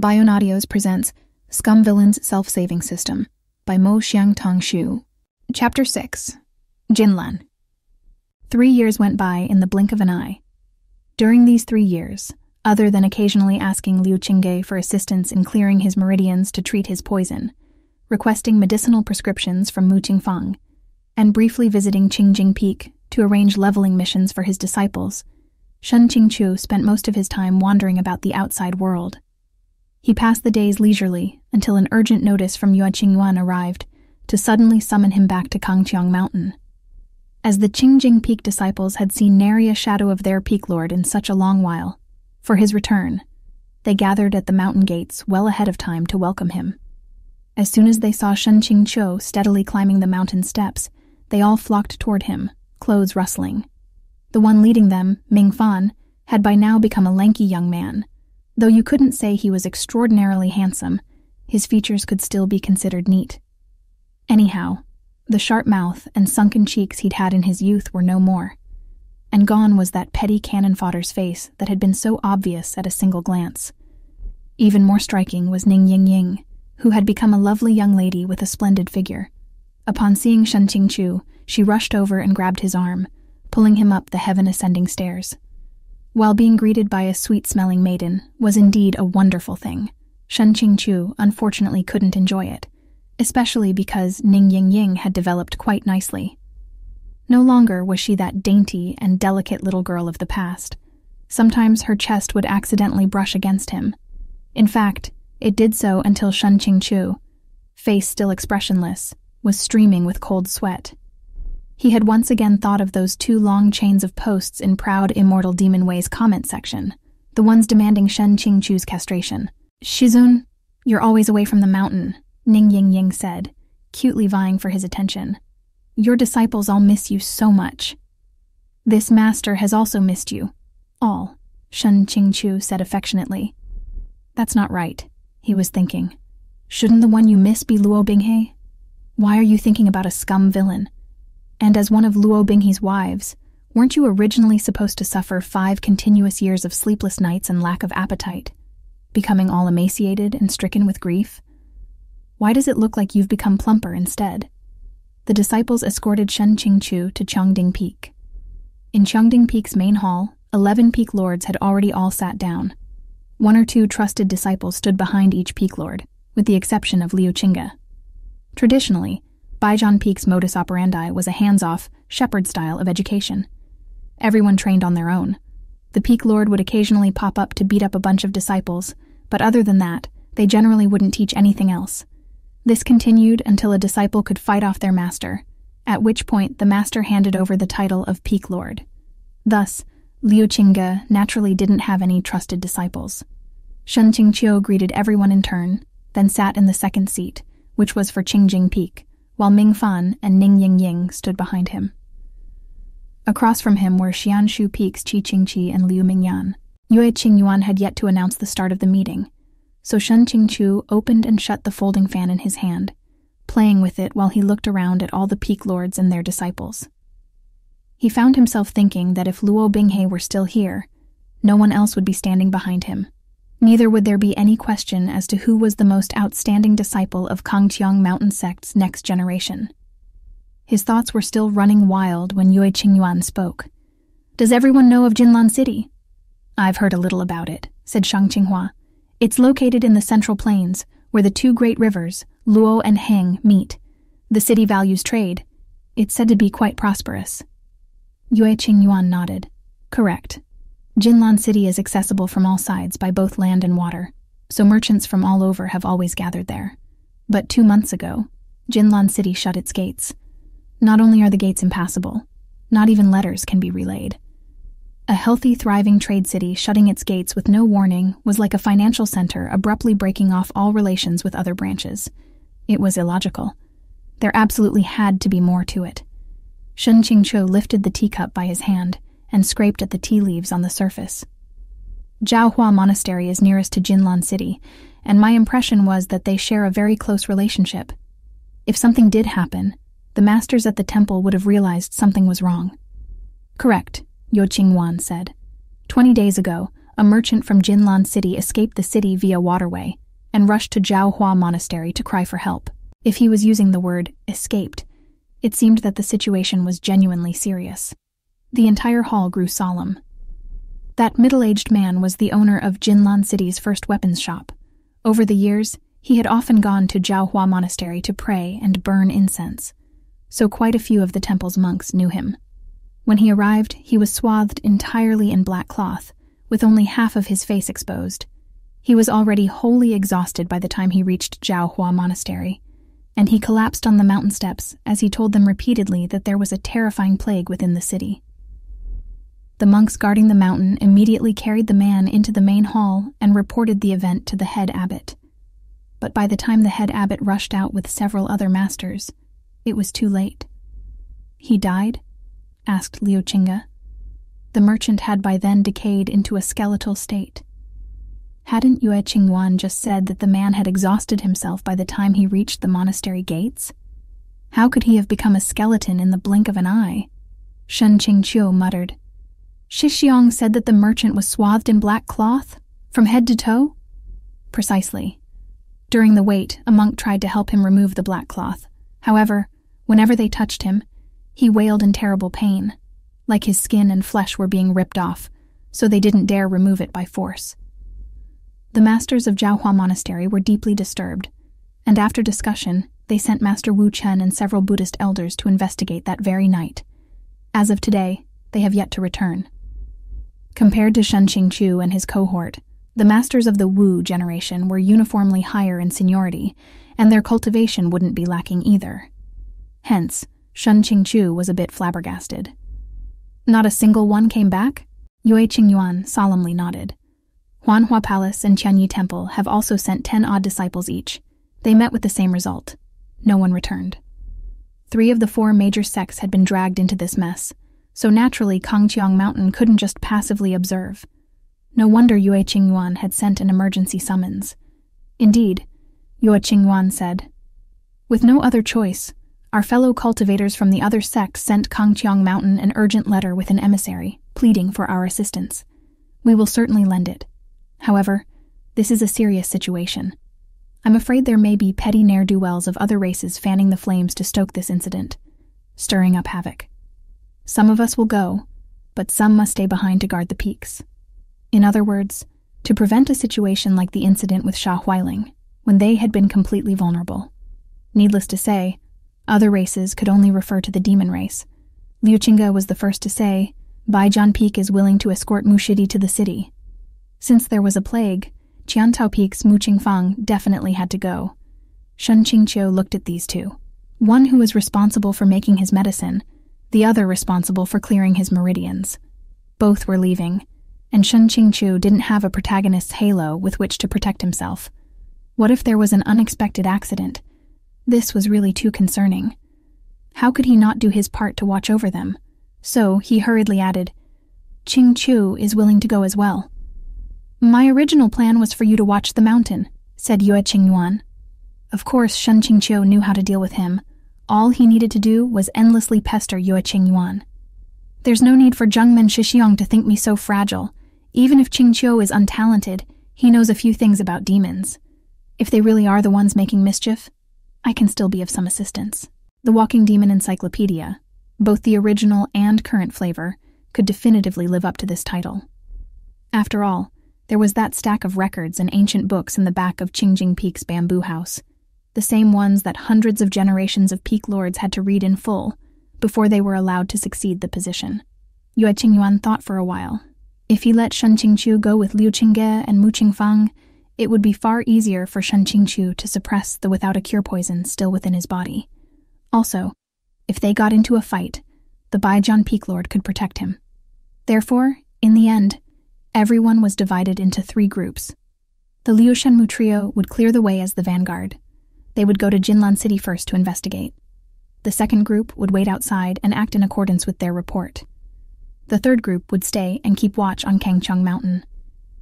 Bion Audios presents Scum Villain's Self-Saving System by Mo Xiangtong. Chapter 6. Jinlan. 3 years went by in the blink of an eye. During these 3 years, other than occasionally asking Liu Qingqiu for assistance in clearing his meridians to treat his poison, requesting medicinal prescriptions from Mu Qingfang, and briefly visiting Qingjing Peak to arrange leveling missions for his disciples, Shen Qingqiu spent most of his time wandering about the outside world. He passed the days leisurely until an urgent notice from Shen Yuan arrived to suddenly summon him back to Kangqiang Mountain. As the Qingjing Peak disciples had seen nary a shadow of their peak lord in such a long while, for his return, they gathered at the mountain gates well ahead of time to welcome him. As soon as they saw Shen Qingqiu steadily climbing the mountain steps, they all flocked toward him, clothes rustling. The one leading them, Ming Fan, had by now become a lanky young man. Though you couldn't say he was extraordinarily handsome, his features could still be considered neat. Anyhow, the sharp mouth and sunken cheeks he'd had in his youth were no more, and gone was that petty cannon fodder's face that had been so obvious at a single glance. Even more striking was Ning Ying, who had become a lovely young lady with a splendid figure. Upon seeing Shen Qingqiu, she rushed over and grabbed his arm, pulling him up the heaven-ascending stairs. While being greeted by a sweet-smelling maiden was indeed a wonderful thing, Shen Qingqiu unfortunately couldn't enjoy it, especially because Ning Ying had developed quite nicely. No longer was she that dainty and delicate little girl of the past. Sometimes her chest would accidentally brush against him. In fact, it did so until Shen Qingqiu, face still expressionless, was streaming with cold sweat. He had once again thought of those 2 long chains of posts in Proud Immortal Demon Way's comment section, the ones demanding Shen Qingqiu's castration. "Shizun, you're always away from the mountain," Ning Ying said, cutely vying for his attention. "Your disciples all miss you so much." "This master has also missed you. All," Shen Qingqiu said affectionately. "That's not right," he was thinking. "Shouldn't the one you miss be Luo Binghe? Why are you thinking about a scum villain? And as one of Luo Binghe's wives, weren't you originally supposed to suffer 5 continuous years of sleepless nights and lack of appetite, becoming all emaciated and stricken with grief? Why does it look like you've become plumper instead?" The disciples escorted Shen Qingqiu to Qingding Peak. In Qingding Peak's main hall, 11 peak lords had already all sat down. 1 or 2 trusted disciples stood behind each peak lord, with the exception of Liu Qingqiu. Traditionally, Baijian Peak's modus operandi was a hands-off, shepherd style of education. Everyone trained on their own. The peak lord would occasionally pop up to beat up a bunch of disciples, but other than that, they generally wouldn't teach anything else. This continued until a disciple could fight off their master, at which point the master handed over the title of peak lord. Thus, Liu Qingqiu naturally didn't have any trusted disciples. Shen Qingqiu greeted everyone in turn, then sat in the second seat, which was for Qingjing Peak, while Ming Fan and Ning Ying stood behind him. Across from him were Xianshu Peak's Qi Qingqi and Liu Mingyan. Shen Yuan had yet to announce the start of the meeting, so Shen Qingqiu opened and shut the folding fan in his hand, playing with it while he looked around at all the peak lords and their disciples. He found himself thinking that if Luo Binghe were still here, no one else would be standing behind him. Neither would there be any question as to who was the most outstanding disciple of Kangqiang Mountain Sect's next generation. His thoughts were still running wild when Shen Yuan spoke. "Does everyone know of Jinlan City?" "I've heard a little about it," said Shang Qinghua. "It's located in the Central Plains, where the 2 great rivers, Luo and Heng, meet. The city values trade. It's said to be quite prosperous." Shen Yuan nodded. "Correct. Jinlan City is accessible from all sides by both land and water, so merchants from all over have always gathered there. But 2 months ago, Jinlan City shut its gates. Not only are the gates impassable, not even letters can be relayed. A healthy, thriving trade city shutting its gates with no warning was like a financial center abruptly breaking off all relations with other branches. It was illogical. There absolutely had to be more to it. Shen Qingqiu lifted the teacup by his hand and scraped at the tea leaves on the surface. Jiaohua Monastery is nearest to Jinlan City, and my impression was that they share a very close relationship. If something did happen, the masters at the temple would have realized something was wrong." "Correct," Shen Yuan said. 20 days ago, a merchant from Jinlan City escaped the city via waterway and rushed to Jiaohua Monastery to cry for help. If he was using the word escaped, it seemed that the situation was genuinely serious. The entire hall grew solemn. That middle-aged man was the owner of Jinlan City's first weapons shop. Over the years, he had often gone to Jiaohua Monastery to pray and burn incense, so quite a few of the temple's monks knew him. When he arrived, he was swathed entirely in black cloth, with only half of his face exposed. He was already wholly exhausted by the time he reached Jiaohua Monastery, and he collapsed on the mountain steps as he told them repeatedly that there was a terrifying plague within the city. The monks guarding the mountain immediately carried the man into the main hall and reported the event to the head abbot. But by the time the head abbot rushed out with several other masters, it was too late. "He died?" asked Luo Binghe. The merchant had by then decayed into a skeletal state. Hadn't Yue Qingyuan just said that the man had exhausted himself by the time he reached the monastery gates? How could he have become a skeleton in the blink of an eye? Shen Qingqiu muttered. Shixiong said that the merchant was swathed in black cloth, from head to toe? Precisely. During the wait, a monk tried to help him remove the black cloth. However, whenever they touched him, he wailed in terrible pain, like his skin and flesh were being ripped off, so they didn't dare remove it by force. The masters of Jiaohua Monastery were deeply disturbed, and after discussion, they sent Master Wu Chen and several Buddhist elders to investigate that very night. As of today, they have yet to return. Compared to Shen Qingqiu and his cohort, the masters of the Wu generation were uniformly higher in seniority, and their cultivation wouldn't be lacking either. Hence, Shen Qingqiu was a bit flabbergasted. Not a single one came back? Yue Qingyuan solemnly nodded. Huanhua Palace and Tianyi Temple have also sent 10 odd disciples each. They met with the same result. No one returned. 3 of the 4 major sects had been dragged into this mess, so naturally Kangqiang Mountain couldn't just passively observe. No wonder Yue Qingyuan had sent an emergency summons. Indeed, Yue Qingyuan said, "With no other choice, our fellow cultivators from the other sects sent Kangqiang Mountain an urgent letter with an emissary, pleading for our assistance. We will certainly lend it. However, this is a serious situation. I'm afraid there may be petty ne'er-do-wells of other races fanning the flames to stoke this incident, stirring up havoc. Some of us will go, but some must stay behind to guard the peaks. In other words, to prevent a situation like the incident with Sha Huiling, when they had been completely vulnerable. Needless to say, other races could only refer to the demon race. Luo Binghe was the first to say, Baijian Peak is willing to escort Mushidi to the city. Since there was a plague, Qiantao Peak's Mu Qingfang definitely had to go. Shen Qingqiu looked at these two. One who was responsible for making his medicine, the other responsible for clearing his meridians. Both were leaving, and Shen Qingqiu didn't have a protagonist's halo with which to protect himself. What if there was an unexpected accident? This was really too concerning. How could he not do his part to watch over them? So he hurriedly added, "Qingqiu is willing to go as well." "My original plan was for you to watch the mountain," said Yue Qingyuan. Of course, Shen Qingqiu knew how to deal with him. All he needed to do was endlessly pester Yue Qingyuan. "There's no need for Zhengmen Shixiong to think me so fragile. Even if Qingqiu is untalented, he knows a few things about demons. If they really are the ones making mischief, I can still be of some assistance." The Walking Demon Encyclopedia, both the original and current flavor, could definitively live up to this title. After all, there was that stack of records and ancient books in the back of Qingjing Peak's bamboo house, the same ones that hundreds of generations of peak lords had to read in full before they were allowed to succeed the position. Yue Qingyuan thought for a while. If he let Shen Qingqiu go with Luo Binghe and Mu Qingfang, it would be far easier for Shen Qingqiu to suppress the without-a-cure poison still within his body. Also, if they got into a fight, the Baijian Peak Lord could protect him. Therefore, in the end, everyone was divided into 3 groups. The Liu Shenmu trio would clear the way as the vanguard. They would go to Jinlan City first to investigate. The second group would wait outside and act in accordance with their report. The third group would stay and keep watch on Kangqiang Mountain.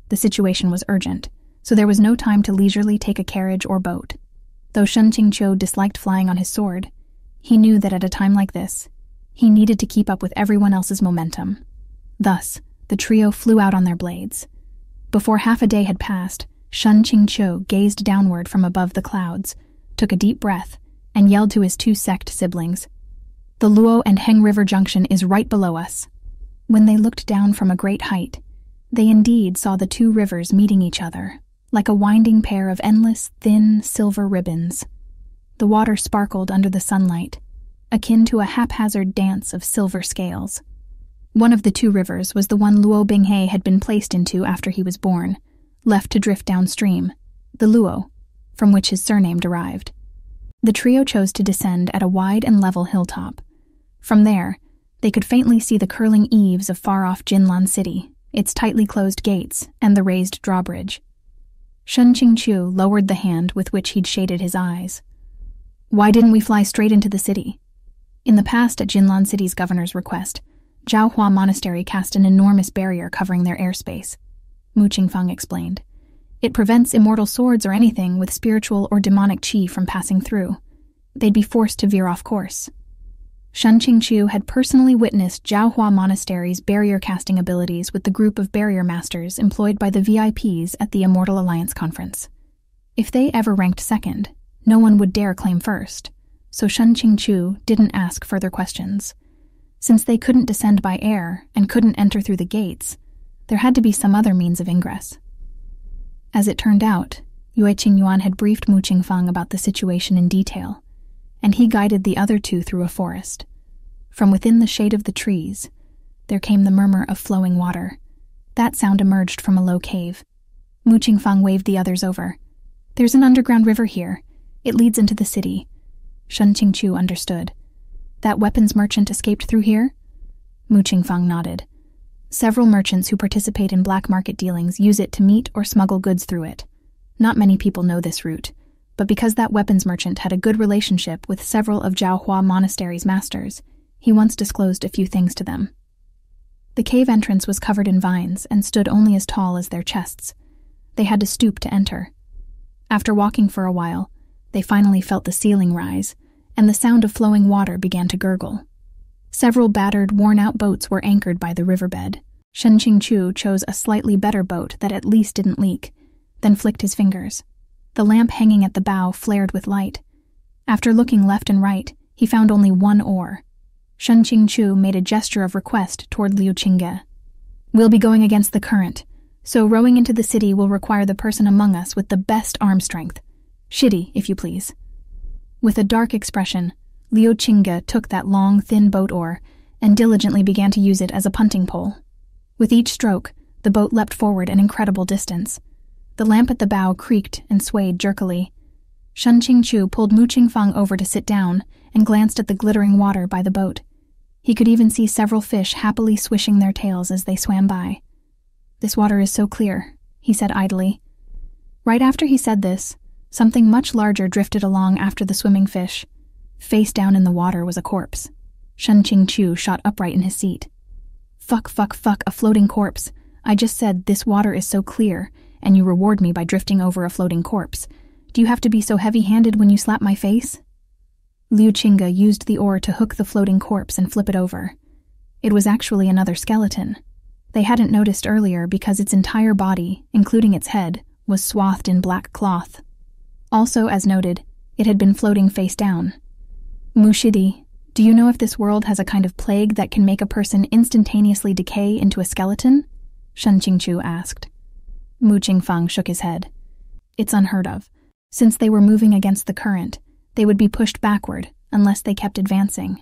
The situation was urgent, so there was no time to leisurely take a carriage or boat. Though Shen Qingqiu disliked flying on his sword, he knew that at a time like this, he needed to keep up with everyone else's momentum. Thus, the trio flew out on their blades. Before half a day had passed, Shen Qingqiu gazed downward from above the clouds, took a deep breath, and yelled to his two sect siblings, "The Luo and Heng River junction is right below us." When they looked down from a great height, they indeed saw the two rivers meeting each other, like a winding pair of endless, thin, silver ribbons. The water sparkled under the sunlight, akin to a haphazard dance of silver scales. One of the two rivers was the one Luo Binghe had been placed into after he was born, left to drift downstream, the Luo, from which his surname derived. The trio chose to descend at a wide and level hilltop. From there, they could faintly see the curling eaves of far-off Jinlan City, its tightly closed gates, and the raised drawbridge. Shen Qingqiu lowered the hand with which he'd shaded his eyes. "Why didn't we fly straight into the city?" In the past, at Jinlan City's governor's request, Zhaohua Monastery cast an enormous barrier covering their airspace. Mu Qingfang explained. It prevents immortal swords or anything with spiritual or demonic qi from passing through. They'd be forced to veer off course. Shen Qingqiu had personally witnessed Zhaohua Monastery's barrier-casting abilities with the group of barrier masters employed by the VIPs at the Immortal Alliance conference. If they ever ranked second, no one would dare claim first, so Shen Qingqiu didn't ask further questions. Since they couldn't descend by air and couldn't enter through the gates, there had to be some other means of ingress. As it turned out, Shen Yuan had briefed Mu Qingfang about the situation in detail, and he guided the other two through a forest. From within the shade of the trees, there came the murmur of flowing water. That sound emerged from a low cave. Mu Qingfang waved the others over. "There's an underground river here. It leads into the city." Shen Qingqiu understood. "That weapons merchant escaped through here?" Mu Qingfang nodded. "Several merchants who participate in black market dealings use it to meet or smuggle goods through it. Not many people know this route, but because that weapons merchant had a good relationship with several of Zhaohua Monastery's masters, he once disclosed a few things to them." The cave entrance was covered in vines and stood only as tall as their chests. They had to stoop to enter. After walking for a while, they finally felt the ceiling rise, and the sound of flowing water began to gurgle. Several battered, worn-out boats were anchored by the riverbed. Shen Qingqiu chose a slightly better boat that at least didn't leak, then flicked his fingers. The lamp hanging at the bow flared with light. After looking left and right, he found only one oar. Shen Qingqiu made a gesture of request toward Luo Binghe. "We'll be going against the current, so rowing into the city will require the person among us with the best arm strength. Shitty, if you please." With a dark expression, Luo Binghe took that long, thin boat oar and diligently began to use it as a punting pole. With each stroke, the boat leapt forward an incredible distance. The lamp at the bow creaked and swayed jerkily. Shen Qingqiu pulled Mu Qingfang over to sit down and glanced at the glittering water by the boat. He could even see several fish happily swishing their tails as they swam by. "This water is so clear," he said idly. Right after he said this, something much larger drifted along after the swimming fish. Face down in the water was a corpse. Shen Qingqiu shot upright in his seat. Fuck, a floating corpse. I just said this water is so clear, and you reward me by drifting over a floating corpse. Do you have to be so heavy-handed when you slap my face?" Luo Binghe used the oar to hook the floating corpse and flip it over. It was actually another skeleton. They hadn't noticed earlier because its entire body, including its head, was swathed in black cloth. Also, as noted, it had been floating face down. "Mushidi, do you know if this world has a kind of plague that can make a person instantaneously decay into a skeleton?" Shen Qingqiu asked. Mu Qingfang shook his head. "It's unheard of. Since they were moving against the current, they would be pushed backward unless they kept advancing.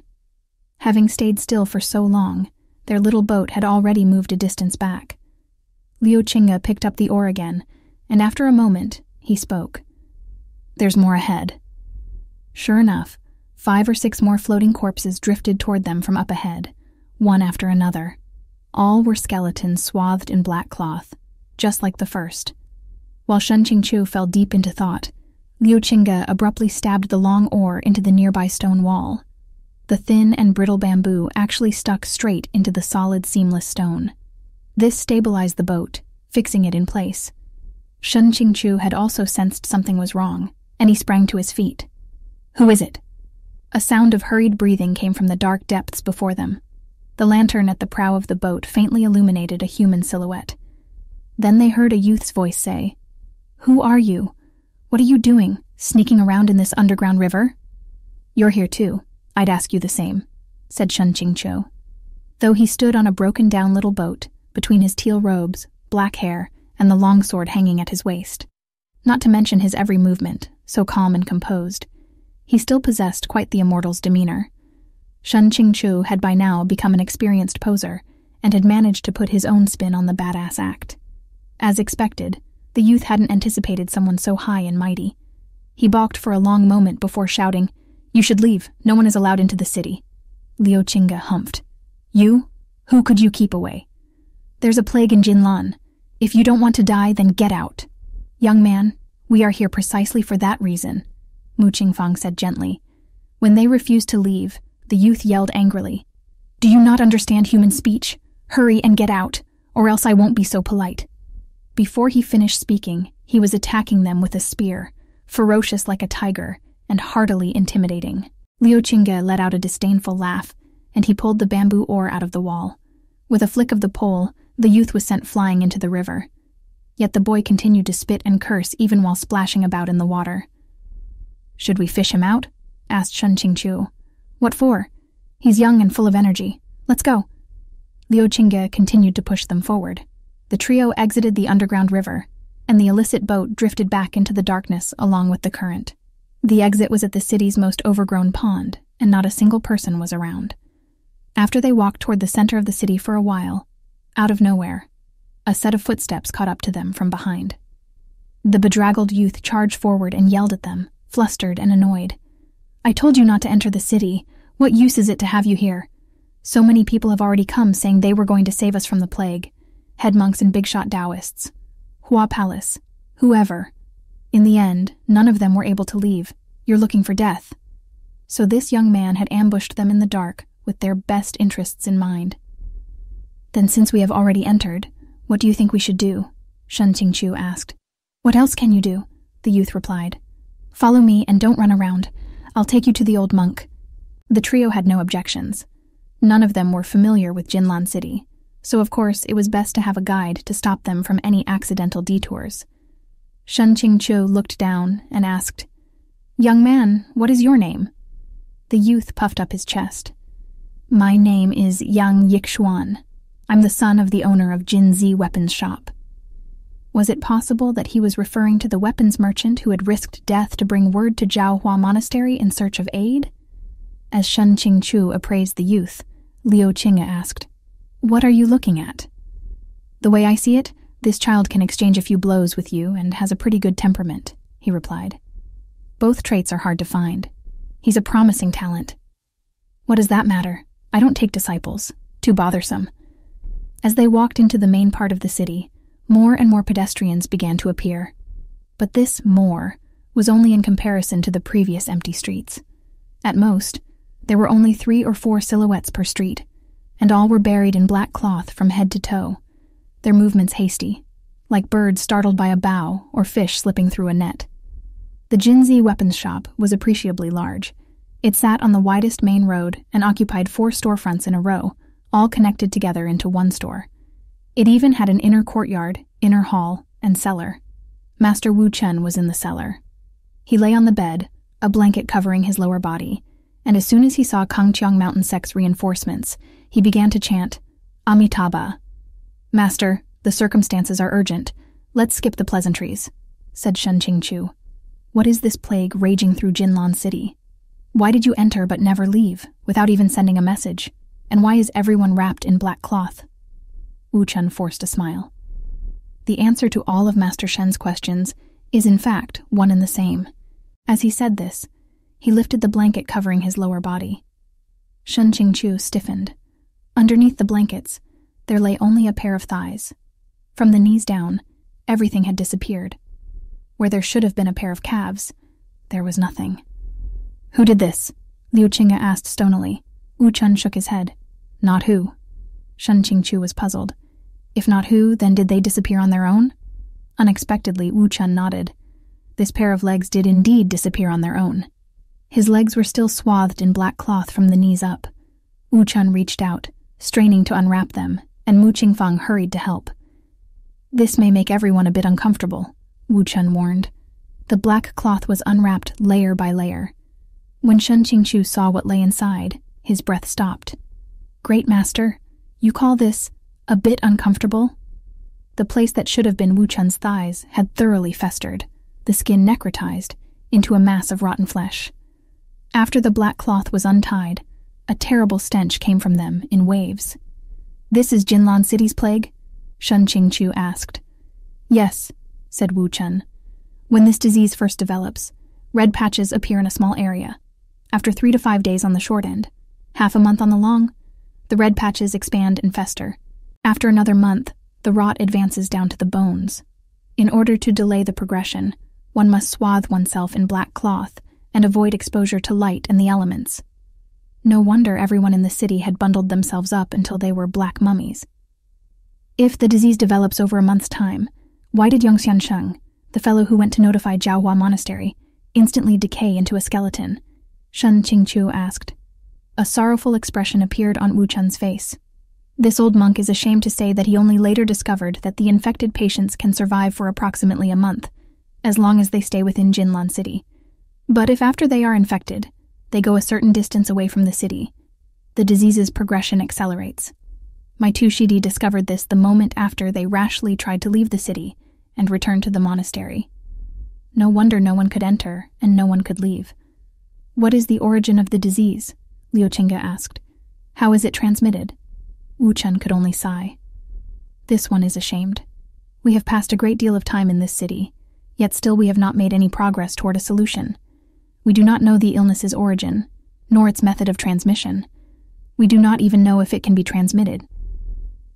Having stayed still for so long, their little boat had already moved a distance back." Luo Binghe picked up the oar again, and after a moment, he spoke. "There's more ahead." Sure enough, 5 or 6 more floating corpses drifted toward them from up ahead, one after another. All were skeletons swathed in black cloth, just like the first. While Shen Qingqiu fell deep into thought, Luo Binghe abruptly stabbed the long oar into the nearby stone wall. The thin and brittle bamboo actually stuck straight into the solid, seamless stone. This stabilized the boat, fixing it in place. Shen Qingqiu had also sensed something was wrong, and he sprang to his feet. "Who is it?" A sound of hurried breathing came from the dark depths before them. The lantern at the prow of the boat faintly illuminated a human silhouette. Then they heard a youth's voice say, "Who are you? What are you doing, sneaking around in this underground river?" "You're here too. I'd ask you the same," said Shen Qingqiu. Though he stood on a broken-down little boat, between his teal robes, black hair, and the long sword hanging at his waist. Not to mention his every movement, so calm and composed, he still possessed quite the immortal's demeanor. Shen Qingqiu had by now become an experienced poser, and had managed to put his own spin on the badass act. As expected, the youth hadn't anticipated someone so high and mighty. He balked for a long moment before shouting, "You should leave. No one is allowed into the city." Luo Binghe humphed. "You? Who could you keep away? There's a plague in Jinlan. If you don't want to die, then get out." "Young man, we are here precisely for that reason," Mu Qingfang said gently. When they refused to leave, the youth yelled angrily, "Do you not understand human speech? Hurry and get out, or else I won't be so polite." Before he finished speaking, he was attacking them with a spear, ferocious like a tiger, and heartily intimidating. Luo Binghe let out a disdainful laugh, and he pulled the bamboo oar out of the wall. With a flick of the pole, the youth was sent flying into the river. Yet the boy continued to spit and curse even while splashing about in the water. "Should we fish him out?" asked Shen Qingqiu. "What for? He's young and full of energy. Let's go." Luo Binghe continued to push them forward. The trio exited the underground river, and the illicit boat drifted back into the darkness along with the current. The exit was at the city's most overgrown pond, and not a single person was around. After they walked toward the center of the city for a while, out of nowhere, a set of footsteps caught up to them from behind. The bedraggled youth charged forward and yelled at them, flustered and annoyed. "I told you not to enter the city. What use is it to have you here? So many people have already come saying they were going to save us from the plague. Head monks and big-shot Taoists. Hua Palace. Whoever. In the end, none of them were able to leave. You're looking for death." So this young man had ambushed them in the dark with their best interests in mind. "Then since we have already entered, what do you think we should do?" Shen Qingqiu asked. "What else can you do?" the youth replied. "Follow me and don't run around. I'll take you to the old monk." The trio had no objections. None of them were familiar with Jinlan City, so of course it was best to have a guide to stop them from any accidental detours. Shen Qingqiu looked down and asked, "Young man, what is your name?" The youth puffed up his chest. "My name is Yang Yixuan. I'm the son of the owner of Jinzi Weapons Shop." Was it possible that he was referring to the weapons merchant who had risked death to bring word to Jiaohua Monastery in search of aid? As Shen Qingqiu appraised the youth, Luo Binghe asked, "What are you looking at?" "The way I see it, this child can exchange a few blows with you and has a pretty good temperament," he replied. "Both traits are hard to find. He's a promising talent." "What does that matter? I don't take disciples. Too bothersome." As they walked into the main part of the city, more and more pedestrians began to appear. But this more was only in comparison to the previous empty streets. At most, there were only 3 or 4 silhouettes per street, and all were buried in black cloth from head to toe, their movements hasty, like birds startled by a bough or fish slipping through a net. The Jinzi Weapons Shop was appreciably large. It sat on the widest main road and occupied 4 storefronts in a row, all connected together into one store. It even had an inner courtyard, inner hall, and cellar. Master Wu Chen was in the cellar. He lay on the bed, a blanket covering his lower body, and as soon as he saw Kangqiang Mountain Sect's reinforcements, he began to chant, "Amitabha." "Master, the circumstances are urgent. Let's skip the pleasantries," said Shen Qingqiu. "What is this plague raging through Jinlan City? Why did you enter but never leave, without even sending a message? And why is everyone wrapped in black cloth?" Wu Chen forced a smile. The answer to all of Master Shen's questions is in fact one and the same. As he said this, he lifted the blanket covering his lower body. Shen Qingqiu stiffened. Underneath the blankets, there lay only a pair of thighs. From the knees down, everything had disappeared. Where there should have been a pair of calves, there was nothing. "Who did this?" Luo Binghe asked stonily. Wu Chen shook his head. "Not who." Shen Qingqiu was puzzled. If not who, then did they disappear on their own? Unexpectedly, Wu Chen nodded. This pair of legs did indeed disappear on their own. His legs were still swathed in black cloth from the knees up. Wu Chen reached out, straining to unwrap them, and Mu Qingfang hurried to help. "This may make everyone a bit uncomfortable," Wu Chun warned. The black cloth was unwrapped layer by layer. When Shen Qingqiu saw what lay inside, his breath stopped. "Great Master, you call this a bit uncomfortable?" The place that should have been Wu Chun's thighs had thoroughly festered, the skin necrotized, into a mass of rotten flesh. After the black cloth was untied, a terrible stench came from them in waves. "This is Jinlan City's plague?" Shen Qingqiu asked. "Yes," said Wu Chun. "When this disease first develops, red patches appear in a small area. After 3 to 5 days on the short end, half a month on the long, the red patches expand and fester. After another month, the rot advances down to the bones. In order to delay the progression, one must swathe oneself in black cloth and avoid exposure to light and the elements." No wonder everyone in the city had bundled themselves up until they were black mummies. "If the disease develops over a month's time, why did Yongxian Sheng, the fellow who went to notify Jiaohua Monastery, instantly decay into a skeleton?" Shen Qingqiu asked. A sorrowful expression appeared on Wu Chun's face. This old monk is ashamed to say that he only later discovered that the infected patients can survive for approximately a month, as long as they stay within Jinlan City. But if after they are infected, they go a certain distance away from the city, the disease's progression accelerates. My two Shidi discovered this the moment after they rashly tried to leave the city and return to the monastery. No wonder no one could enter and no one could leave. "What is the origin of the disease?" Liu Qingge asked. "How is it transmitted?" Wu Chun could only sigh. "This one is ashamed. We have passed a great deal of time in this city, yet still we have not made any progress toward a solution. We do not know the illness's origin, nor its method of transmission. We do not even know if it can be transmitted."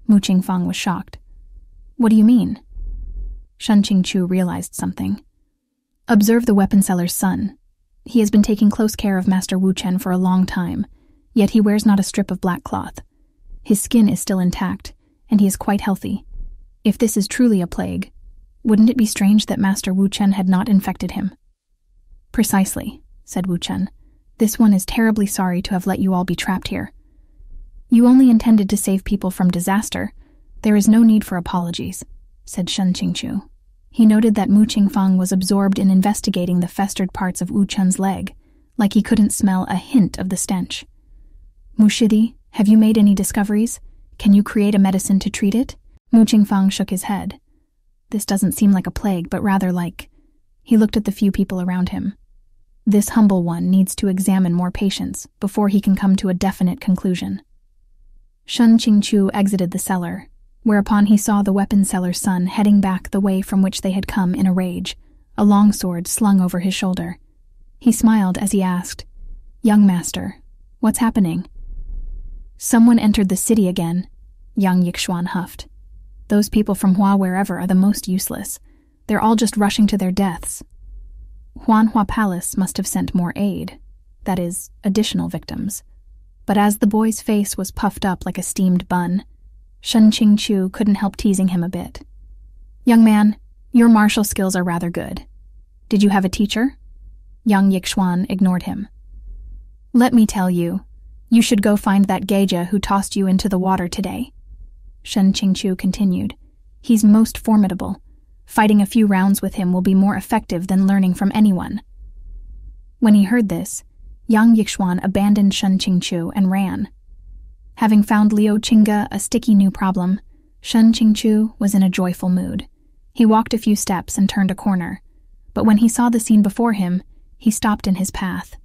Mu Qingfang was shocked. "What do you mean?" Shen Qingqiu realized something. "Observe the weapon seller's son. He has been taking close care of Master Wu Chen for a long time, yet he wears not a strip of black cloth. His skin is still intact, and he is quite healthy. If this is truly a plague, wouldn't it be strange that Master Wu Chen had not infected him?" "Precisely," said Wu Chen. "This one is terribly sorry to have let you all be trapped here. You only intended to save people from disaster. There is no need for apologies," said Shen Qingqiu. He noted that Mu Qingfang was absorbed in investigating the festered parts of Wu Chun's leg, like he couldn't smell a hint of the stench. "Mu Shidi, have you made any discoveries? Can you create a medicine to treat it?" Mu Qingfang shook his head. "This doesn't seem like a plague, but rather like..." He looked at the few people around him. "This humble one needs to examine more patients before he can come to a definite conclusion." Shen Qingqiu exited the cellar, whereupon he saw the weapon seller's son heading back the way from which they had come in a rage, a long sword slung over his shoulder. He smiled as he asked, "Young master, what's happening?" "Someone entered the city again," Yang Yixuan huffed. "Those people from Hua wherever are the most useless. They're all just rushing to their deaths. Huanhua Palace must have sent more aid, that is, additional victims." But as the boy's face was puffed up like a steamed bun, Shen Qingqiu couldn't help teasing him a bit. "Young man, your martial skills are rather good. Did you have a teacher?" Yang Yixuan ignored him. "Let me tell you, you should go find that geisha who tossed you into the water today," Shen Qingqiu continued. "He's most formidable. Fighting a few rounds with him will be more effective than learning from anyone." When he heard this, Yang Yixuan abandoned Shen Qingqiu and ran. Having found Liu Qingge a sticky new problem, Shen Qingqiu was in a joyful mood. He walked a few steps and turned a corner, but when he saw the scene before him, he stopped in his path.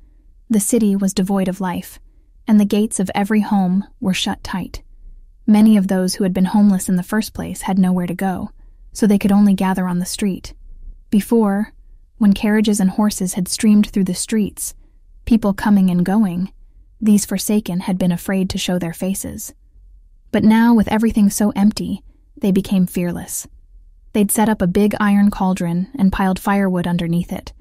The city was devoid of life, and the gates of every home were shut tight. Many of those who had been homeless in the first place had nowhere to go, so they could only gather on the street. Before, when carriages and horses had streamed through the streets, people coming and going, these forsaken had been afraid to show their faces. But now, with everything so empty, they became fearless. They'd set up a big iron cauldron and piled firewood underneath it,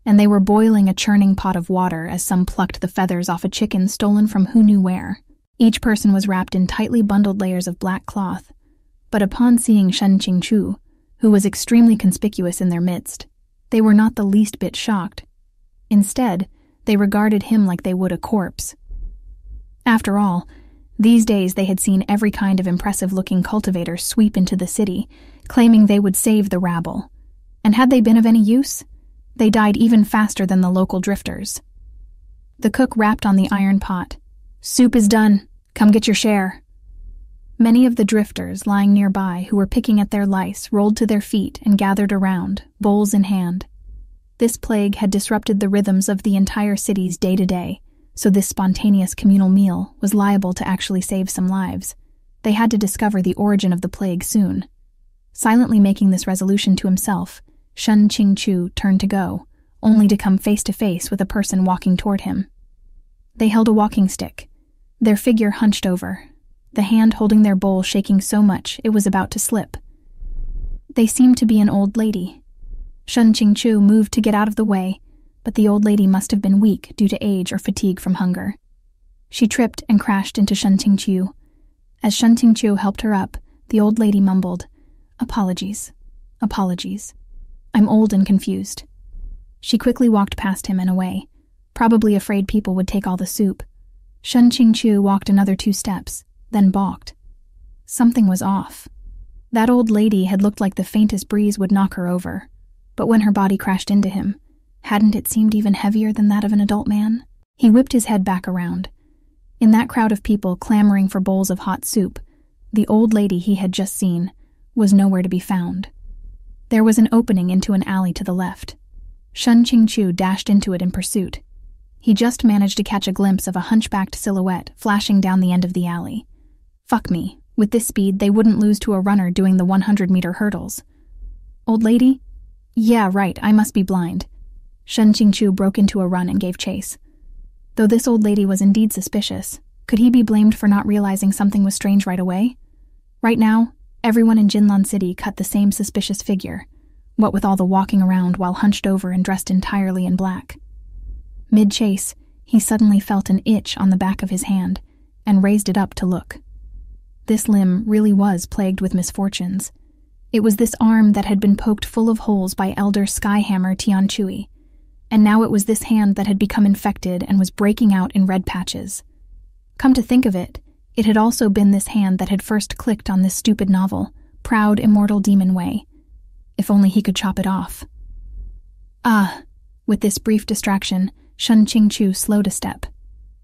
and they were boiling a churning pot of water as some plucked the feathers off a chicken stolen from who knew where. Each person was wrapped in tightly bundled layers of black cloth, but upon seeing Shen Qingqiu, who was extremely conspicuous in their midst, they were not the least bit shocked. Instead, they regarded him like they would a corpse. After all, these days they had seen every kind of impressive-looking cultivator sweep into the city, claiming they would save the rabble. And had they been of any use, they died even faster than the local drifters. The cook rapped on the iron pot. "Soup is done. Come get your share." Many of the drifters lying nearby who were picking at their lice rolled to their feet and gathered around, bowls in hand. This plague had disrupted the rhythms of the entire city's day-to-day, so this spontaneous communal meal was liable to actually save some lives. They had to discover the origin of the plague soon. Silently making this resolution to himself, Shen Qingqiu turned to go, only to come face to face with a person walking toward him. They held a walking stick, their figure hunched over, the hand holding their bowl shaking so much it was about to slip. They seemed to be an old lady. Shen Qingqiu moved to get out of the way, but the old lady must have been weak due to age or fatigue from hunger. She tripped and crashed into Shen Qingqiu. As Shen Qingqiu helped her up, the old lady mumbled, "Apologies, apologies. I'm old and confused." She quickly walked past him and away, probably afraid people would take all the soup. Shen Qingqiu walked another 2 steps, then balked. Something was off. That old lady had looked like the faintest breeze would knock her over, but when her body crashed into him, hadn't it seemed even heavier than that of an adult man? He whipped his head back around. In that crowd of people clamoring for bowls of hot soup, the old lady he had just seen was nowhere to be found. There was an opening into an alley to the left. Shen Qingqiu dashed into it in pursuit. He just managed to catch a glimpse of a hunchbacked silhouette flashing down the end of the alley. Fuck me, with this speed they wouldn't lose to a runner doing the 100-meter hurdles. Old lady? Yeah, right, I must be blind. Shen Qingqiu broke into a run and gave chase. Though this old lady was indeed suspicious, could he be blamed for not realizing something was strange right away? Right now, everyone in Jinlan City cut the same suspicious figure, what with all the walking around while hunched over and dressed entirely in black. Mid-chase, he suddenly felt an itch on the back of his hand and raised it up to look. This limb really was plagued with misfortunes. It was this arm that had been poked full of holes by Elder Skyhammer Tianchui, and now it was this hand that had become infected and was breaking out in red patches. Come to think of it, it had also been this hand that had first clicked on this stupid novel, Proud Immortal Demon Way. If only he could chop it off. With this brief distraction, Shen Qingqiu slowed a step.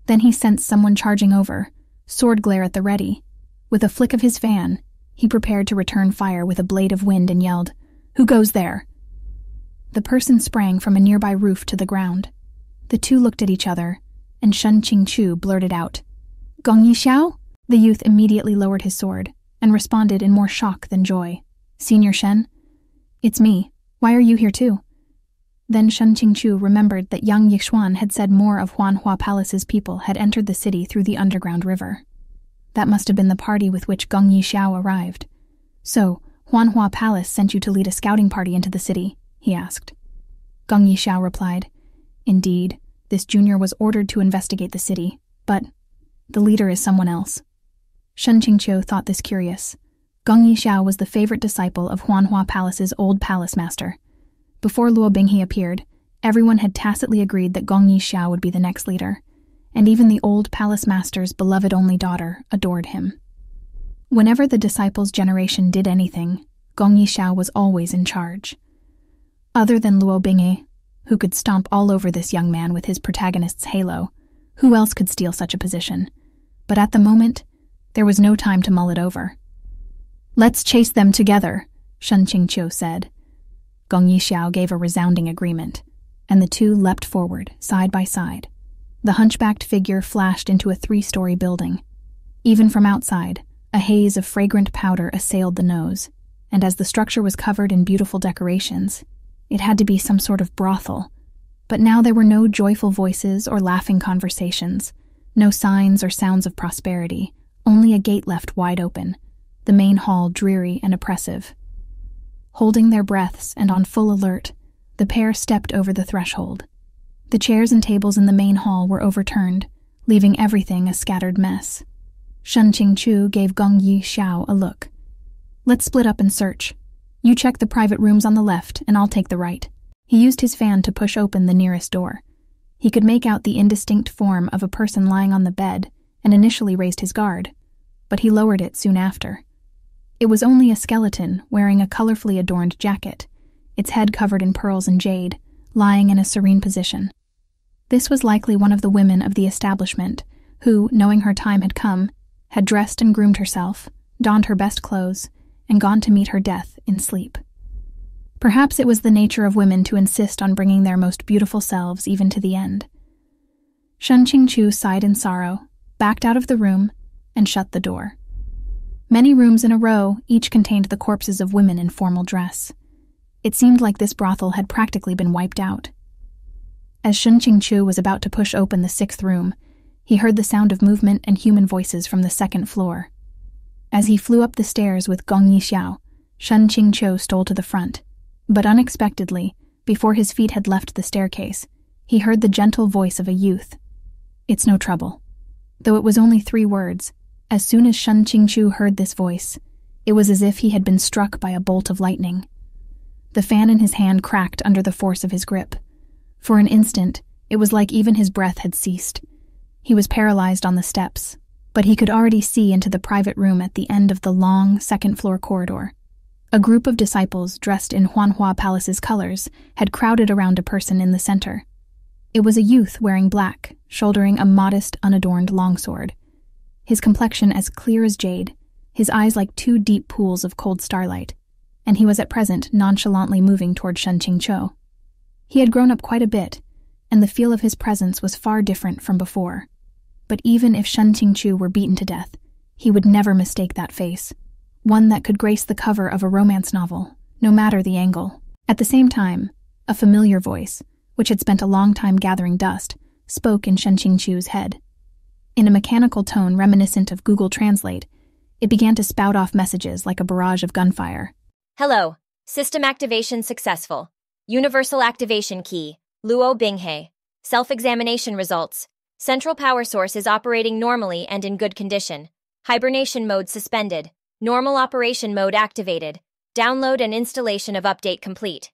Then he sensed someone charging over, sword glare at the ready. With a flick of his fan, he prepared to return fire with a blade of wind and yelled, "Who goes there?" The person sprang from a nearby roof to the ground. The two looked at each other, and Shen Qingqiu blurted out, "Gong Yixiao?" The youth immediately lowered his sword and responded in more shock than joy. "Senior Shen? It's me. Why are you here too?" Then Shen Qingqiu remembered that young Yixuan had said more of Huanhua Palace's people had entered the city through the underground river. That must have been the party with which Gong Yixiao arrived. "So, Huanhua Palace sent you to lead a scouting party into the city?" he asked. Gong Yixiao replied, "Indeed, this junior was ordered to investigate the city, but the leader is someone else." Shen Qingqiu thought this curious. Gong Yixiao was the favorite disciple of Huanhua Palace's old palace master. Before Luo Binghe appeared, everyone had tacitly agreed that Gong Yixiao would be the next leader, and even the old palace master's beloved only daughter adored him. Whenever the disciples' generation did anything, Gong Yixiao was always in charge. Other than Luo Binghe, who could stomp all over this young man with his protagonist's halo, who else could steal such a position? But at the moment, there was no time to mull it over. "Let's chase them together," Shen Qingqiu said. Gong Yixiao gave a resounding agreement, and the two leapt forward, side by side. The hunchbacked figure flashed into a 3-story building. Even from outside, a haze of fragrant powder assailed the nose, and as the structure was covered in beautiful decorations, it had to be some sort of brothel. But now there were no joyful voices or laughing conversations, no signs or sounds of prosperity, only a gate left wide open, the main hall dreary and oppressive. Holding their breaths and on full alert, the pair stepped over the threshold. The chairs and tables in the main hall were overturned, leaving everything a scattered mess. Shen Qingqiu gave Gong Yixiao a look. "Let's split up and search. You check the private rooms on the left, and I'll take the right." He used his fan to push open the nearest door. He could make out the indistinct form of a person lying on the bed and initially raised his guard, but he lowered it soon after. It was only a skeleton wearing a colorfully adorned jacket, its head covered in pearls and jade, lying in a serene position. This was likely one of the women of the establishment who, knowing her time had come, had dressed and groomed herself, donned her best clothes, and gone to meet her death in sleep. Perhaps it was the nature of women to insist on bringing their most beautiful selves even to the end. Shen Qingqiu sighed in sorrow, backed out of the room, and shut the door. Many rooms in a row each contained the corpses of women in formal dress. It seemed like this brothel had practically been wiped out. As Shen Qingqiu was about to push open the 6th room, he heard the sound of movement and human voices from the 2nd floor. As he flew up the stairs with Gong Yixiao, Shen Qingqiu stole to the front. But unexpectedly, before his feet had left the staircase, he heard the gentle voice of a youth. "It's no trouble." Though it was only 3 words, as soon as Shen Qingqiu heard this voice, it was as if he had been struck by a bolt of lightning. The fan in his hand cracked under the force of his grip. For an instant, it was like even his breath had ceased. He was paralyzed on the steps, but he could already see into the private room at the end of the long 2nd-floor corridor. A group of disciples dressed in Huanhua Palace's colors had crowded around a person in the center. It was a youth wearing black, shouldering a modest, unadorned longsword. His complexion as clear as jade, his eyes like 2 deep pools of cold starlight, and he was at present nonchalantly moving toward Shen Qingqiu. He had grown up quite a bit, and the feel of his presence was far different from before. But even if Shen Qingqiu were beaten to death, he would never mistake that face, one that could grace the cover of a romance novel, no matter the angle. At the same time, a familiar voice, which had spent a long time gathering dust, spoke in Shen Qingqiu's head. In a mechanical tone reminiscent of Google Translate, it began to spout off messages like a barrage of gunfire. Hello. System activation successful. Universal activation key. Luo Binghe. Self-examination results. Central power source is operating normally and in good condition. Hibernation mode suspended. Normal operation mode activated. Download and installation of update complete.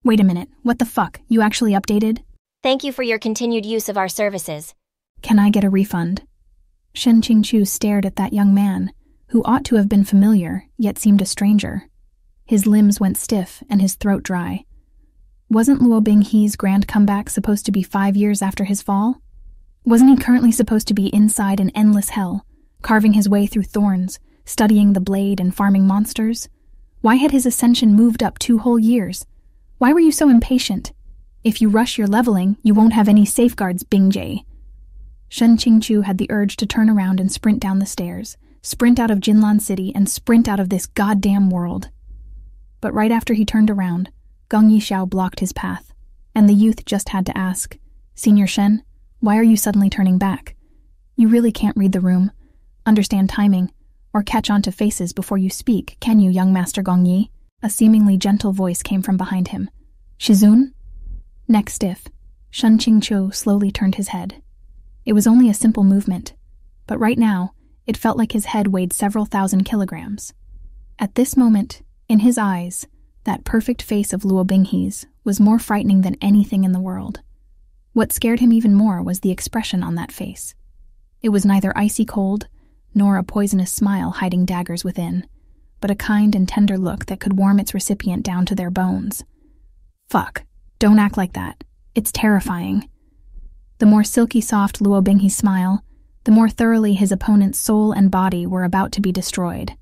Wait a minute, what the fuck? You actually updated? Thank you for your continued use of our services. Can I get a refund? Shen Qingqiu stared at that young man, who ought to have been familiar, yet seemed a stranger. His limbs went stiff and his throat dry. Wasn't Luo Binghe's grand comeback supposed to be 5 years after his fall? Wasn't he currently supposed to be inside an endless hell, carving his way through thorns, studying the blade and farming monsters? Why had his ascension moved up 2 whole years? Why were you so impatient? If you rush your leveling, you won't have any safeguards, Binghe. Shen Qingqiu had the urge to turn around and sprint down the stairs, sprint out of Jinlan City, and sprint out of this goddamn world. But right after he turned around, Gong Yixiao blocked his path, and the youth just had to ask, "Senior Shen, why are you suddenly turning back? You really can't read the room, understand timing, or catch on to faces before you speak, can you, young Master Gong Yi?" A seemingly gentle voice came from behind him. "Shizun?" Neck stiff, Shen Qingqiu slowly turned his head. It was only a simple movement, but right now, it felt like his head weighed several thousand kilograms. At this moment, in his eyes, that perfect face of Luo Binghe's was more frightening than anything in the world. What scared him even more was the expression on that face. It was neither icy cold, nor a poisonous smile hiding daggers within, but a kind and tender look that could warm its recipient down to their bones. Fuck, don't act like that. It's terrifying. The more silky soft Luo Binghe's smile, the more thoroughly his opponent's soul and body were about to be destroyed.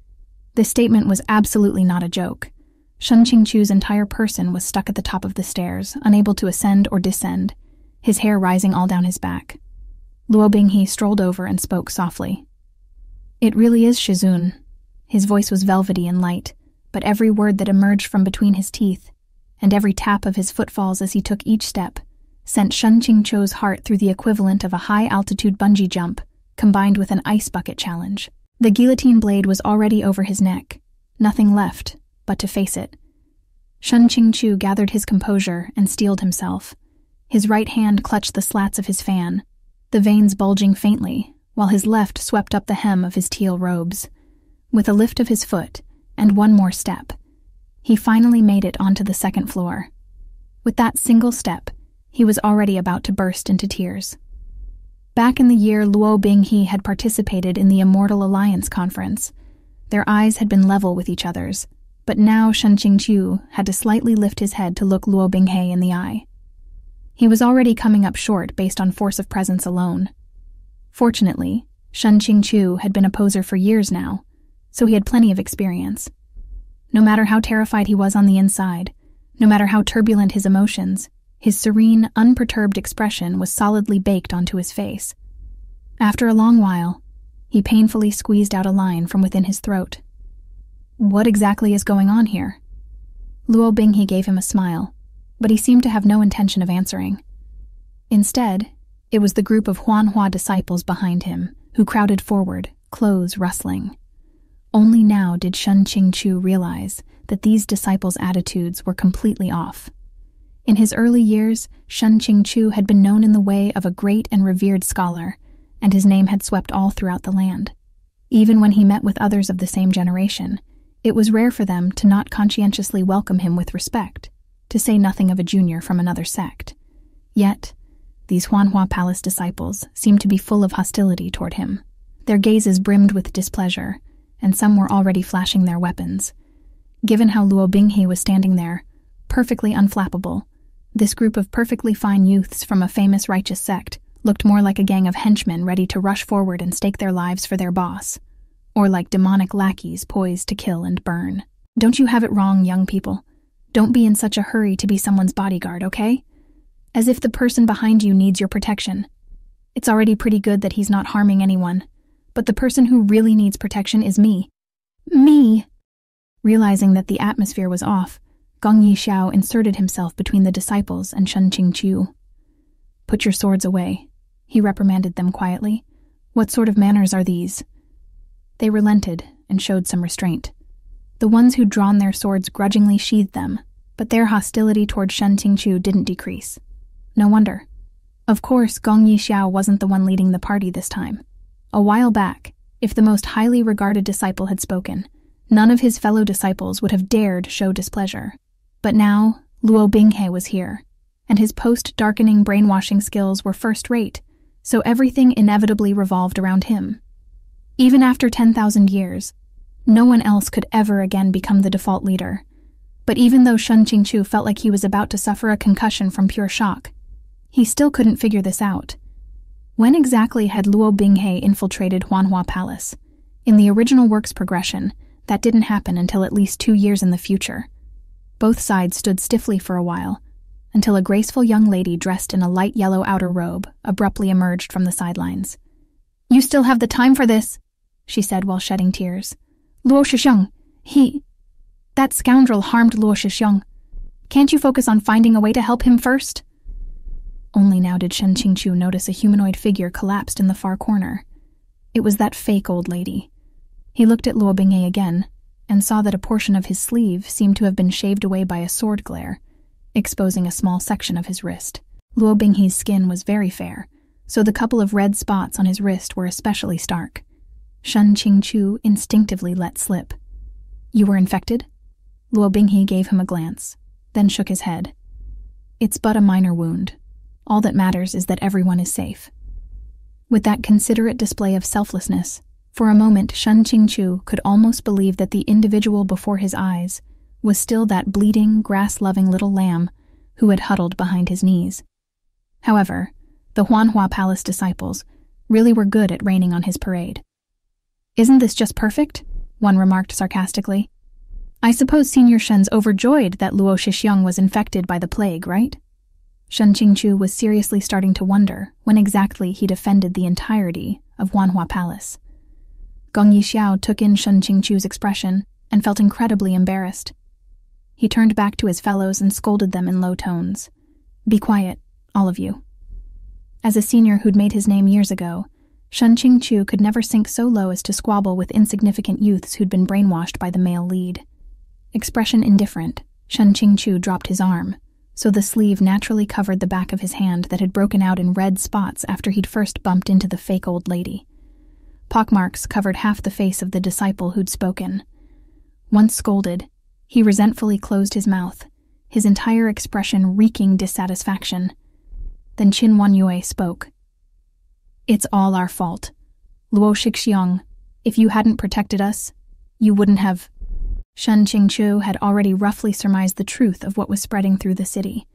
This statement was absolutely not a joke. Shen Qingqiu's entire person was stuck at the top of the stairs, unable to ascend or descend, his hair rising all down his back. Luo Binghe strolled over and spoke softly. "It really is Shizun." His voice was velvety and light, but every word that emerged from between his teeth, and every tap of his footfalls as he took each step, sent Shen Qingqiu's heart through the equivalent of a high-altitude bungee jump, combined with an ice bucket challenge. The guillotine blade was already over his neck, nothing left but to face it. Shen Qingqiu gathered his composure and steeled himself. His right hand clutched the slats of his fan, the veins bulging faintly, while his left swept up the hem of his teal robes. With a lift of his foot, and one more step, he finally made it onto the 2nd floor. With that single step, he was already about to burst into tears. Back in the year Luo Binghe had participated in the Immortal Alliance conference, Their eyes had been level with each other's, but now Shen Qingqiu had to slightly lift his head to look Luo Binghe in the eye. He was already coming up short based on force of presence alone. Fortunately, Shen Qingqiu had been a poser for years now, so he had plenty of experience. No matter how terrified he was on the inside, no matter how turbulent his emotions, his serene, unperturbed expression was solidly baked onto his face. After a long while, he painfully squeezed out a line from within his throat. What exactly is going on here? Luo Binghe gave him a smile, but he seemed to have no intention of answering. Instead, it was the group of Huanhua disciples behind him who crowded forward, clothes rustling. Only now did Shen Qingqiu realize that these disciples' attitudes were completely off. In his early years, Shen Qingqiu had been known in the way of a great and revered scholar, and his name had swept all throughout the land. Even when he met with others of the same generation, it was rare for them to not conscientiously welcome him with respect, to say nothing of a junior from another sect. Yet, these Huanhua Palace disciples seemed to be full of hostility toward him. Their gazes brimmed with displeasure, and some were already flashing their weapons. Given how Luo Binghe was standing there, perfectly unflappable, this group of perfectly fine youths from a famous righteous sect looked more like a gang of henchmen ready to rush forward and stake their lives for their boss, or like demonic lackeys poised to kill and burn. Don't you have it wrong, young people. Don't be in such a hurry to be someone's bodyguard, okay? As if the person behind you needs your protection. It's already pretty good that he's not harming anyone, but the person who really needs protection is me. Me! Realizing that the atmosphere was off, Gong Yixiao inserted himself between the disciples and Shen Qingqiu. Put your swords away, he reprimanded them quietly. What sort of manners are these? They relented and showed some restraint. The ones who'd drawn their swords grudgingly sheathed them, but their hostility toward Shen Qingqiu didn't decrease. No wonder. Of course, Gong Yixiao wasn't the one leading the party this time. A while back, if the most highly regarded disciple had spoken, none of his fellow disciples would have dared show displeasure. But now, Luo Binghe was here, and his post-darkening brainwashing skills were first-rate, so everything inevitably revolved around him. Even after 10,000 years, no one else could ever again become the default leader. But even though Shen Qingqiu felt like he was about to suffer a concussion from pure shock, he still couldn't figure this out. When exactly had Luo Binghe infiltrated Huanhua Palace? In the original work's progression, that didn't happen until at least 2 years in the future. Both sides stood stiffly for a while, until a graceful young lady dressed in a light yellow outer robe abruptly emerged from the sidelines. "You still have the time for this," she said while shedding tears. "Luo Shixiang, that scoundrel harmed Luo Shixiang. Can't you focus on finding a way to help him first?" Only now did Shen Qingqiu notice a humanoid figure collapsed in the far corner. It was that fake old lady. He looked at Luo Binghe again, and saw that a portion of his sleeve seemed to have been shaved away by a sword glare, exposing a small section of his wrist. Luo Binghe's skin was very fair, so the couple of red spots on his wrist were especially stark. Shen Qingqiu instinctively let slip. "You were infected?" Luo Binghe gave him a glance, then shook his head. "It's but a minor wound. All that matters is that everyone is safe." With that considerate display of selflessness, for a moment Shen Qingqiu could almost believe that the individual before his eyes was still that bleeding, grass-loving little lamb who had huddled behind his knees. However, the Huanhua Palace disciples really were good at raining on his parade. "Isn't this just perfect?" one remarked sarcastically. "I suppose Senior Shen's overjoyed that Luo Shixiang was infected by the plague, right?" Shen Qingqiu was seriously starting to wonder when exactly he'd offended the entirety of Huanhua Palace. Gong Yixiao took in Shen Qingqiu's expression and felt incredibly embarrassed. He turned back to his fellows and scolded them in low tones. "Be quiet, all of you." As a senior who'd made his name years ago, Shen Qingqiu could never sink so low as to squabble with insignificant youths who'd been brainwashed by the male lead. Expression indifferent, Shen Qingqiu dropped his arm, so the sleeve naturally covered the back of his hand that had broken out in red spots after he'd first bumped into the fake old lady. Pockmarks covered half the face of the disciple who'd spoken. Once scolded, he resentfully closed his mouth, his entire expression reeking dissatisfaction. Then Qin Wanyue spoke. "It's all our fault. Luo Shixiang, if you hadn't protected us, You wouldn't have... Shen Qingqiu had already roughly surmised the truth of what was spreading through the city.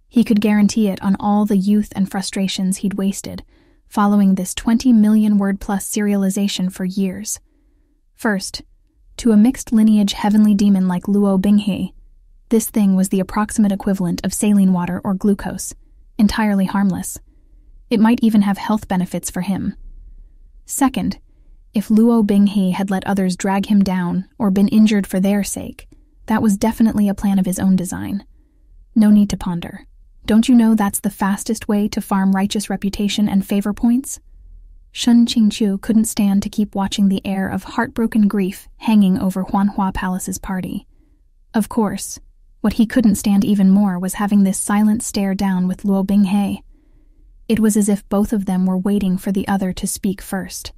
He could guarantee it on all the youth and frustrations he'd wasted, following this 20 million word plus serialization for years. First, to a mixed lineage heavenly demon like Luo Binghe, this thing was the approximate equivalent of saline water or glucose, entirely harmless. It might even have health benefits for him. Second, if Luo Binghe had let others drag him down or been injured for their sake, that was definitely a plan of his own design. No need to ponder. Don't you know that's the fastest way to farm righteous reputation and favor points? Shen Qingqiu couldn't stand to keep watching the air of heartbroken grief hanging over Huanhua Palace's party. Of course, what he couldn't stand even more was having this silent stare down with Luo Binghe. It was as if both of them were waiting for the other to speak first.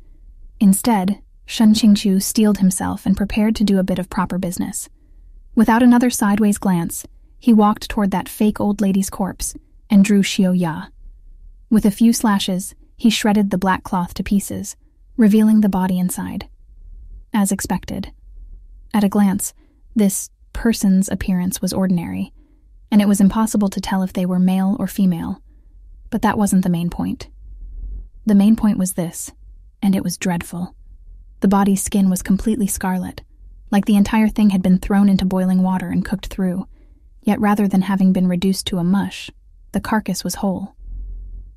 Instead, Shen Qingqiu steeled himself and prepared to do a bit of proper business. Without another sideways glance, he walked toward that fake old lady's corpse and drew Xiao Ya. With a few slashes, he shredded the black cloth to pieces, revealing the body inside. As expected. At a glance, this person's appearance was ordinary, and it was impossible to tell if they were male or female. But that wasn't the main point. The main point was this, and it was dreadful. The body's skin was completely scarlet, like the entire thing had been thrown into boiling water and cooked through, yet rather than having been reduced to a mush, the carcass was whole.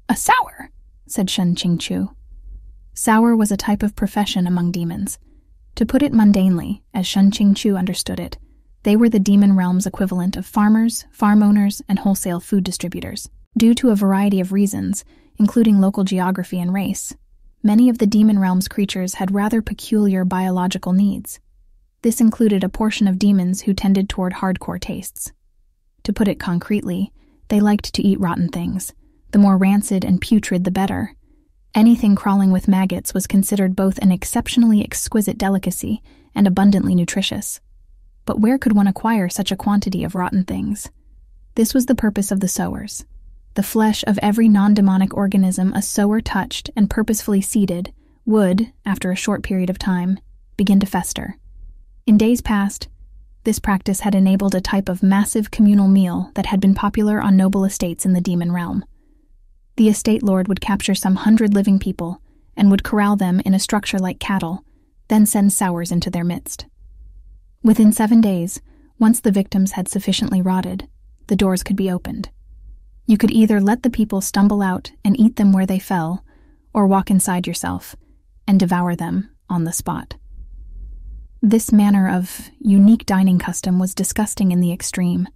"A sour," said Shen Qingqiu. Sour was a type of profession among demons. To put it mundanely, as Shen Qingqiu understood it, they were the demon realm's equivalent of farmers, farm owners, and wholesale food distributors. Due to a variety of reasons, including local geography and race, many of the demon realm's creatures had rather peculiar biological needs. This included a portion of demons who tended toward hardcore tastes. To put it concretely, they liked to eat rotten things. The more rancid and putrid, the better. Anything crawling with maggots was considered both an exceptionally exquisite delicacy and abundantly nutritious. But where could one acquire such a quantity of rotten things? This was the purpose of the sowers. The flesh of every non-demonic organism a sower touched and purposefully seeded would, after a short period of time, begin to fester. In days past, this practice had enabled a type of massive communal meal that had been popular on noble estates in the demon realm. The estate lord would capture some 100 living people and would corral them in a structure like cattle, then send sours into their midst. Within 7 days, once the victims had sufficiently rotted, the doors could be opened. You could either let the people stumble out and eat them where they fell, or walk inside yourself and devour them on the spot. This manner of unique dining custom was disgusting in the extreme.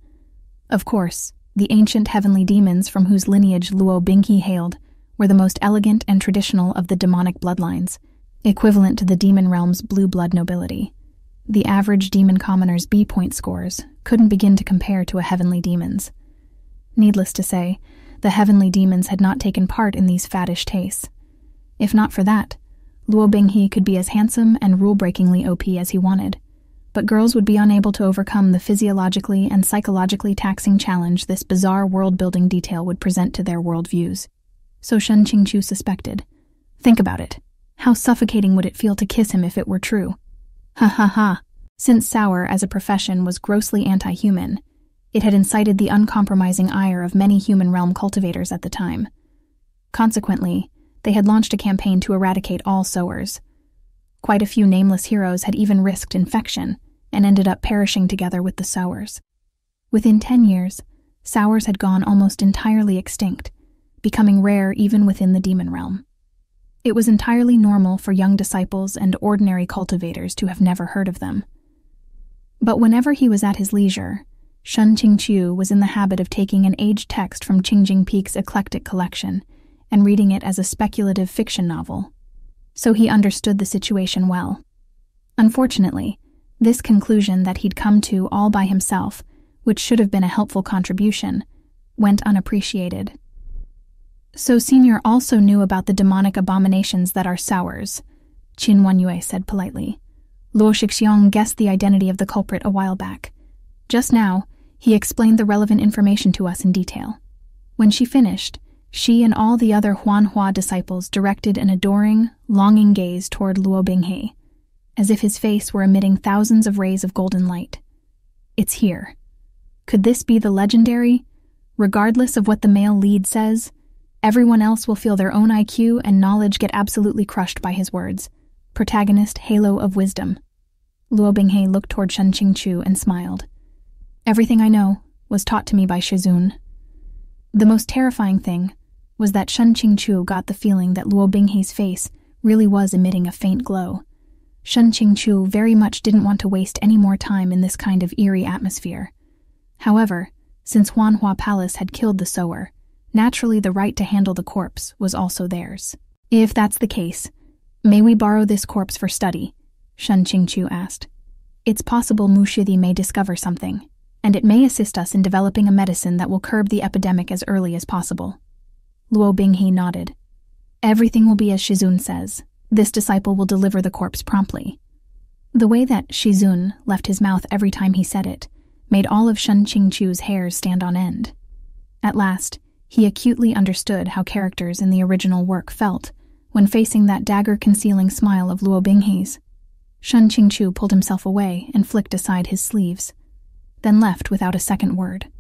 Of course, the ancient heavenly demons from whose lineage Luo Binghe hailed were the most elegant and traditional of the demonic bloodlines, equivalent to the demon realm's blue blood nobility. The average demon commoner's B-point scores couldn't begin to compare to a heavenly demon's. Needless to say, the heavenly demons had not taken part in these faddish tastes. If not for that, Luo Binghe could be as handsome and rule-breakingly OP as he wanted, but girls would be unable to overcome the physiologically and psychologically taxing challenge this bizarre world-building detail would present to their worldviews. So Shen Qingqiu suspected. Think about it. How suffocating would it feel to kiss him if it were true? Ha ha ha. Since sour as a profession was grossly anti-human, it had incited the uncompromising ire of many human realm cultivators at the time. Consequently, they had launched a campaign to eradicate all sowers. Quite a few nameless heroes had even risked infection and ended up perishing together with the sowers. Within 10 years, sours had gone almost entirely extinct, becoming rare even within the demon realm. It was entirely normal for young disciples and ordinary cultivators to have never heard of them. But whenever he was at his leisure, Shen Qingqiu was in the habit of taking an aged text from Qingjing Peak's eclectic collection and reading it as a speculative fiction novel. So he understood the situation well. Unfortunately, this conclusion that he'd come to all by himself, which should have been a helpful contribution, went unappreciated. So Senior also knew about the demonic abominations that are sours, Qin Wanyue said politely. Luo Shixiong guessed the identity of the culprit a while back. Just now, he explained the relevant information to us in detail. When she finished, she and all the other Huanhua disciples directed an adoring, longing gaze toward Luo Binghe. as if his face were emitting thousands of rays of golden light. It's here. Could this be the legendary? Regardless of what the male lead says, everyone else will feel their own IQ and knowledge get absolutely crushed by his words. Protagonist, halo of wisdom. Luo Binghe looked toward Shen Qingqiu and smiled. Everything I know was taught to me by Shizun. The most terrifying thing was that Shen Qingqiu got the feeling that Luo Binghe's face really was emitting a faint glow. Shen Qingqiu very much didn't want to waste any more time in this kind of eerie atmosphere. However, since Huanhua Palace had killed the sower, naturally the right to handle the corpse was also theirs. If that's the case, may we borrow this corpse for study? Shen Qingqiu asked. It's possible Mu Shidi may discover something, and it may assist us in developing a medicine that will curb the epidemic as early as possible. Luo Binghe nodded. Everything will be as Shizun says. This disciple will deliver the corpse promptly. The way that Shizun left his mouth every time he said it made all of Shen Qingqiu's hairs stand on end. At last, he acutely understood how characters in the original work felt when facing that dagger-concealing smile of Luo Binghe's. Shen Qingqiu pulled himself away and flicked aside his sleeves, then left without a second word.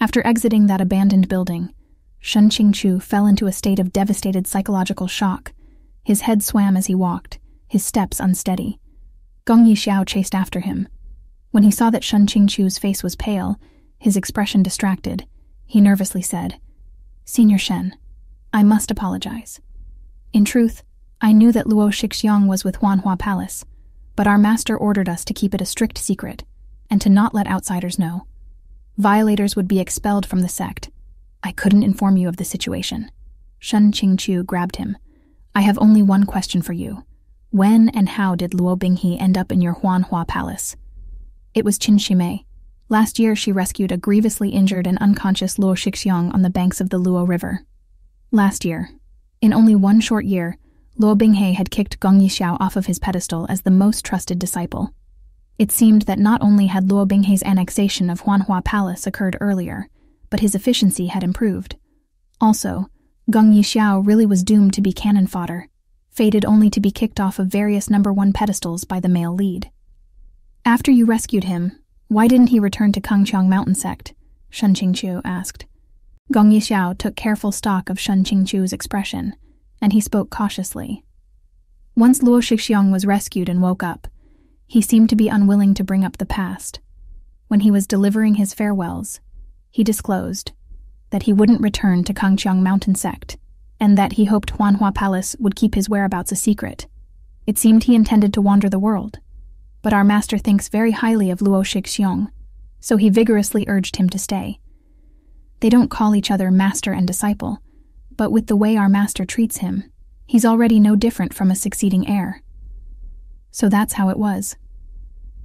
After exiting that abandoned building, Shen Qingqiu fell into a state of devastated psychological shock. His head swam as he walked, his steps unsteady. Gong Yixiao chased after him. When he saw that Shen Qingqiu's face was pale, his expression distracted, he nervously said, "Senior Shen, I must apologize. In truth, I knew that Luo Shixiang was with Huanhua Palace, but our master ordered us to keep it a strict secret, and to not let outsiders know. Violators would be expelled from the sect. I couldn't inform you of the situation." Shen Qingqiu grabbed him. "I have only one question for you. When and how did Luo Binghe end up in your Huanhua Palace?" "It was Qin Shimei. Last year she rescued a grievously injured and unconscious Luo Shixiang on the banks of the Luo River. Last year, in only one short year, Luo Binghe had kicked Gong Yixiao off of his pedestal as the most trusted disciple. It seemed that not only had Luo Binghe's annexation of Huanhua Palace occurred earlier, but his efficiency had improved. Also, Gong Yixiao really was doomed to be cannon fodder, fated only to be kicked off of various number 1 pedestals by the male lead. "After you rescued him, why didn't he return to Kangqiang Mountain Sect?" Shen Qingqiu asked. Gong Yixiao took careful stock of Shen Qingqiu's expression, and he spoke cautiously. Once Luo Shixiang was rescued and woke up, he seemed to be unwilling to bring up the past. When he was delivering his farewells, he disclosed that he wouldn't return to Kangqiang Mountain Sect, and that he hoped Huanhua Palace would keep his whereabouts a secret. It seemed he intended to wander the world, but our master thinks very highly of Luo Shixiang, so he vigorously urged him to stay. They don't call each other master and disciple, but with the way our master treats him, he's already no different from a succeeding heir. So that's how it was.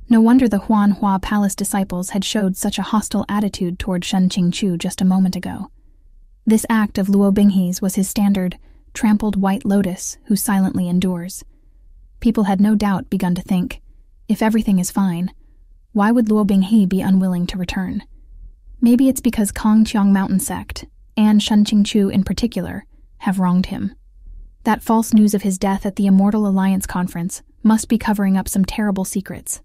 No wonder the Huanhua Palace disciples had showed such a hostile attitude toward Shen Qingqiu just a moment ago. This act of Luo Binghe's was his standard, trampled white lotus who silently endures. People had no doubt begun to think, if everything is fine, why would Luo Binghe be unwilling to return? Maybe it's because Kangqiang Mountain Sect, and Shen Qingqiu in particular, have wronged him. That false news of his death at the Immortal Alliance conference must be covering up some terrible secrets.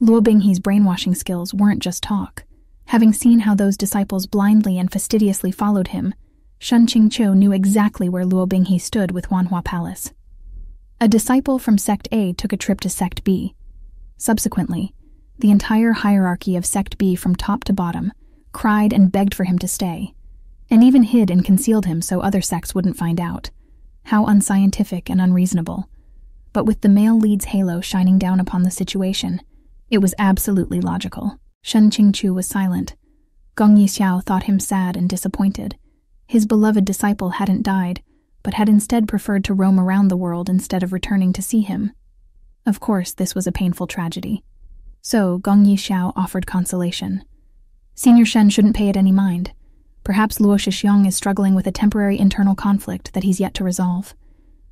Luo Binghe's brainwashing skills weren't just talk. Having seen how those disciples blindly and fastidiously followed him, Shen Qingqiu knew exactly where Luo Binghe stood with Huanhua Palace. A disciple from Sect A took a trip to Sect B. Subsequently, the entire hierarchy of Sect B from top to bottom cried and begged for him to stay, and even hid and concealed him so other sects wouldn't find out. How unscientific and unreasonable. But with the male lead's halo shining down upon the situation, it was absolutely logical. Shen Qingqiu was silent. Gong Yixiao thought him sad and disappointed. His beloved disciple hadn't died, but had instead preferred to roam around the world instead of returning to see him. Of course, this was a painful tragedy. So Gong Yixiao offered consolation. Senior Shen shouldn't pay it any mind. Perhaps Luo Shixiang is struggling with a temporary internal conflict that he's yet to resolve.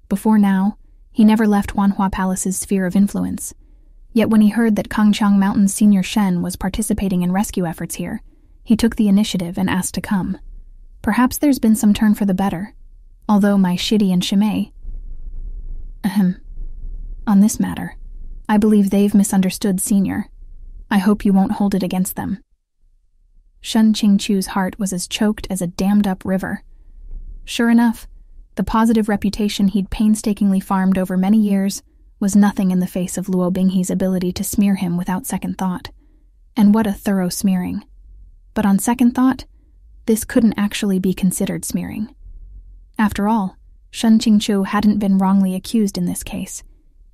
Before now, he never left Huanhua Palace's sphere of influence. Yet when he heard that Kangqiang Mountain's Senior Shen was participating in rescue efforts here, he took the initiative and asked to come. Perhaps there's been some turn for the better, although my Shidi and Shimei... On this matter, I believe they've misunderstood Senior. I hope you won't hold it against them." Shen Qingqiu's heart was as choked as a dammed-up river. Sure enough, the positive reputation he'd painstakingly farmed over many years was nothing in the face of Luo Binghe's ability to smear him without second thought. And what a thorough smearing. But on second thought, this couldn't actually be considered smearing. After all, Shen Qingqiu hadn't been wrongly accused in this case.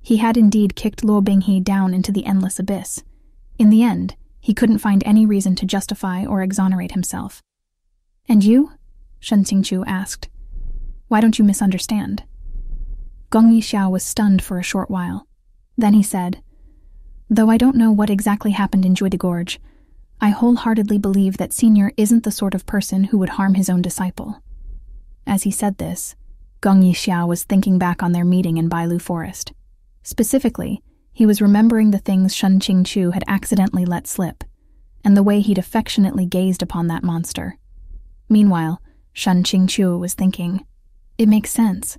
He had indeed kicked Luo Binghe down into the endless abyss. In the end, he couldn't find any reason to justify or exonerate himself. "And you?" Shen Qingqiu asked. "Why don't you misunderstand?" Gong Yixiao was stunned for a short while. Then he said, "Though I don't know what exactly happened in Joy de Gorge, I wholeheartedly believe that Senior isn't the sort of person who would harm his own disciple." As he said this, Gong Yixiao was thinking back on their meeting in Bailu Forest. Specifically, he was remembering the things Shen Qingqiu had accidentally let slip, and the way he'd affectionately gazed upon that monster. Meanwhile, Shen Qingqiu was thinking, "It makes sense.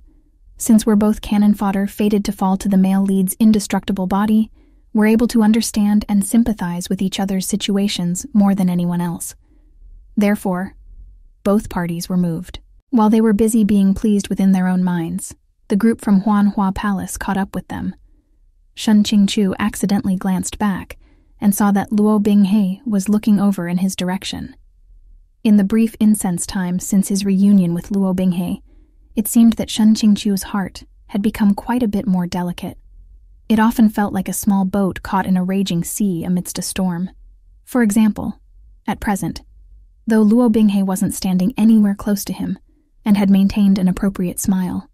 Since we're both cannon fodder fated to fall to the male lead's indestructible body, we're able to understand and sympathize with each other's situations more than anyone else." Therefore, both parties were moved. While they were busy being pleased within their own minds, the group from Huanhua Palace caught up with them. Shen Qingqiu accidentally glanced back and saw that Luo Binghe was looking over in his direction. In the brief incense time since his reunion with Luo Binghe, it seemed that Shen Qingqiu's heart had become quite a bit more delicate. It often felt like a small boat caught in a raging sea amidst a storm. For example, at present, though Luo Binghe wasn't standing anywhere close to him and had maintained an appropriate smile,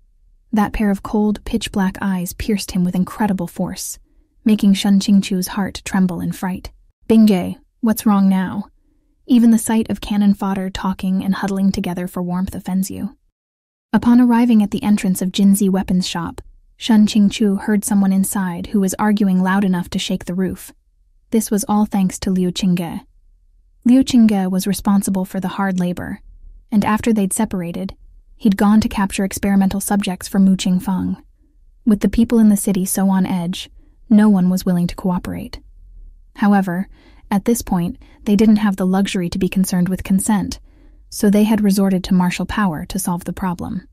that pair of cold, pitch-black eyes pierced him with incredible force, making Shen Qingqiu's heart tremble in fright. "Binghe, what's wrong now? Even the sight of cannon fodder talking and huddling together for warmth offends you." Upon arriving at the entrance of Jinzi Weapons Shop, Shen Qingqiu heard someone inside who was arguing loud enough to shake the roof. This was all thanks to Liu Qingge. Liu Qingge was responsible for the hard labor, and after they'd separated, he'd gone to capture experimental subjects for Mu Qingfang. With the people in the city so on edge, no one was willing to cooperate. However, at this point, they didn't have the luxury to be concerned with consent, so they had resorted to martial power to solve the problem.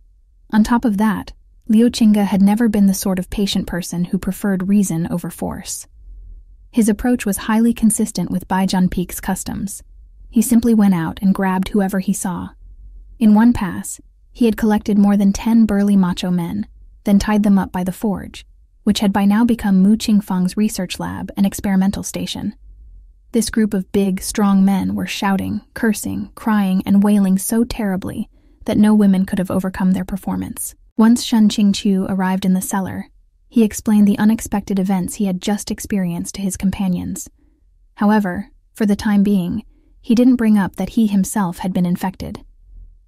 On top of that, Liu Qingge had never been the sort of patient person who preferred reason over force. His approach was highly consistent with Baijian Peak's customs. He simply went out and grabbed whoever he saw. In one pass, he had collected more than 10 burly macho men, then tied them up by the forge, which had by now become Mu Qingfang's research lab and experimental station. This group of big, strong men were shouting, cursing, crying, and wailing so terribly that no women could have overcome their performance. Once Shen Qingqiu arrived in the cellar, he explained the unexpected events he had just experienced to his companions. However, for the time being, he didn't bring up that he himself had been infected.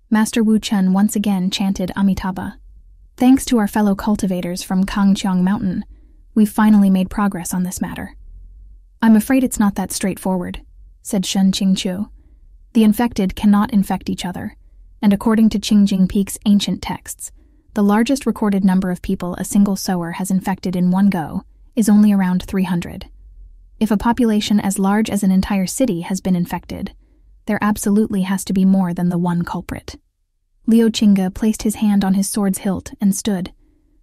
Master Wu Chen once again chanted Amitabha. "Thanks to our fellow cultivators from Kangqiang Mountain, we've finally made progress on this matter." "I'm afraid it's not that straightforward," said Shen Qingqiu. "The infected cannot infect each other, and according to Qingjing Peak's ancient texts, the largest recorded number of people a single sower has infected in one go is only around 300. If a population as large as an entire city has been infected, there absolutely has to be more than the one culprit." Liu Qingge placed his hand on his sword's hilt and stood.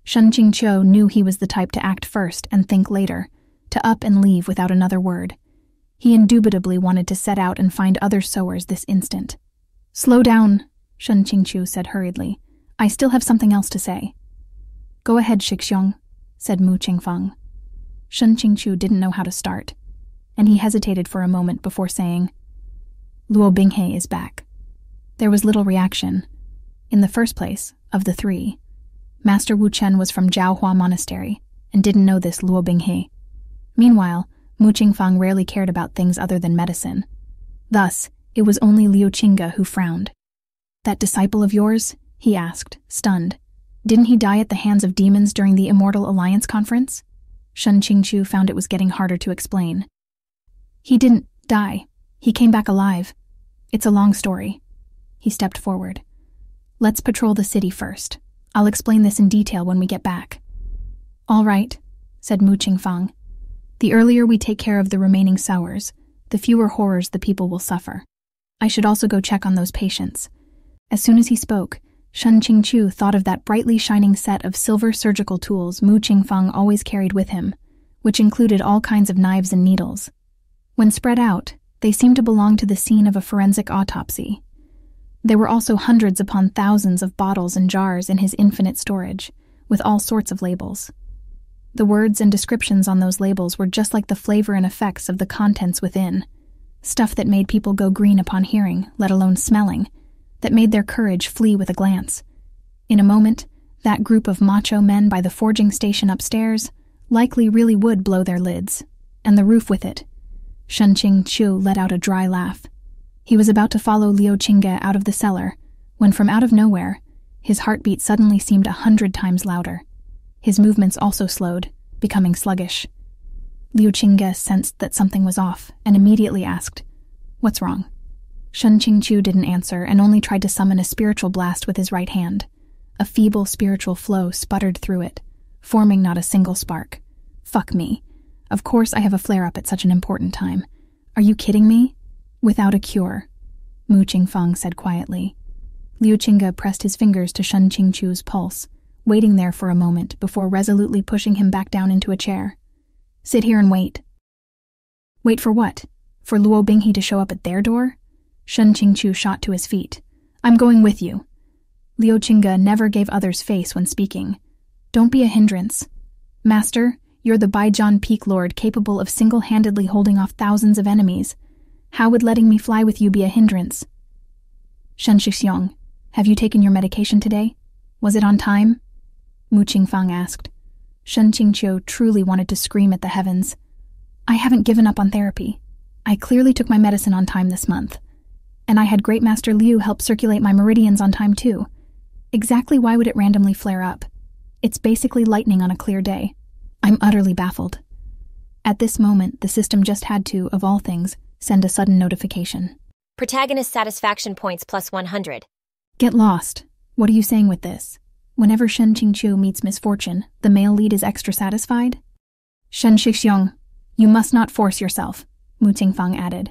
Shen Qingqiu knew he was the type to act first and think later, to up and leave without another word. He indubitably wanted to set out and find other sowers this instant. "Slow down," Shen Qingqiu said hurriedly. "I still have something else to say." "Go ahead, Shixiong," said Mu Qingfang. Shen Qingqiu didn't know how to start, and he hesitated for a moment before saying, "Luo Binghe is back." There was little reaction. In the first place, of the three, Master Wu Chen was from Jiaohua Monastery and didn't know this Luo Binghe. Meanwhile, Mu Qingfang rarely cared about things other than medicine. Thus, it was only Liu Qingge who frowned. "That disciple of yours?" he asked, stunned. "Didn't he die at the hands of demons during the Immortal Alliance conference?" Shen Qingqiu found it was getting harder to explain. "He didn't die. He came back alive. It's a long story." He stepped forward. "Let's patrol the city first. I'll explain this in detail when we get back." "All right," said Mu Qingfang. The earlier we take care of the remaining sours, the fewer horrors the people will suffer. I should also go check on those patients. As soon as he spoke, Shen Qingqiu thought of that brightly shining set of silver surgical tools Mu Qingfang always carried with him, which included all kinds of knives and needles. When spread out, they seemed to belong to the scene of a forensic autopsy. There were also hundreds upon thousands of bottles and jars in his infinite storage, with all sorts of labels. The words and descriptions on those labels were just like the flavor and effects of the contents within, stuff that made people go green upon hearing, let alone smelling, that made their courage flee with a glance. In a moment, that group of macho men by the forging station upstairs likely really would blow their lids, and the roof with it. Shen Qingqiu let out a dry laugh. He was about to follow Luo Binghe out of the cellar, when from out of nowhere, his heartbeat suddenly seemed 100 times louder. His movements also slowed, becoming sluggish. Luo Binghe sensed that something was off and immediately asked, "What's wrong?" Shen Qingqiu didn't answer and only tried to summon a spiritual blast with his right hand. A feeble spiritual flow sputtered through it, forming not a single spark. Fuck me. Of course I have a flare-up at such an important time. Are you kidding me? Without a cure, Mu Qingfang said quietly. Luo Binghe pressed his fingers to Shen Qingqiu's pulse, waiting there for a moment before resolutely pushing him back down into a chair. "Sit here and wait." "Wait for what? For Luo Binghe to show up at their door?" Shen Qingqiu shot to his feet. "I'm going with you." Luo Binghe never gave others face when speaking. "Don't be a hindrance. Master, you're the Baijian Peak Lord capable of single-handedly holding off thousands of enemies. How would letting me fly with you be a hindrance?" "Shen Qingqiu, have you taken your medication today? Was it on time?" Mu Qingfang asked. Shen Qingqiu truly wanted to scream at the heavens. "I haven't given up on therapy. I clearly took my medicine on time this month. And I had Great Master Liu help circulate my meridians on time too. Exactly why would it randomly flare up? It's basically lightning on a clear day. I'm utterly baffled." At this moment, the system just had to, of all things, send a sudden notification. Protagonist satisfaction points plus 100. Get lost. What are you saying with this? Whenever Shen Qingqiu meets misfortune, the male lead is extra satisfied? "Shen Qingqiu, you must not force yourself," Mu Qingfang added.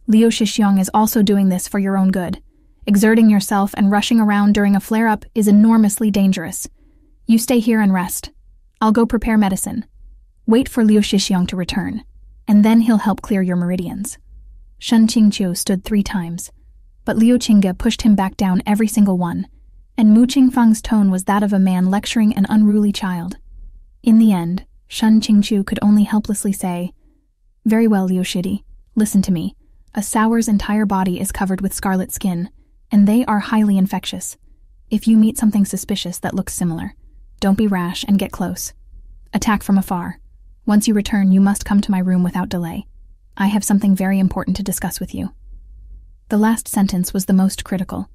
"Luo Binghe is also doing this for your own good. Exerting yourself and rushing around during a flare-up is enormously dangerous. You stay here and rest. I'll go prepare medicine. Wait for Luo Binghe to return, and then he'll help clear your meridians." Shen Qingqiu stood 3 times, but Luo Binghe pushed him back down every single one, and Mu Qingfang's tone was that of a man lecturing an unruly child. In the end, Shen Qingqiu could only helplessly say, "Very well, Luo Binghe, listen to me. A sour's entire body is covered with scarlet skin, and they are highly infectious. If you meet something suspicious that looks similar, don't be rash and get close. Attack from afar. Once you return, you must come to my room without delay. I have something very important to discuss with you." The last sentence was the most critical.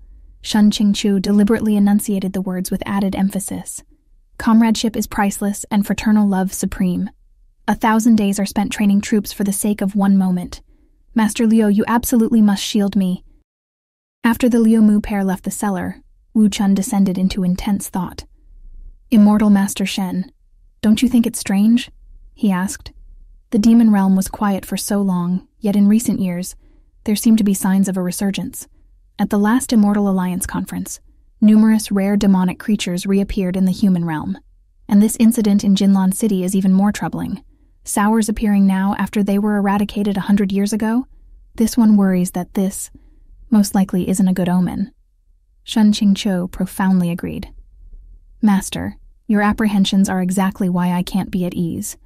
Shen Qingqiu deliberately enunciated the words with added emphasis. Comradeship is priceless and fraternal love supreme. 1,000 days are spent training troops for the sake of one moment. Master Liu, you absolutely must shield me. After the Liu Mu pair left the cellar, Wu Chun descended into intense thought. "Immortal Master Shen, don't you think it strange?" he asked. The demon realm was quiet for so long, yet in recent years, there seemed to be signs of a resurgence. At the last Immortal Alliance conference, numerous rare demonic creatures reappeared in the human realm. And this incident in Jinlan City is even more troubling. Sours appearing now after they were eradicated 100 years ago? This one worries that this, most likely, isn't a good omen. Shen Qingqiu profoundly agreed. "Master, your apprehensions are exactly why I can't be at ease.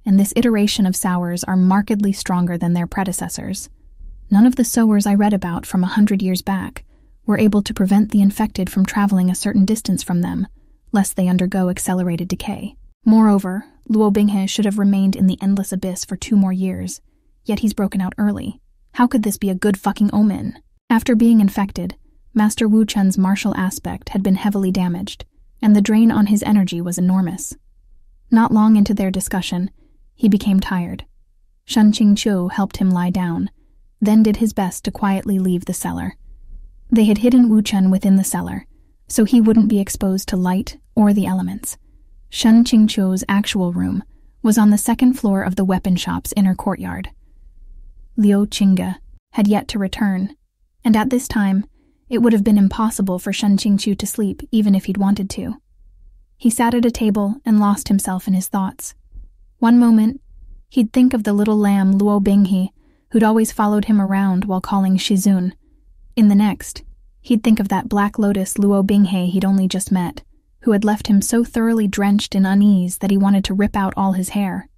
And this iteration of sours are markedly stronger than their predecessors. None of the sowers I read about from 100 years back were able to prevent the infected from traveling a certain distance from them, lest they undergo accelerated decay. Moreover, Luo Binghe should have remained in the endless abyss for 2 more years, yet he's broken out early. How could this be a good fucking omen?" After being infected, Master Wu Chun's martial aspect had been heavily damaged, and the drain on his energy was enormous. Not long into their discussion, he became tired. Shen Qingqiu helped him lie down, then did his best to quietly leave the cellar. They had hidden Wu Chun within the cellar, so he wouldn't be exposed to light or the elements. Shen Qingqiu's actual room was on the second floor of the weapon shop's inner courtyard. Luo Binghe had yet to return, and at this time, it would have been impossible for Shen Qingqiu to sleep even if he'd wanted to. He sat at a table and lost himself in his thoughts. One moment, he'd think of the little lamb Luo Binghe, who'd always followed him around while calling Shizun. In the next, he'd think of that black lotus Luo Binghe he'd only just met, who had left him so thoroughly drenched in unease that he wanted to rip out all his hair.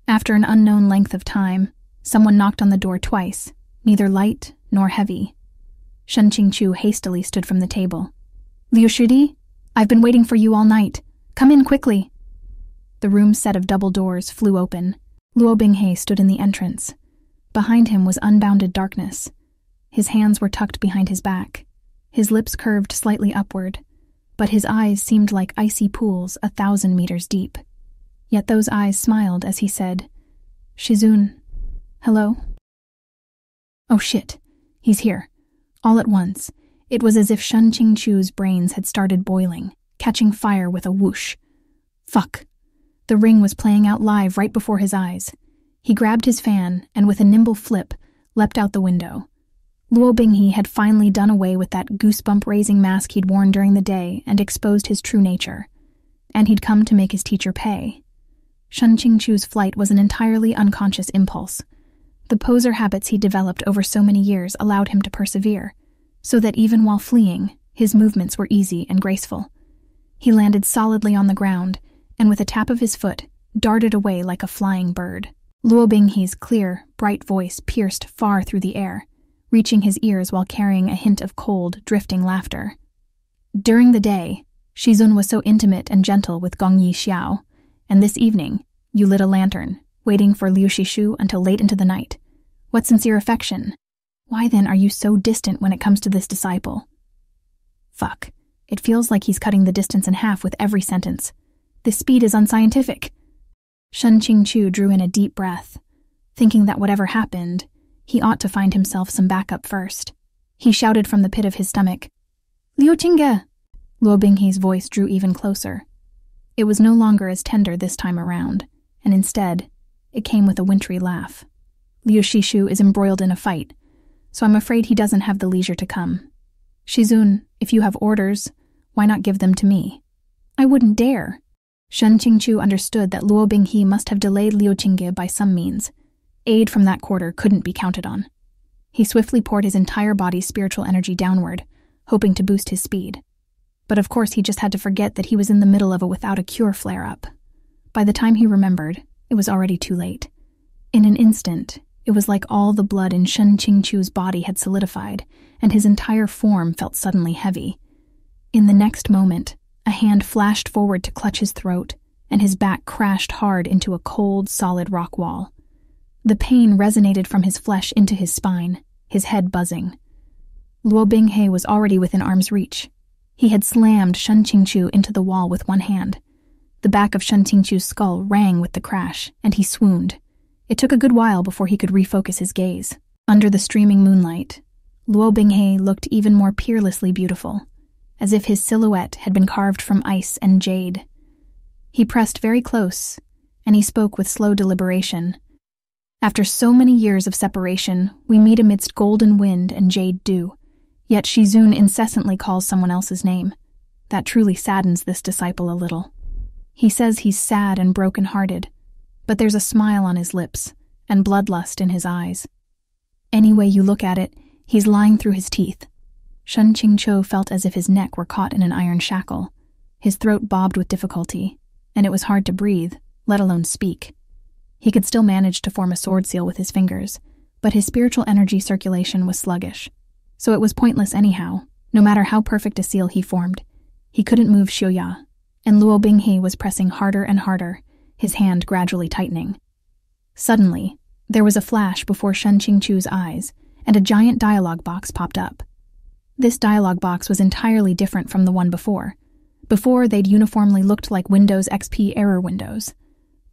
After an unknown length of time, someone knocked on the door twice, neither light nor heavy. Shen Qingqiu hastily stood from the table. "Liu Shidi, I've been waiting for you all night. Come in quickly." The room's set of double doors flew open. Luo Binghe stood in the entrance. Behind him was unbounded darkness. His hands were tucked behind his back. His lips curved slightly upward, but his eyes seemed like icy pools 1,000 meters deep. Yet those eyes smiled as he said, "Shizun, hello?" Oh shit, he's here. All at once, it was as if Shen Qingqiu's brains had started boiling, catching fire with a whoosh. Fuck. The ring was playing out live right before his eyes. He grabbed his fan and with a nimble flip, leapt out the window. Luo Binghe had finally done away with that goosebump-raising mask he'd worn during the day and exposed his true nature. And he'd come to make his teacher pay. Shen Qingqiu's flight was an entirely unconscious impulse. The poser habits he'd developed over so many years allowed him to persevere, so that even while fleeing, his movements were easy and graceful. He landed solidly on the ground, and with a tap of his foot, darted away like a flying bird. Luo Binghe's clear, bright voice pierced far through the air, reaching his ears while carrying a hint of cold, drifting laughter. During the day, Shizun was so intimate and gentle with Gongyi Xiao, and this evening, you lit a lantern, waiting for Liu Shishu until late into the night. What sincere affection! Why then are you so distant when it comes to this disciple? Fuck. It feels like he's cutting the distance in half with every sentence. This speed is unscientific. Shen Qingqiu drew in a deep breath, thinking that whatever happened, he ought to find himself some backup first. He shouted from the pit of his stomach, "Liu Binghe!" Luo Binghe's voice drew even closer. It was no longer as tender this time around, and instead, it came with a wintry laugh. "Liu Shishu is embroiled in a fight, so I'm afraid he doesn't have the leisure to come. Shizun, if you have orders, why not give them to me?" "I wouldn't dare." Shen Qingqiu understood that Luo Binghe must have delayed Liu Binghe by some means. Aid from that quarter couldn't be counted on. He swiftly poured his entire body's spiritual energy downward, hoping to boost his speed. But of course he just had to forget that he was in the middle of a without-a-cure flare-up. By the time he remembered, it was already too late. In an instant, it was like all the blood in Shen Qingqiu's body had solidified, and his entire form felt suddenly heavy. In the next moment, a hand flashed forward to clutch his throat, and his back crashed hard into a cold, solid rock wall. The pain resonated from his flesh into his spine, his head buzzing. Luo Binghe was already within arm's reach. He had slammed Shen Qingqiu into the wall with one hand. The back of Shen Qingqiu's skull rang with the crash, and he swooned. It took a good while before he could refocus his gaze. Under the streaming moonlight, Luo Binghe looked even more peerlessly beautiful, as if his silhouette had been carved from ice and jade. He pressed very close, and he spoke with slow deliberation. "After so many years of separation, we meet amidst golden wind and jade dew. Yet Shizun incessantly calls someone else's name. That truly saddens this disciple a little. He says he's sad and broken-hearted, but there's a smile on his lips and bloodlust in his eyes. Any way you look at it, he's lying through his teeth." Shen Qingqiu felt as if his neck were caught in an iron shackle. His throat bobbed with difficulty, and it was hard to breathe, let alone speak. He could still manage to form a sword seal with his fingers, but his spiritual energy circulation was sluggish. So it was pointless anyhow, no matter how perfect a seal he formed. He couldn't move Xiuya, and Luo Binghe was pressing harder and harder, his hand gradually tightening. Suddenly, there was a flash before Shen Qingqiu's eyes, and a giant dialogue box popped up. This dialogue box was entirely different from the one before. Before, they'd uniformly looked like Windows XP error windows.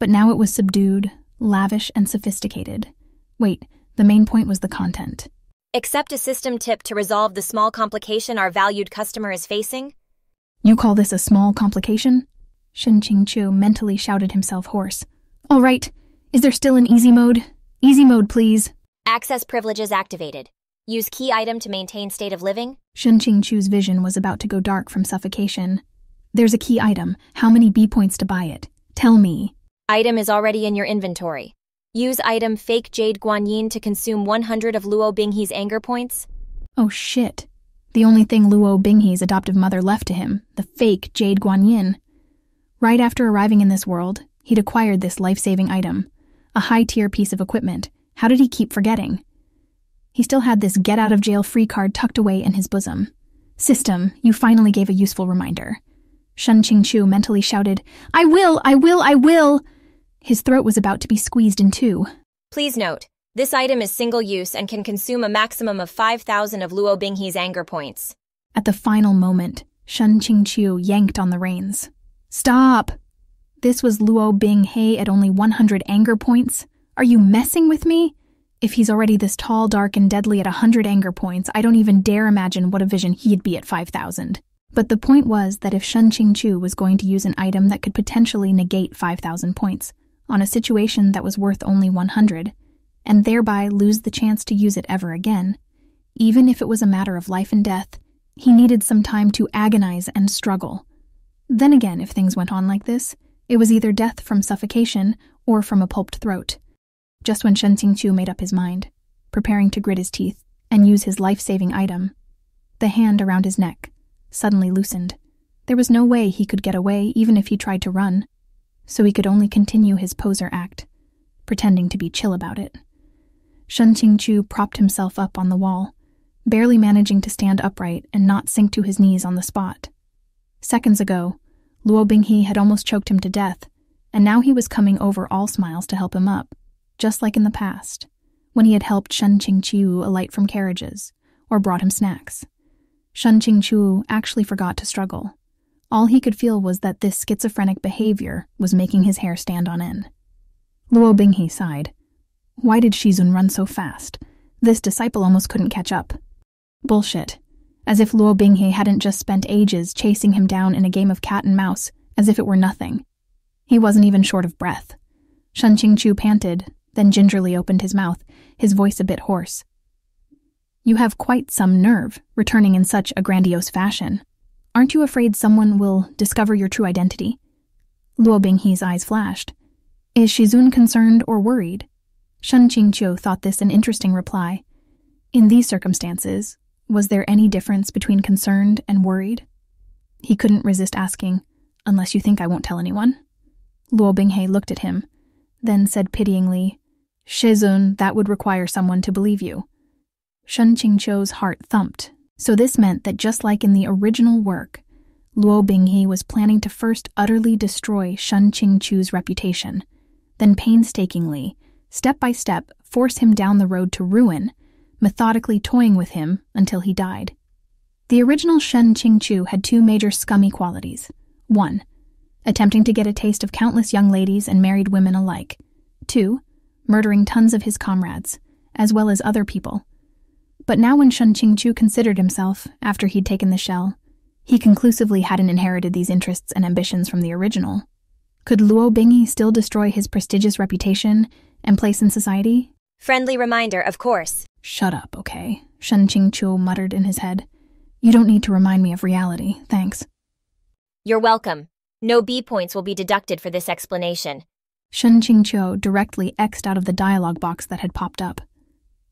But now it was subdued, lavish, and sophisticated. Wait, the main point was the content. "Accept a system tip to resolve the small complication our valued customer is facing." "You call this a small complication?" Shen Qingqiu mentally shouted himself hoarse. All right, is there still an easy mode? Easy mode, please. Access privileges activated. Use key item to maintain state of living. Shen Qingqiu's vision was about to go dark from suffocation. There's a key item. How many B points to buy it? Tell me. Item is already in your inventory. Use item Fake Jade Guanyin to consume 100 of Luo Binghe's anger points. Oh shit. The only thing Luo Binghe's adoptive mother left to him, the fake Jade Guanyin. Right after arriving in this world, he'd acquired this life-saving item, a high-tier piece of equipment. How did he keep forgetting? He still had this get-out-of-jail-free card tucked away in his bosom. System, you finally gave a useful reminder. Shen Qingqiu mentally shouted, I will! His throat was about to be squeezed in two. Please note, this item is single-use and can consume a maximum of 5,000 of Luo Binghe's anger points. At the final moment, Shen Qingqiu yanked on the reins. Stop! This was Luo Binghe at only 100 anger points? Are you messing with me? If he's already this tall, dark, and deadly at 100 anger points, I don't even dare imagine what a vision he'd be at 5,000. But the point was that if Shen Qingqiu was going to use an item that could potentially negate 5,000 points on a situation that was worth only 100, and thereby lose the chance to use it ever again, even if it was a matter of life and death, he needed some time to agonize and struggle. Then again, if things went on like this, it was either death from suffocation or from a pulped throat. Just when Shen Qingqiu made up his mind, preparing to grit his teeth and use his life-saving item, the hand around his neck suddenly loosened. There was no way he could get away even if he tried to run, so he could only continue his poser act, pretending to be chill about it. Shen Qingqiu propped himself up on the wall, barely managing to stand upright and not sink to his knees on the spot. Seconds ago, Luo Binghe had almost choked him to death, and now he was coming over all smiles to help him up, just like in the past, when he had helped Shen Qingqiu alight from carriages, or brought him snacks. Shen Qingqiu actually forgot to struggle. All he could feel was that this schizophrenic behavior was making his hair stand on end. Luo Binghe sighed. Why did Shizun run so fast? This disciple almost couldn't catch up. Bullshit. As if Luo Binghe hadn't just spent ages chasing him down in a game of cat and mouse, as if it were nothing. He wasn't even short of breath. Shen Qingqiu panted, then gingerly opened his mouth, his voice a bit hoarse. You have quite some nerve, returning in such a grandiose fashion. Aren't you afraid someone will discover your true identity? Luo Binghe's eyes flashed. Is Shizun concerned or worried? Shen Qingqiu thought this an interesting reply. In these circumstances, was there any difference between concerned and worried? He couldn't resist asking, unless you think I won't tell anyone. Luo Binghe looked at him, then said pityingly, Shizun, that would require someone to believe you. Shen Qingqiu's heart thumped, so this meant that just like in the original work, Luo Binghe was planning to first utterly destroy Shen Qingqiu's reputation, then painstakingly, step by step, force him down the road to ruin, methodically toying with him until he died. The original Shen Qingqiu had two major scummy qualities. 1. Attempting to get a taste of countless young ladies and married women alike. 2. Murdering tons of his comrades, as well as other people. But now when Shen Qingqiu considered himself, after he'd taken the shell, he conclusively hadn't inherited these interests and ambitions from the original. Could Luo Binghe still destroy his prestigious reputation and place in society? Friendly reminder, of course. Shut up, okay? Shen Qingqiu muttered in his head. You don't need to remind me of reality, thanks. You're welcome. No B points will be deducted for this explanation. Shen Qingqiu directly X'd out of the dialogue box that had popped up.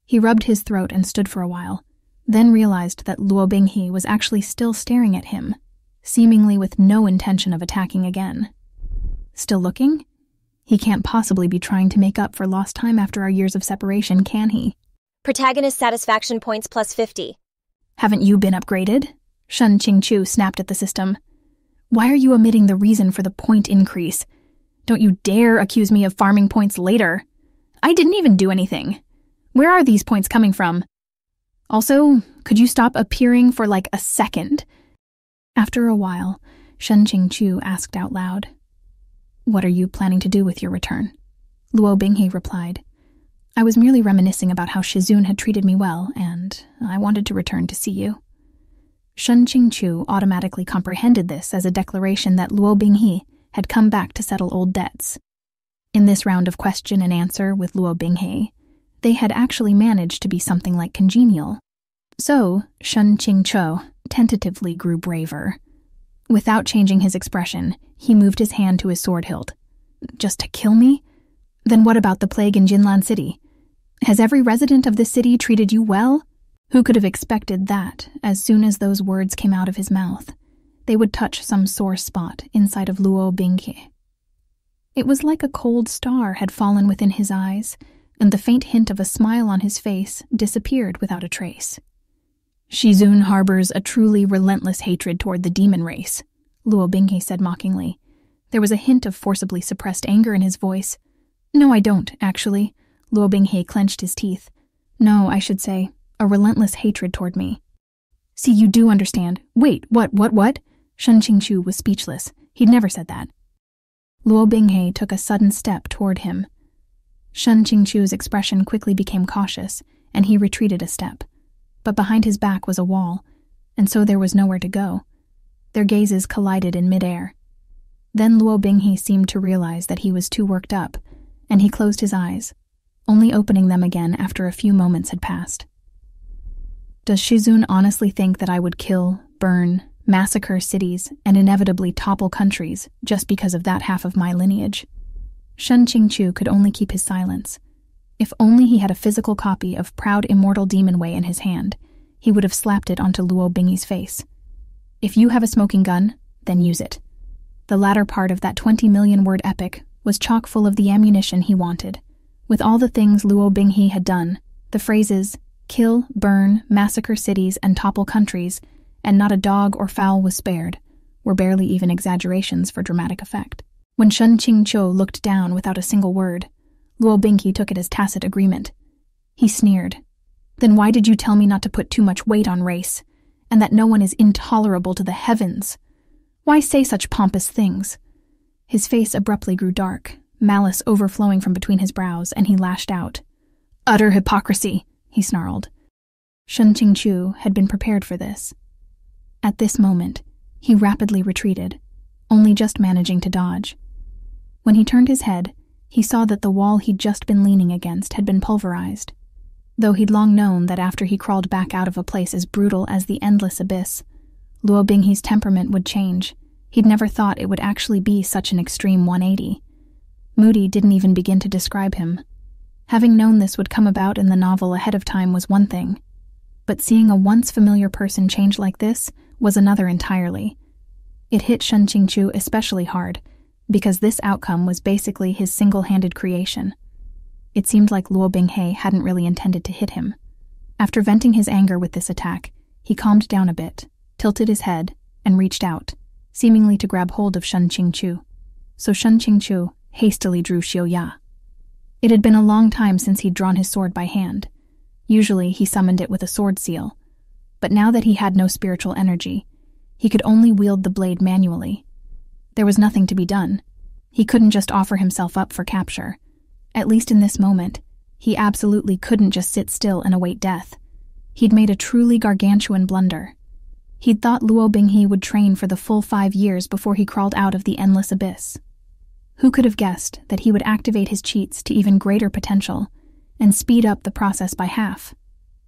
He rubbed his throat and stood for a while, then realized that Luo Binghe was actually still staring at him, seemingly with no intention of attacking again. Still looking? He can't possibly be trying to make up for lost time after our years of separation, can he? Protagonist satisfaction points plus 50. Haven't you been upgraded? Shen Qingqiu snapped at the system. Why are you omitting the reason for the point increase? Don't you dare accuse me of farming points later. I didn't even do anything. Where are these points coming from? Also, could you stop appearing for like a second? After a while, Shen Qingqiu asked out loud. What are you planning to do with your return? Luo Binghe replied. I was merely reminiscing about how Shizun had treated me well, and I wanted to return to see you. Shen Qingqiu automatically comprehended this as a declaration that Luo Binghe had come back to settle old debts. In this round of question and answer with Luo Binghe, they had actually managed to be something like congenial. So, Shen Qingqiu tentatively grew braver. Without changing his expression, he moved his hand to his sword hilt. Just to kill me? Then what about the plague in Jinlan City? Has every resident of this city treated you well? Who could have expected that, as soon as those words came out of his mouth, they would touch some sore spot inside of Luo Binghe? It was like a cold star had fallen within his eyes, and the faint hint of a smile on his face disappeared without a trace. Shizun harbors a truly relentless hatred toward the demon race, Luo Binghe said mockingly. There was a hint of forcibly suppressed anger in his voice. No, I don't, actually. Luo Binghe clenched his teeth. No, I should say, a relentless hatred toward me. See, you do understand. Wait, what? Shen Qingqiu was speechless. He'd never said that. Luo Binghe took a sudden step toward him. Shen Qingqiu's expression quickly became cautious, and he retreated a step. But behind his back was a wall, and so there was nowhere to go. Their gazes collided in midair. Then Luo Binghe seemed to realize that he was too worked up, and he closed his eyes, only opening them again after a few moments had passed. Does Shizun honestly think that I would kill, burn, massacre cities, and inevitably topple countries just because of that half of my lineage? Shen Qingqiu could only keep his silence. If only he had a physical copy of Proud Immortal Demon Way in his hand, he would have slapped it onto Luo Binghe's face. If you have a smoking gun, then use it. The latter part of that 20-million-word epic was chock full of the ammunition he wanted. With all the things Luo Binghe had done, the phrases, kill, burn, massacre cities, and topple countries, and not a dog or fowl was spared, were barely even exaggerations for dramatic effect. When Shen Qingqiu looked down without a single word, Luo Binghe took it as tacit agreement. He sneered. Then why did you tell me not to put too much weight on race, and that no one is intolerable to the heavens? Why say such pompous things? His face abruptly grew dark, malice overflowing from between his brows, and he lashed out. Utter hypocrisy, he snarled. Shen Qingqiu had been prepared for this. At this moment, he rapidly retreated, only just managing to dodge. When he turned his head, he saw that the wall he'd just been leaning against had been pulverized. Though he'd long known that after he crawled back out of a place as brutal as the endless abyss, Luo Binghe's temperament would change, he'd never thought it would actually be such an extreme 180. Moody didn't even begin to describe him. Having known this would come about in the novel ahead of time was one thing, but seeing a once familiar person change like this was another entirely. It hit Shen Qingqiu especially hard, because this outcome was basically his single-handed creation. It seemed like Luo Binghe hadn't really intended to hit him. After venting his anger with this attack, he calmed down a bit, tilted his head, and reached out, seemingly to grab hold of Shen Qingqiu. So Shen Qingqiu hastily drew Xiuya. It had been a long time since he'd drawn his sword by hand. Usually he summoned it with a sword seal, but now that he had no spiritual energy, he could only wield the blade manually. There was nothing to be done. He couldn't just offer himself up for capture. At least in this moment, he absolutely couldn't just sit still and await death. He'd made a truly gargantuan blunder. He'd thought Luo Binghe would train for the full 5 years before he crawled out of the endless abyss. Who could have guessed that he would activate his cheats to even greater potential and speed up the process by half?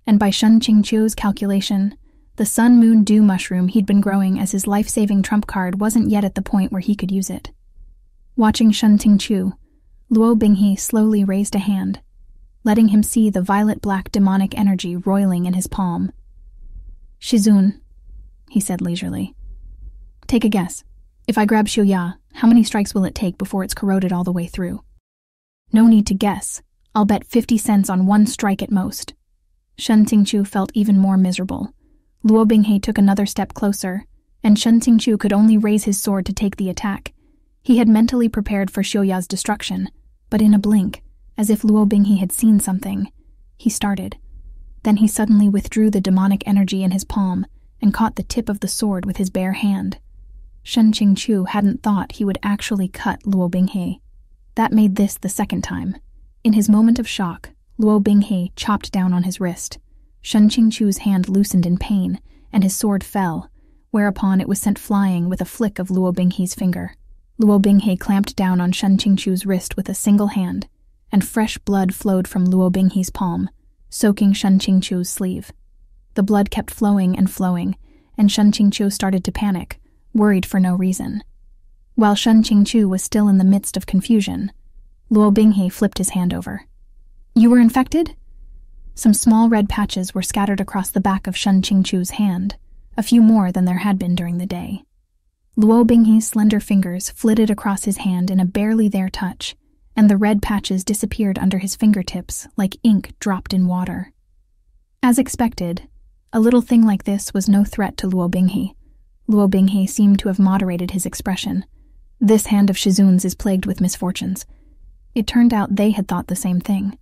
And by Shen Qingqiu's calculation, the sun-moon dew mushroom he'd been growing as his life-saving trump card wasn't yet at the point where he could use it. Watching Shen Qingqiu, Luo Binghe slowly raised a hand, letting him see the violet-black demonic energy roiling in his palm. Shizun, he said leisurely. Take a guess. If I grab Xiuya, how many strikes will it take before it's corroded all the way through? No need to guess. I'll bet 50 cents on 1 strike at most. Shen Qingqiu felt even more miserable. Luo Binghe took another step closer, and Shen Qingqiu could only raise his sword to take the attack. He had mentally prepared for Xiuya's destruction, but in a blink, as if Luo Binghe had seen something, he started. Then he suddenly withdrew the demonic energy in his palm and caught the tip of the sword with his bare hand. Shen Qingqiu hadn't thought he would actually cut Luo Binghe. That made this the second time. In his moment of shock, Luo Binghe chopped down on his wrist. Shen Qingqiu's hand loosened in pain, and his sword fell, whereupon it was sent flying with a flick of Luo Binghe's finger. Luo Binghe clamped down on Shen Qingqiu's wrist with a single hand, and fresh blood flowed from Luo Binghe's palm, soaking Shen Qingqiu's sleeve. The blood kept flowing, and Shen Qingqiu started to panic, worried for no reason. While Shen Qingqiu was still in the midst of confusion, Luo Binghe flipped his hand over. "You were infected?" Some small red patches were scattered across the back of Shen Qingqiu's hand, a few more than there had been during the day. Luo Binghe's slender fingers flitted across his hand in a barely there touch, and the red patches disappeared under his fingertips like ink dropped in water. As expected, a little thing like this was no threat to Luo Binghe. Luo Binghe seemed to have moderated his expression. This hand of Shizun's is plagued with misfortunes. It turned out they had thought the same thing.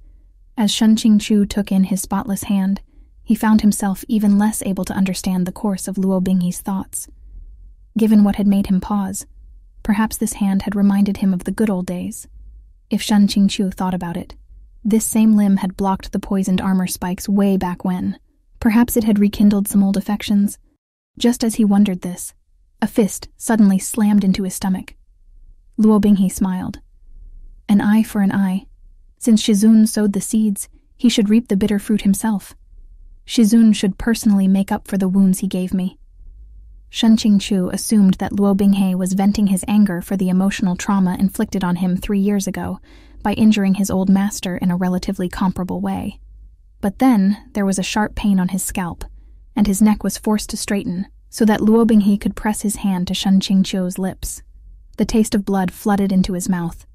As Shen Qingqiu took in his spotless hand, he found himself even less able to understand the course of Luo Binghe's thoughts. Given what had made him pause, perhaps this hand had reminded him of the good old days. If Shen Qingqiu thought about it, this same limb had blocked the poisoned armor spikes way back when. Perhaps it had rekindled some old affections. Just as he wondered this, a fist suddenly slammed into his stomach. Luo Binghe smiled. An eye for an eye. Since Shizun sowed the seeds, he should reap the bitter fruit himself. Shizun should personally make up for the wounds he gave me. Shen Qingqiu assumed that Luo Binghe was venting his anger for the emotional trauma inflicted on him 3 years ago by injuring his old master in a relatively comparable way. But then there was a sharp pain on his scalp, and his neck was forced to straighten so that Luo Binghe could press his hand to Shen Qingqiu's lips. The taste of blood flooded into his mouth.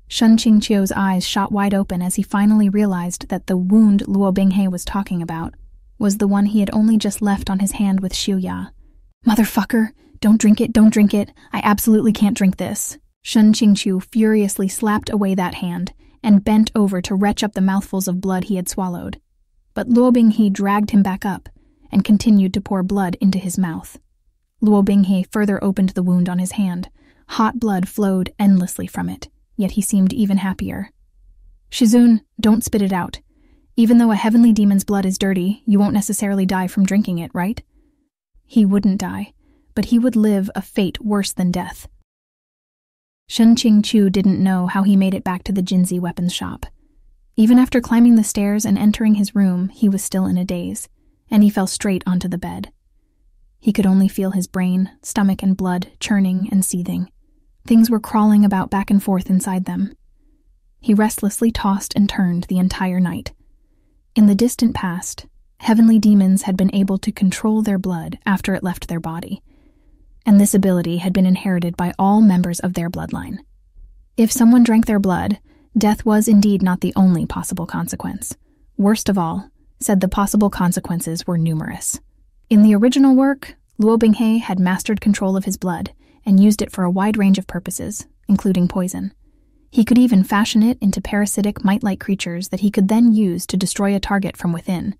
Shen Qingqiu's eyes shot wide open as he finally realized that the wound Luo Binghe was talking about was the one he had only just left on his hand with Xiuya. "Motherfucker, don't drink it, I absolutely can't drink this." Shen Qingqiu furiously slapped away that hand and bent over to retch up the mouthfuls of blood he had swallowed. But Luo Binghe dragged him back up and continued to pour blood into his mouth. Luo Binghe further opened the wound on his hand. Hot blood flowed endlessly from it, yet he seemed even happier. "Shizun, don't spit it out. Even though a heavenly demon's blood is dirty, you won't necessarily die from drinking it, right?" He wouldn't die, but he would live a fate worse than death. Shen Qingqiu didn't know how he made it back to the Jinzi weapons shop. Even after climbing the stairs and entering his room, he was still in a daze, and he fell straight onto the bed. He could only feel his brain, stomach, and blood churning and seething. Things were crawling about back and forth inside them. He restlessly tossed and turned the entire night. In the distant past, heavenly demons had been able to control their blood after it left their body, and this ability had been inherited by all members of their bloodline. If someone drank their blood, death was indeed not the only possible consequence. Worst of all, said the possible consequences were numerous. In the original work, Luo Binghe had mastered control of his blood and used it for a wide range of purposes, including poison. He could even fashion it into parasitic mite-like creatures that he could then use to destroy a target from within.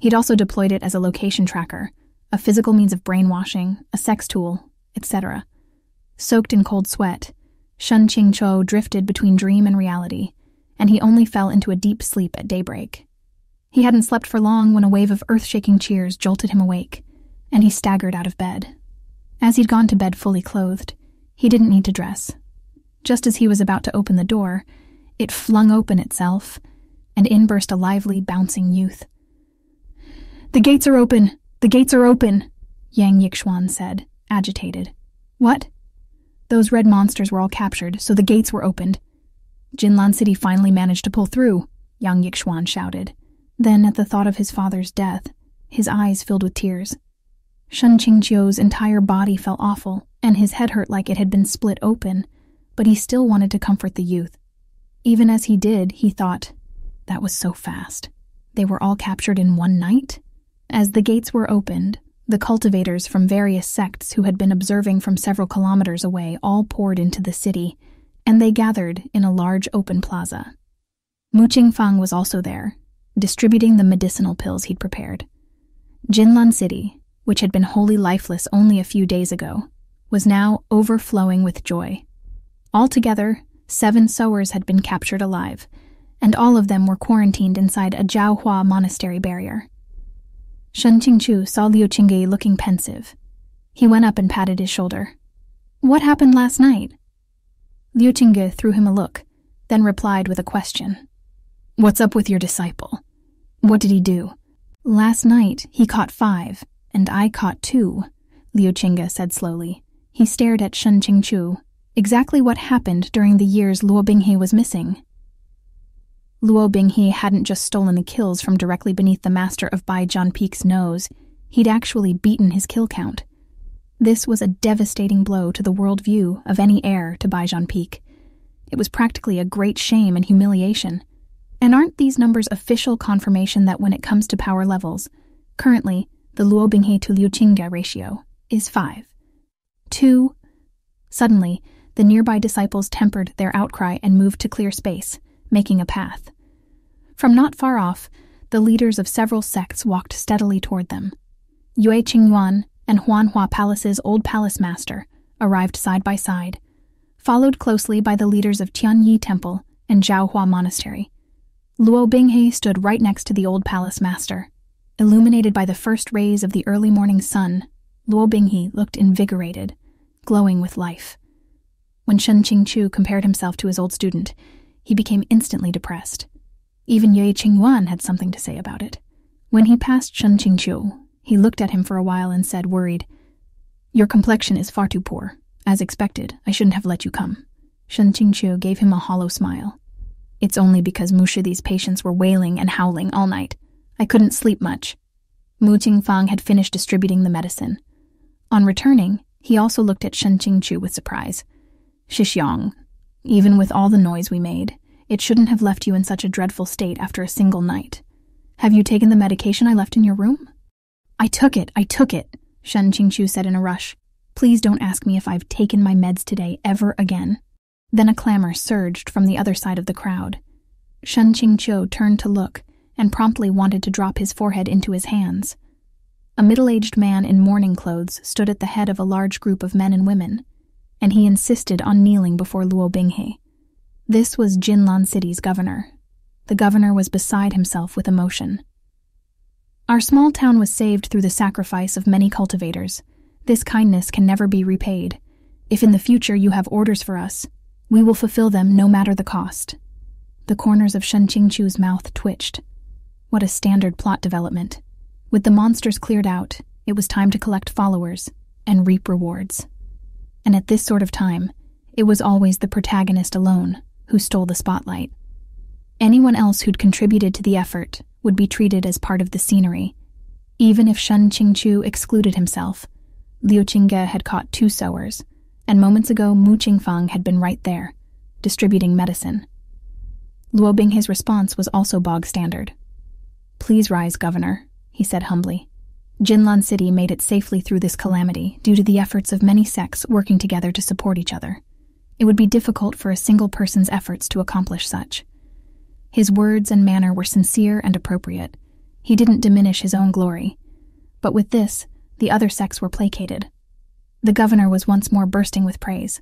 He'd also deployed it as a location tracker, a physical means of brainwashing, a sex tool, etc. Soaked in cold sweat, Shen Qingqiu drifted between dream and reality, and he only fell into a deep sleep at daybreak. He hadn't slept for long when a wave of earth-shaking cheers jolted him awake, and he staggered out of bed. As he'd gone to bed fully clothed, he didn't need to dress. Just as he was about to open the door, it flung open itself, and in burst a lively, bouncing youth. "The gates are open! The gates are open!" Yang Yixuan said, agitated. "What?" "Those red monsters were all captured, so the gates were opened." "Jinlan City finally managed to pull through," Yang Yixuan shouted. Then, at the thought of his father's death, his eyes filled with tears. Shen Qingqiu's entire body felt awful, and his head hurt like it had been split open, but he still wanted to comfort the youth. Even as he did, he thought, that was so fast. They were all captured in one night? As the gates were opened, the cultivators from various sects who had been observing from several kilometers away all poured into the city, and they gathered in a large open plaza. Mu Qingfang was also there, distributing the medicinal pills he'd prepared. Jinlan City, which had been wholly lifeless only a few days ago, was now overflowing with joy. Altogether, 7 sowers had been captured alive, and all of them were quarantined inside a Jiaohua monastery barrier. Shen Qingqiu saw Liu Qingge looking pensive. He went up and patted his shoulder. "What happened last night?" Luo Binghe threw him a look, then replied with a question. "What's up with your disciple? What did he do?" "Last night, he caught 5, and I caught 2, Luo Binghe said slowly. He stared at Shen Qingqiu. Exactly what happened during the years Luo Binghe was missing. Luo Binghe hadn't just stolen the kills from directly beneath the master of Bai Zhanpeik's nose, he'd actually beaten his kill count. This was a devastating blow to the worldview of any heir to Bai Zhanpeik. It was practically a great shame and humiliation. And aren't these numbers official confirmation that when it comes to power levels, currently, the Luo Binghe to Luo Binghe ratio is 5-2? Suddenly, the nearby disciples tempered their outcry and moved to clear space, making a path. From not far off, the leaders of several sects walked steadily toward them. Yue Qingyuan and Huanhua Palace's old palace master arrived side by side, followed closely by the leaders of Tianyi Temple and Zhaohua Monastery. Luo Binghe stood right next to the old palace master. Illuminated by the first rays of the early morning sun, Luo Binghe looked invigorated, glowing with life. When Shen Qingqiu compared himself to his old student, he became instantly depressed. Even Yue Qingyuan had something to say about it. When he passed Shen Qingqiu, he looked at him for a while and said, worried, "Your complexion is far too poor. As expected, I shouldn't have let you come." Shen Qingqiu gave him a hollow smile. "It's only because Mushidi's patients were wailing and howling all night. I couldn't sleep much." Mu Qingfang had finished distributing the medicine. On returning, he also looked at Shen Qingqiu with surprise. "Shixiang, even with all the noise we made, it shouldn't have left you in such a dreadful state after a single night. Have you taken the medication I left in your room?" I took it, Shen Qingqiu said in a rush. "Please don't ask me if I've taken my meds today ever again." Then a clamor surged from the other side of the crowd. Shen Qingqiu turned to look and promptly wanted to drop his forehead into his hands. A middle-aged man in mourning clothes stood at the head of a large group of men and women, and he insisted on kneeling before Luo Binghe. This was Jinlan City's governor. The governor was beside himself with emotion. "Our small town was saved through the sacrifice of many cultivators. This kindness can never be repaid. If in the future you have orders for us, we will fulfill them no matter the cost." The corners of Shen Qingqiu's mouth twitched. What a standard plot development. With the monsters cleared out, it was time to collect followers and reap rewards. And at this sort of time, it was always the protagonist alone who stole the spotlight. Anyone else who'd contributed to the effort would be treated as part of the scenery. Even if Shen Qingqiu excluded himself, Luo Binghe had caught 2 sowers, and moments ago Mu Qingfang had been right there, distributing medicine. Luo Binghe's response was also bog standard. "Please rise, Governor," he said humbly. Jinlan City made it safely through this calamity due to the efforts of many sects working together to support each other. It would be difficult for a single person's efforts to accomplish such. His words and manner were sincere and appropriate. He didn't diminish his own glory. But with this, the other sects were placated. The governor was once more bursting with praise.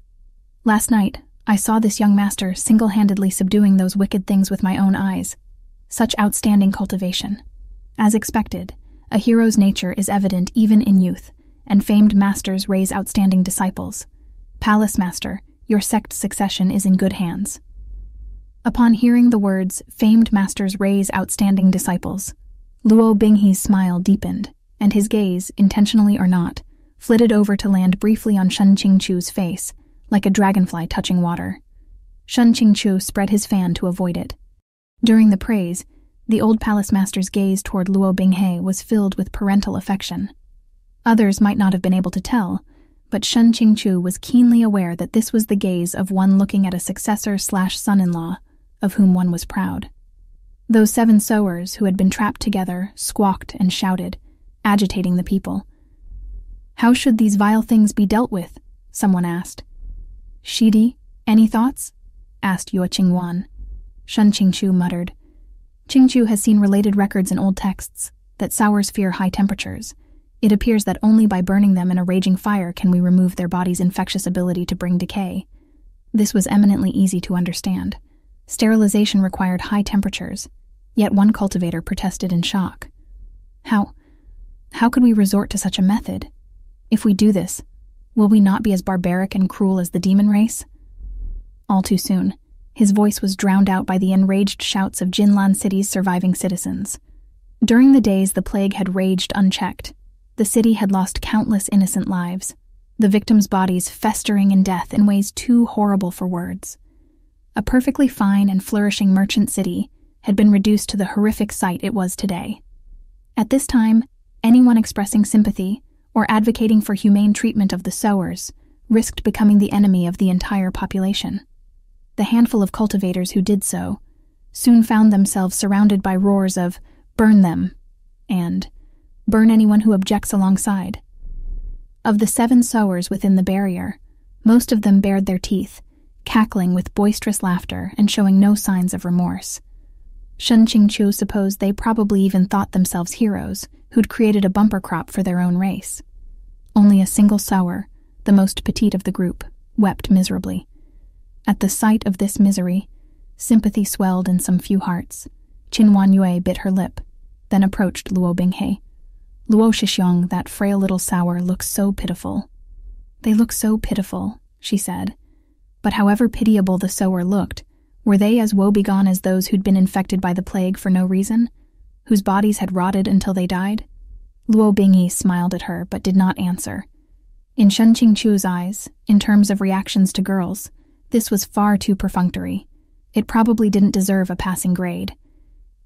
"Last night, I saw this young master single-handedly subduing those wicked things with my own eyes. Such outstanding cultivation. As expected, a hero's nature is evident even in youth, and famed masters raise outstanding disciples. Palace Master, your sect succession is in good hands." Upon hearing the words, "famed masters raise outstanding disciples," Luo Binghe's smile deepened, and his gaze, intentionally or not, flitted over to land briefly on Shen Qingqiu's face, like a dragonfly touching water. Shen Qingqiu spread his fan to avoid it. During the praise, the old palace master's gaze toward Luo Binghe was filled with parental affection. Others might not have been able to tell, but Shen Qingqiu was keenly aware that this was the gaze of one looking at a successor/son-in-law, of whom one was proud. Those 7 sowers who had been trapped together squawked and shouted, agitating the people. "How should these vile things be dealt with?" someone asked. "Shidi, any thoughts?" asked Yue Qingyuan. Shen Qingqiu muttered. "Qingqiu has seen related records in old texts that sowers fear high temperatures. It appears that only by burning them in a raging fire can we remove their body's infectious ability to bring decay." This was eminently easy to understand. Sterilization required high temperatures, yet one cultivator protested in shock. How could we resort to such a method? If we do this, will we not be as barbaric and cruel as the demon race?" All too soon, his voice was drowned out by the enraged shouts of Jinlan City's surviving citizens. During the days the plague had raged unchecked, the city had lost countless innocent lives, the victims' bodies festering in death in ways too horrible for words. A perfectly fine and flourishing merchant city had been reduced to the horrific sight it was today. At this time, anyone expressing sympathy or advocating for humane treatment of the sowers risked becoming the enemy of the entire population. The handful of cultivators who did so soon found themselves surrounded by roars of "burn them" and "burn anyone who objects" alongside. Of the 7 sowers within the barrier, most of them bared their teeth, cackling with boisterous laughter and showing no signs of remorse. Shen Qingqiu supposed they probably even thought themselves heroes who'd created a bumper crop for their own race. Only a single sower, the most petite of the group, wept miserably. At the sight of this misery, sympathy swelled in some few hearts. Qin Wanyue bit her lip, then approached Luo Binghe. "Luo Shixiong, that frail little sower, looks so pitiful." "They look so pitiful," she said. But however pitiable the sower looked, were they as woebegone as those who'd been infected by the plague for no reason, whose bodies had rotted until they died? Luo Binghe smiled at her but did not answer. In Shen Qingqiu's eyes, in terms of reactions to girls, this was far too perfunctory. It probably didn't deserve a passing grade.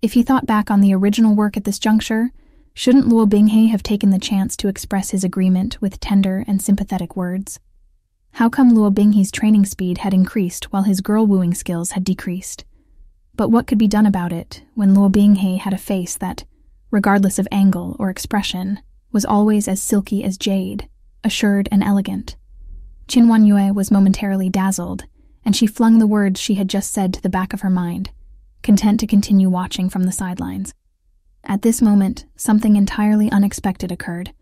If he thought back on the original work at this juncture, shouldn't Luo Binghe have taken the chance to express his agreement with tender and sympathetic words? How come Luo Binghe's training speed had increased while his girl-wooing skills had decreased? But what could be done about it when Luo Binghe had a face that, regardless of angle or expression, was always as silky as jade, assured and elegant? Qin Wanyue was momentarily dazzled, and she flung the words she had just said to the back of her mind, content to continue watching from the sidelines. At this moment, something entirely unexpected occurred.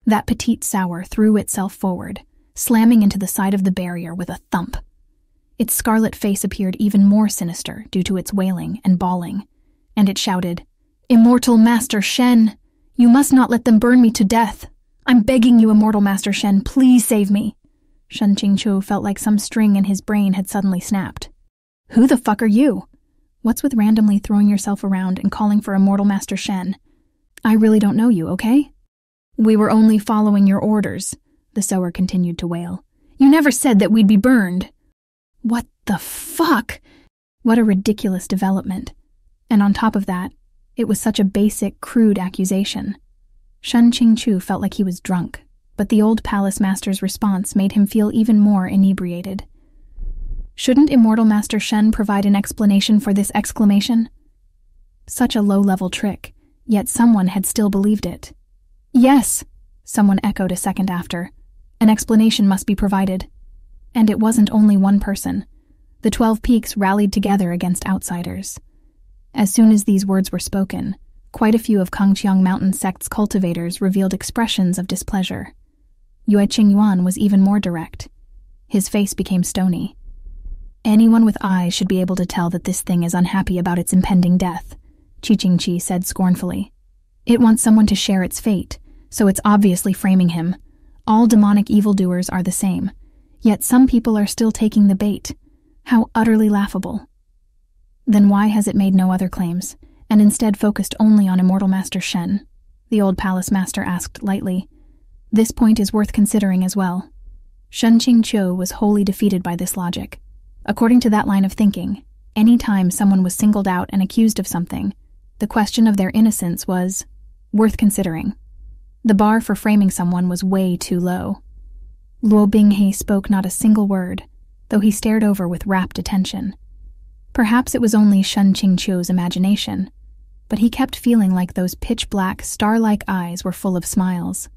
That petite sower threw itself forward, slamming into the side of the barrier with a thump. Its scarlet face appeared even more sinister due to its wailing and bawling, and it shouted, "Immortal Master Shen! You must not let them burn me to death! I'm begging you, Immortal Master Shen, please save me!" Shen Qingqiu felt like some string in his brain had suddenly snapped. "Who the fuck are you? What's with randomly throwing yourself around and calling for Immortal Master Shen? I really don't know you, okay?" "We were only following your orders," the sower continued to wail. "You never said that we'd be burned." What the fuck? What a ridiculous development. And on top of that, it was such a basic, crude accusation. Shen Qingqiu felt like he was drunk, but the old palace master's response made him feel even more inebriated. Shouldn't Immortal Master Shen provide an explanation for this exclamation? Such a low-level trick, yet someone had still believed it. "Yes," someone echoed a second after. "An explanation must be provided." And it wasn't only one person. The 12 Peaks rallied together against outsiders. As soon as these words were spoken, quite a few of Kangqiang Mountain Sect's cultivators revealed expressions of displeasure. Yue Qingyuan was even more direct. His face became stony. "Anyone with eyes should be able to tell that this thing is unhappy about its impending death," Qingqiu said scornfully. "It wants someone to share its fate, so it's obviously framing him. All demonic evildoers are the same, yet some people are still taking the bait. How utterly laughable." "Then why has it made no other claims, and instead focused only on Immortal Master Shen?" the old palace master asked lightly. "This point is worth considering as well." Shen Qingqiu was wholly defeated by this logic. According to that line of thinking, any time someone was singled out and accused of something, the question of their innocence was worth considering. The bar for framing someone was way too low. Luo Binghe spoke not a single word, though he stared over with rapt attention. Perhaps it was only Shen Qingqiu's imagination, but he kept feeling like those pitch-black, star-like eyes were full of smiles.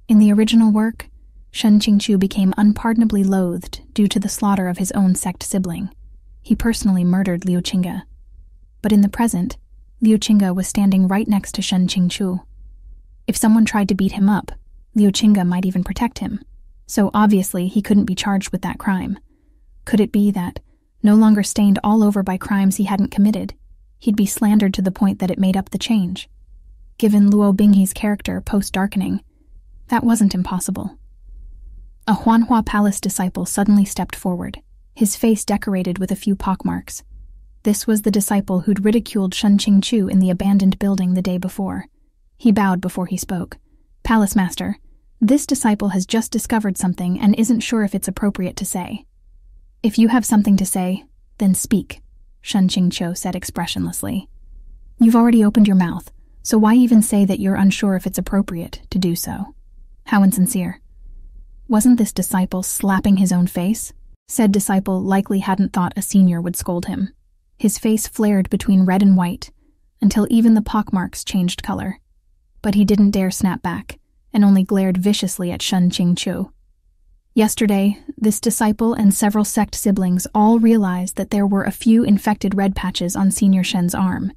In the original work, Shen Qingqiu became unpardonably loathed due to the slaughter of his own sect sibling. He personally murdered Liu Qingge. But in the present, Liu Qingge was standing right next to Shen Qingqiu. If someone tried to beat him up, Liu Qingge might even protect him, so obviously he couldn't be charged with that crime. Could it be that, no longer stained all over by crimes he hadn't committed, he'd be slandered to the point that it made up the change? Given Luo Binghe's character post-darkening, that wasn't impossible. A Huanhua Palace disciple suddenly stepped forward, his face decorated with a few pockmarks. This was the disciple who'd ridiculed Shen Qingqiu in the abandoned building the day before. He bowed before he spoke. "Palace Master, this disciple has just discovered something and isn't sure if it's appropriate to say." "If you have something to say, then speak," Shen Qingqiu said expressionlessly. "You've already opened your mouth, so why even say that you're unsure if it's appropriate to do so?" How insincere. Wasn't this disciple slapping his own face? Said disciple likely hadn't thought a senior would scold him. His face flared between red and white, until even the pockmarks changed color. But he didn't dare snap back, and only glared viciously at Shen Qingqiu. Yesterday, this disciple and several sect siblings all realized that there were a few infected red patches on Senior Shen's arm.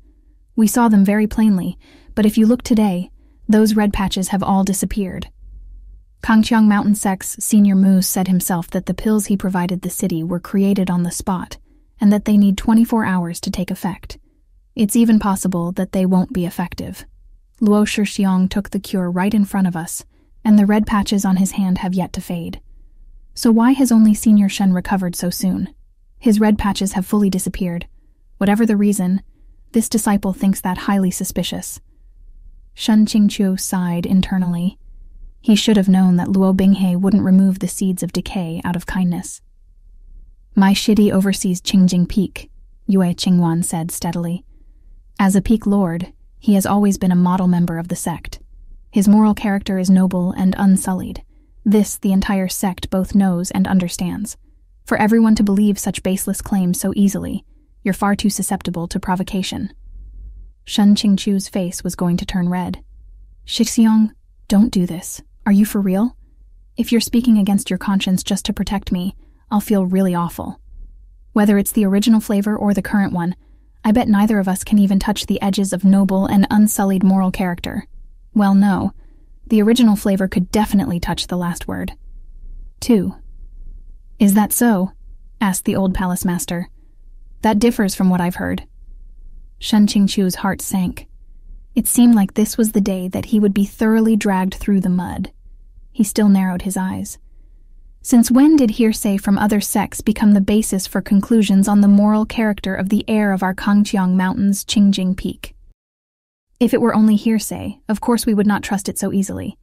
We saw them very plainly, but if you look today, those red patches have all disappeared. Kangqiang Mountain Sect's Senior Moose said himself that the pills he provided the city were created on the spot, and that they need 24 hours to take effect. It's even possible that they won't be effective. Luo Shixiong took the cure right in front of us, and the red patches on his hand have yet to fade. So why has only Senior Shen recovered so soon? His red patches have fully disappeared. Whatever the reason, this disciple thinks that highly suspicious. Shen Qingqiu sighed internally. He should have known that Luo Binghe wouldn't remove the seeds of decay out of kindness. "My shitty oversees Qingjing Peak," Yue Qingyuan said steadily. "As a peak lord, he has always been a model member of the sect. His moral character is noble and unsullied. This the entire sect both knows and understands. For everyone to believe such baseless claims so easily, you're far too susceptible to provocation." Shen Qingqiu's face was going to turn red. "Shixiong, don't do this. Are you for real? If you're speaking against your conscience just to protect me, I'll feel really awful. Whether it's the original flavor or the current one, I bet neither of us can even touch the edges of noble and unsullied moral character. Well, no. The original flavor could definitely touch the last word." 2. "Is that so?" asked the old palace master. "That differs from what I've heard." Shen Qingqiu's heart sank. It seemed like this was the day that he would be thoroughly dragged through the mud. He still narrowed his eyes. Since when did hearsay from other sects become the basis for conclusions on the moral character of the heir of our Kangqiang Mountain's Qingjing Peak? If it were only hearsay, of course we would not trust it so easily.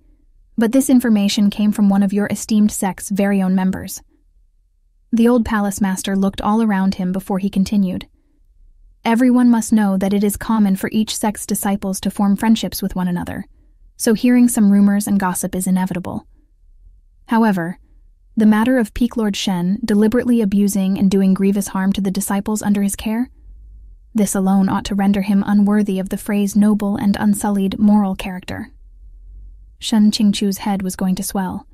But this information came from one of your esteemed sect's very own members. The old palace master looked all around him before he continued. "Everyone must know that it is common for each sect's disciples to form friendships with one another, so hearing some rumors and gossip is inevitable. However, the matter of Peak Lord Shen deliberately abusing and doing grievous harm to the disciples under his care, this alone ought to render him unworthy of the phrase noble and unsullied moral character." Shen Qingqiu's head was going to swell.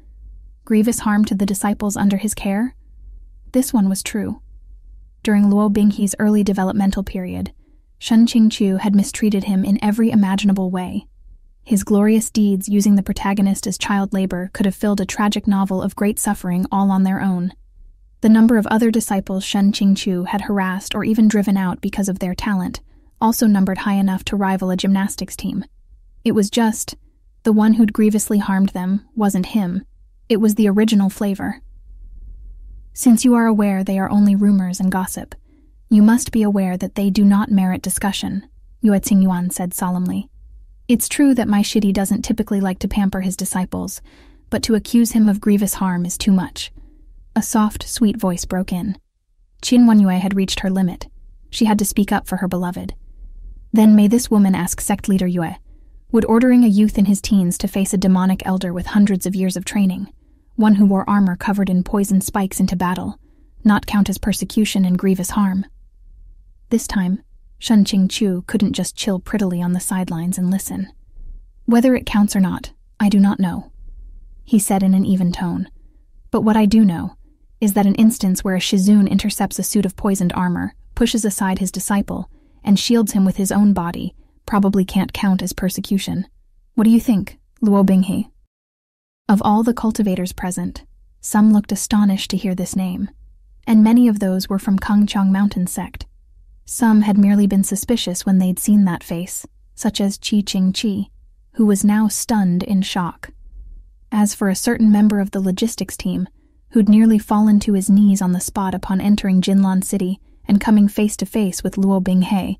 Grievous harm to the disciples under his care? This one was true. During Luo Binghe's early developmental period, Shen Qingqiu had mistreated him in every imaginable way. His glorious deeds using the protagonist as child labor could have filled a tragic novel of great suffering all on their own. The number of other disciples Shen Qingqiu had harassed or even driven out because of their talent also numbered high enough to rival a gymnastics team. It was just, the one who'd grievously harmed them wasn't him. It was the original flavor. "Since you are aware they are only rumors and gossip, you must be aware that they do not merit discussion," Yue Qingyuan said solemnly. "It's true that my shitty doesn't typically like to pamper his disciples, but to accuse him of grievous harm is too much." A soft, sweet voice broke in. Qin Wenyue had reached her limit. She had to speak up for her beloved. "Then may this woman ask sect leader Yue, would ordering a youth in his teens to face a demonic elder with hundreds of years of training, one who wore armor covered in poison spikes into battle, not count as persecution and grievous harm?" This time, Shen Qingqiu couldn't just chill prettily on the sidelines and listen. "Whether it counts or not, I do not know," he said in an even tone. "But what I do know is that an instance where a Shizun intercepts a suit of poisoned armor, pushes aside his disciple, and shields him with his own body probably can't count as persecution. What do you think, Luo Binghe?" Of all the cultivators present, some looked astonished to hear this name, and many of those were from Kangqiang Mountain sect. Some had merely been suspicious when they'd seen that face, such as Qingqiu, who was now stunned in shock. As for a certain member of the logistics team, who'd nearly fallen to his knees on the spot upon entering Jinlan City and coming face to face with Luo Binghe.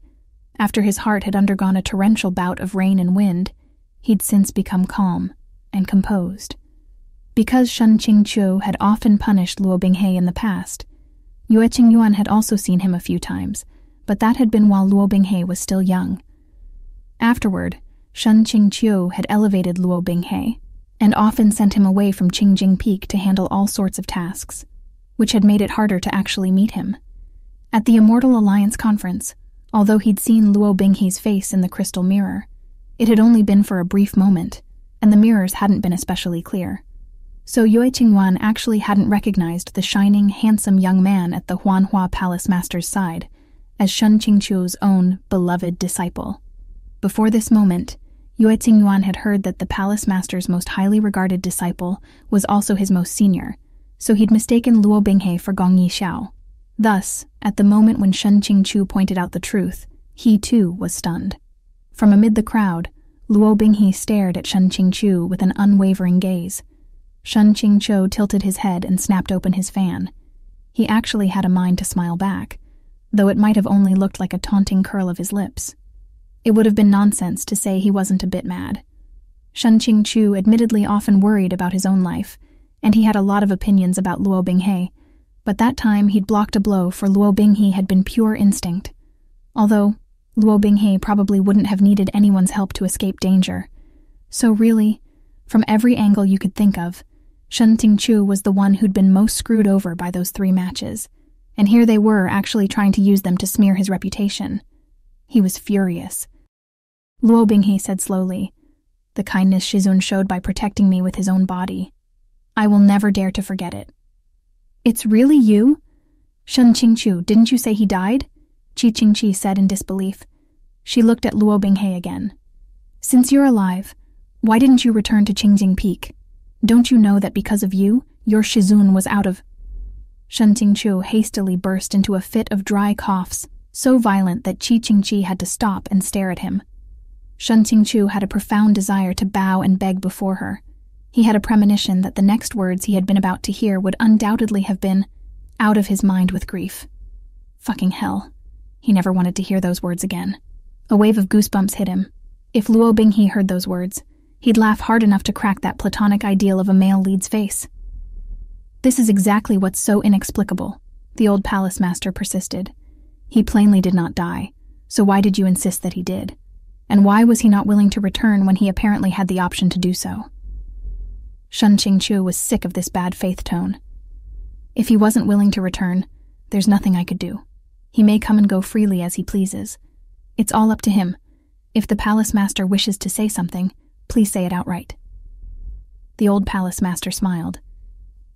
After his heart had undergone a torrential bout of rain and wind, he'd since become calm and composed. Because Shen Qingqiu had often punished Luo Binghe in the past, Yue Qingyuan had also seen him a few times, but that had been while Luo Binghe was still young. Afterward, Shen Qingqiu had elevated Luo Binghe, and often sent him away from Qingjing Peak to handle all sorts of tasks, which had made it harder to actually meet him. At the Immortal Alliance conference, although he'd seen Luo Binghe's face in the crystal mirror, it had only been for a brief moment, and the mirrors hadn't been especially clear. So Yue Qingyuan actually hadn't recognized the shining, handsome young man at the Huanhua Palace Master's side as Shen Qingqiu's own beloved disciple. Before this moment, Yue Qingyuan had heard that the Palace Master's most highly regarded disciple was also his most senior, so he'd mistaken Luo Binghe for Gong Yixiao. Thus, at the moment when Shen Qingqiu pointed out the truth, he too was stunned. From amid the crowd, Luo Binghe stared at Shen Qingqiu with an unwavering gaze. Shen Qingqiu tilted his head and snapped open his fan. He actually had a mind to smile back, though it might have only looked like a taunting curl of his lips. It would have been nonsense to say he wasn't a bit mad. Shen Qingqiu admittedly often worried about his own life, and he had a lot of opinions about Luo Binghe, but that time he'd blocked a blow for Luo Binghe had been pure instinct. Although, Luo Binghe probably wouldn't have needed anyone's help to escape danger. So really, from every angle you could think of, Shen Qingqiu was the one who'd been most screwed over by those 3 matches, and here they were actually trying to use them to smear his reputation. He was furious. Luo Binghe said slowly, "The kindness Shizun showed by protecting me with his own body. I will never dare to forget it." "It's really you? Shen Qingqiu, didn't you say he died?" Qi Qingqi said in disbelief. She looked at Luo Binghe again. "Since you're alive, why didn't you return to Qingjing Peak? Don't you know that because of you, your Shizun was out of—" Shen Qingqiu hastily burst into a fit of dry coughs, so violent that Qi Qingqi had to stop and stare at him. Shen Qingqiu had a profound desire to bow and beg before her. He had a premonition that the next words he had been about to hear would undoubtedly have been out of his mind with grief. Fucking hell. He never wanted to hear those words again. A wave of goosebumps hit him. If Luo Binghe heard those words, he'd laugh hard enough to crack that platonic ideal of a male lead's face. "This is exactly what's so inexplicable," the old palace master persisted. "He plainly did not die, so why did you insist that he did? And why was he not willing to return when he apparently had the option to do so?" Shen Qingqiu was sick of this bad faith tone. "If he wasn't willing to return, there's nothing I could do. He may come and go freely as he pleases. It's all up to him. If the palace master wishes to say something, please say it outright." The old palace master smiled.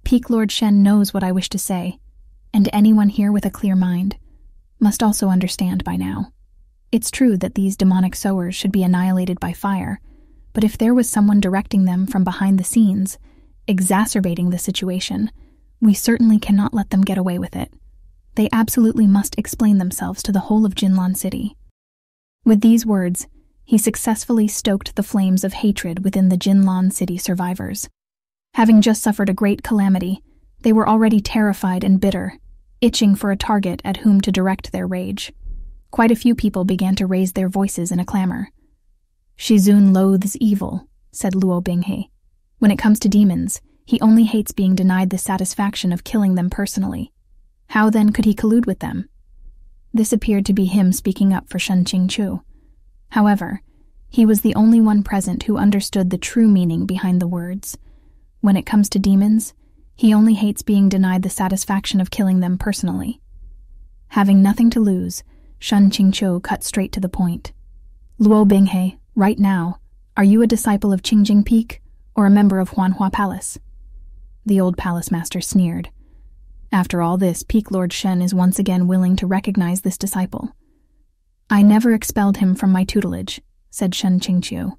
"Peak Lord Shen knows what I wish to say, and anyone here with a clear mind must also understand by now. It's true that these demonic sowers should be annihilated by fire, but if there was someone directing them from behind the scenes, exacerbating the situation, we certainly cannot let them get away with it. They absolutely must explain themselves to the whole of Jinlan City." With these words, he successfully stoked the flames of hatred within the Jinlan City survivors. Having just suffered a great calamity, they were already terrified and bitter, itching for a target at whom to direct their rage. Quite a few people began to raise their voices in a clamor. "Shizun loathes evil," said Luo Binghe. "When it comes to demons, he only hates being denied the satisfaction of killing them personally. How then could he collude with them?" This appeared to be him speaking up for Shen Qingqiu. However, he was the only one present who understood the true meaning behind the words. When it comes to demons, he only hates being denied the satisfaction of killing them personally. Having nothing to lose, Shen Qingqiu cut straight to the point. "Luo Binghe, right now, are you a disciple of Qingjing Peak or a member of Huanhua Palace?" The old palace master sneered. After all this, Peak Lord Shen is once again willing to recognize this disciple. "I never expelled him from my tutelage," said Shen Qingqiu.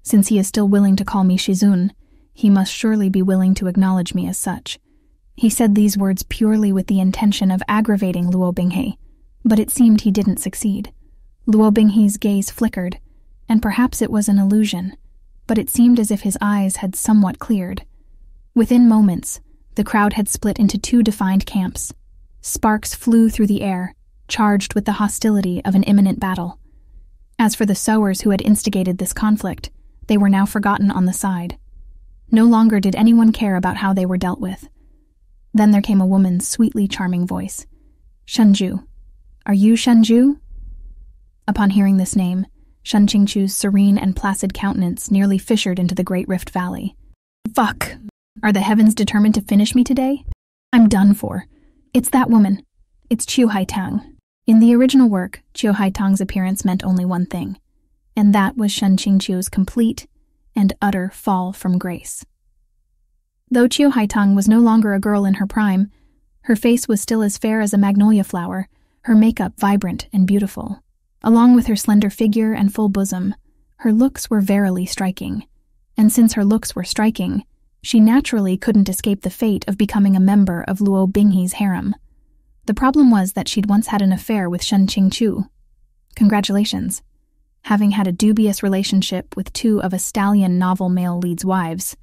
"Since he is still willing to call me Shizun, he must surely be willing to acknowledge me as such." He said these words purely with the intention of aggravating Luo Binghe, but it seemed he didn't succeed. Luo Binghe's gaze flickered, and perhaps it was an illusion, but it seemed as if his eyes had somewhat cleared. Within moments, The crowd had split into two defined camps. Sparks flew through the air, charged with the hostility of an imminent battle. As for the sowers who had instigated this conflict, they were now forgotten on the side. No longer did anyone care about how they were dealt with. Then there came a woman's sweetly charming voice. "Shenju. Are you Shenju?" Upon hearing this name, Shen Qingqiu's serene and placid countenance nearly fissured into the Great Rift Valley. Fuck! Are the heavens determined to finish me today? I'm done for. It's that woman. It's Qiu Haitang. In the original work, Qiu Haitang's appearance meant only one thing, and that was Shen Qingqiu's complete and utter fall from grace. Though Qiu Haitang was no longer a girl in her prime, her face was still as fair as a magnolia flower, her makeup vibrant and beautiful. Along with her slender figure and full bosom, her looks were verily striking. And since her looks were striking, she naturally couldn't escape the fate of becoming a member of Luo Binghe's harem. The problem was that she'd once had an affair with Shen Qingqiu. Congratulations. Having had a dubious relationship with two of a stallion novel male lead's wives,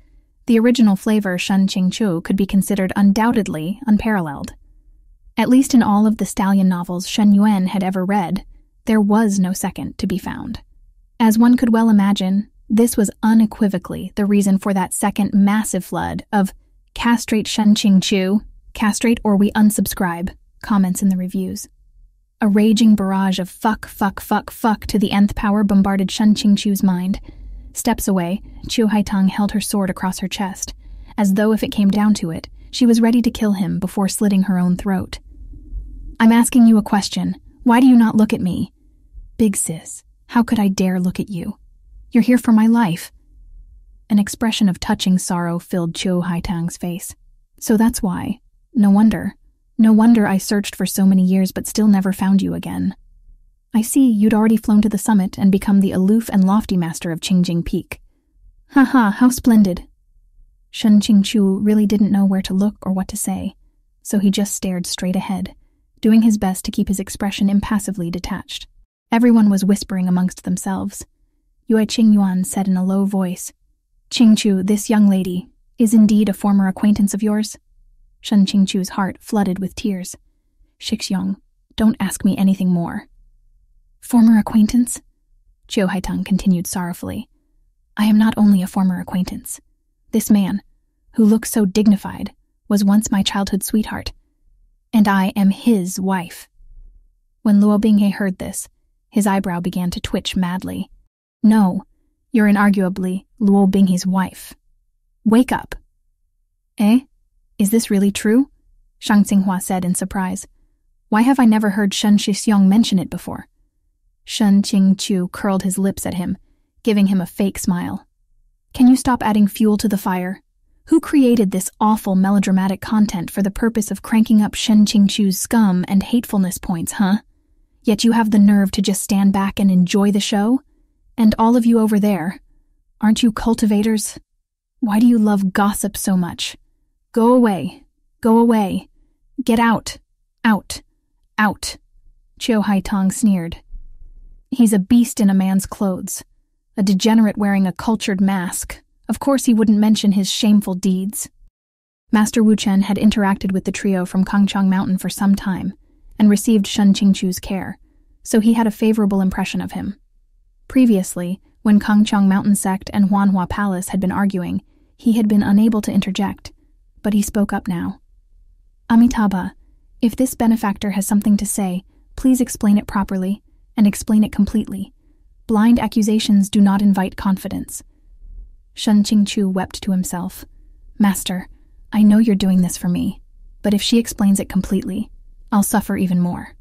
the original flavor Shen Qingqiu could be considered undoubtedly unparalleled. At least in all of the stallion novels Shen Yuan had ever read, there was no second to be found. As one could well imagine, this was unequivocally the reason for that second massive flood of "castrate Shen Qingqiu, castrate or we unsubscribe" comments in the reviews. A raging barrage of fuck, fuck, fuck, fuck to the nth power bombarded Shen Qingqiu's mind. Steps away, Qiu Haitang held her sword across her chest, as though if it came down to it, she was ready to kill him before slitting her own throat. "I'm asking you a question. Why do you not look at me?" "Big sis, how could I dare look at you? You're here for my life." An expression of touching sorrow filled Qiu Haitang's face. "So that's why. No wonder. No wonder I searched for so many years but still never found you again. I see you'd already flown to the summit and become the aloof and lofty master of Qingjing Peak. Haha, how splendid." Shen Qingqiu really didn't know where to look or what to say, so he just stared straight ahead, doing his best to keep his expression impassively detached. Everyone was whispering amongst themselves. Yue Qingyuan said in a low voice, "Qingqiu, this young lady, is indeed a former acquaintance of yours?" Shen Qingqiu's heart flooded with tears. "Shixiong, don't ask me anything more." "Former acquaintance?" Qiu Haitang continued sorrowfully. "I am not only a former acquaintance. This man, who looks so dignified, was once my childhood sweetheart, and I am his wife." When Luo Binghe heard this, his eyebrow began to twitch madly. "No, you're inarguably Luo Binghe's wife. Wake up." "Eh? Is this really true?" Shang Xinghua said in surprise. "Why have I never heard Shen Shixiong mention it before?" Shen Qingqiu curled his lips at him, giving him a fake smile. "Can you stop adding fuel to the fire? Who created this awful melodramatic content for the purpose of cranking up Shen Qingqiu's scum and hatefulness points, huh? Yet you have the nerve to just stand back and enjoy the show? And all of you over there, aren't you cultivators? Why do you love gossip so much? Go away. Go away. Get out. Out. Out." Qiu Haitang sneered. "He's a beast in a man's clothes. A degenerate wearing a cultured mask. Of course he wouldn't mention his shameful deeds." Master Wu Chen had interacted with the trio from Kangchong Mountain for some time, and received Shen Qingqiu's care, so he had a favorable impression of him. Previously, when Kangchong Mountain Sect and Huanhua Palace had been arguing, he had been unable to interject, but he spoke up now. "Amitabha, if this benefactor has something to say, please explain it properly, and explain it completely. Blind accusations do not invite confidence." Shen Qingqiu wept to himself. "Master, I know you're doing this for me, but if she explains it completely, I'll suffer even more.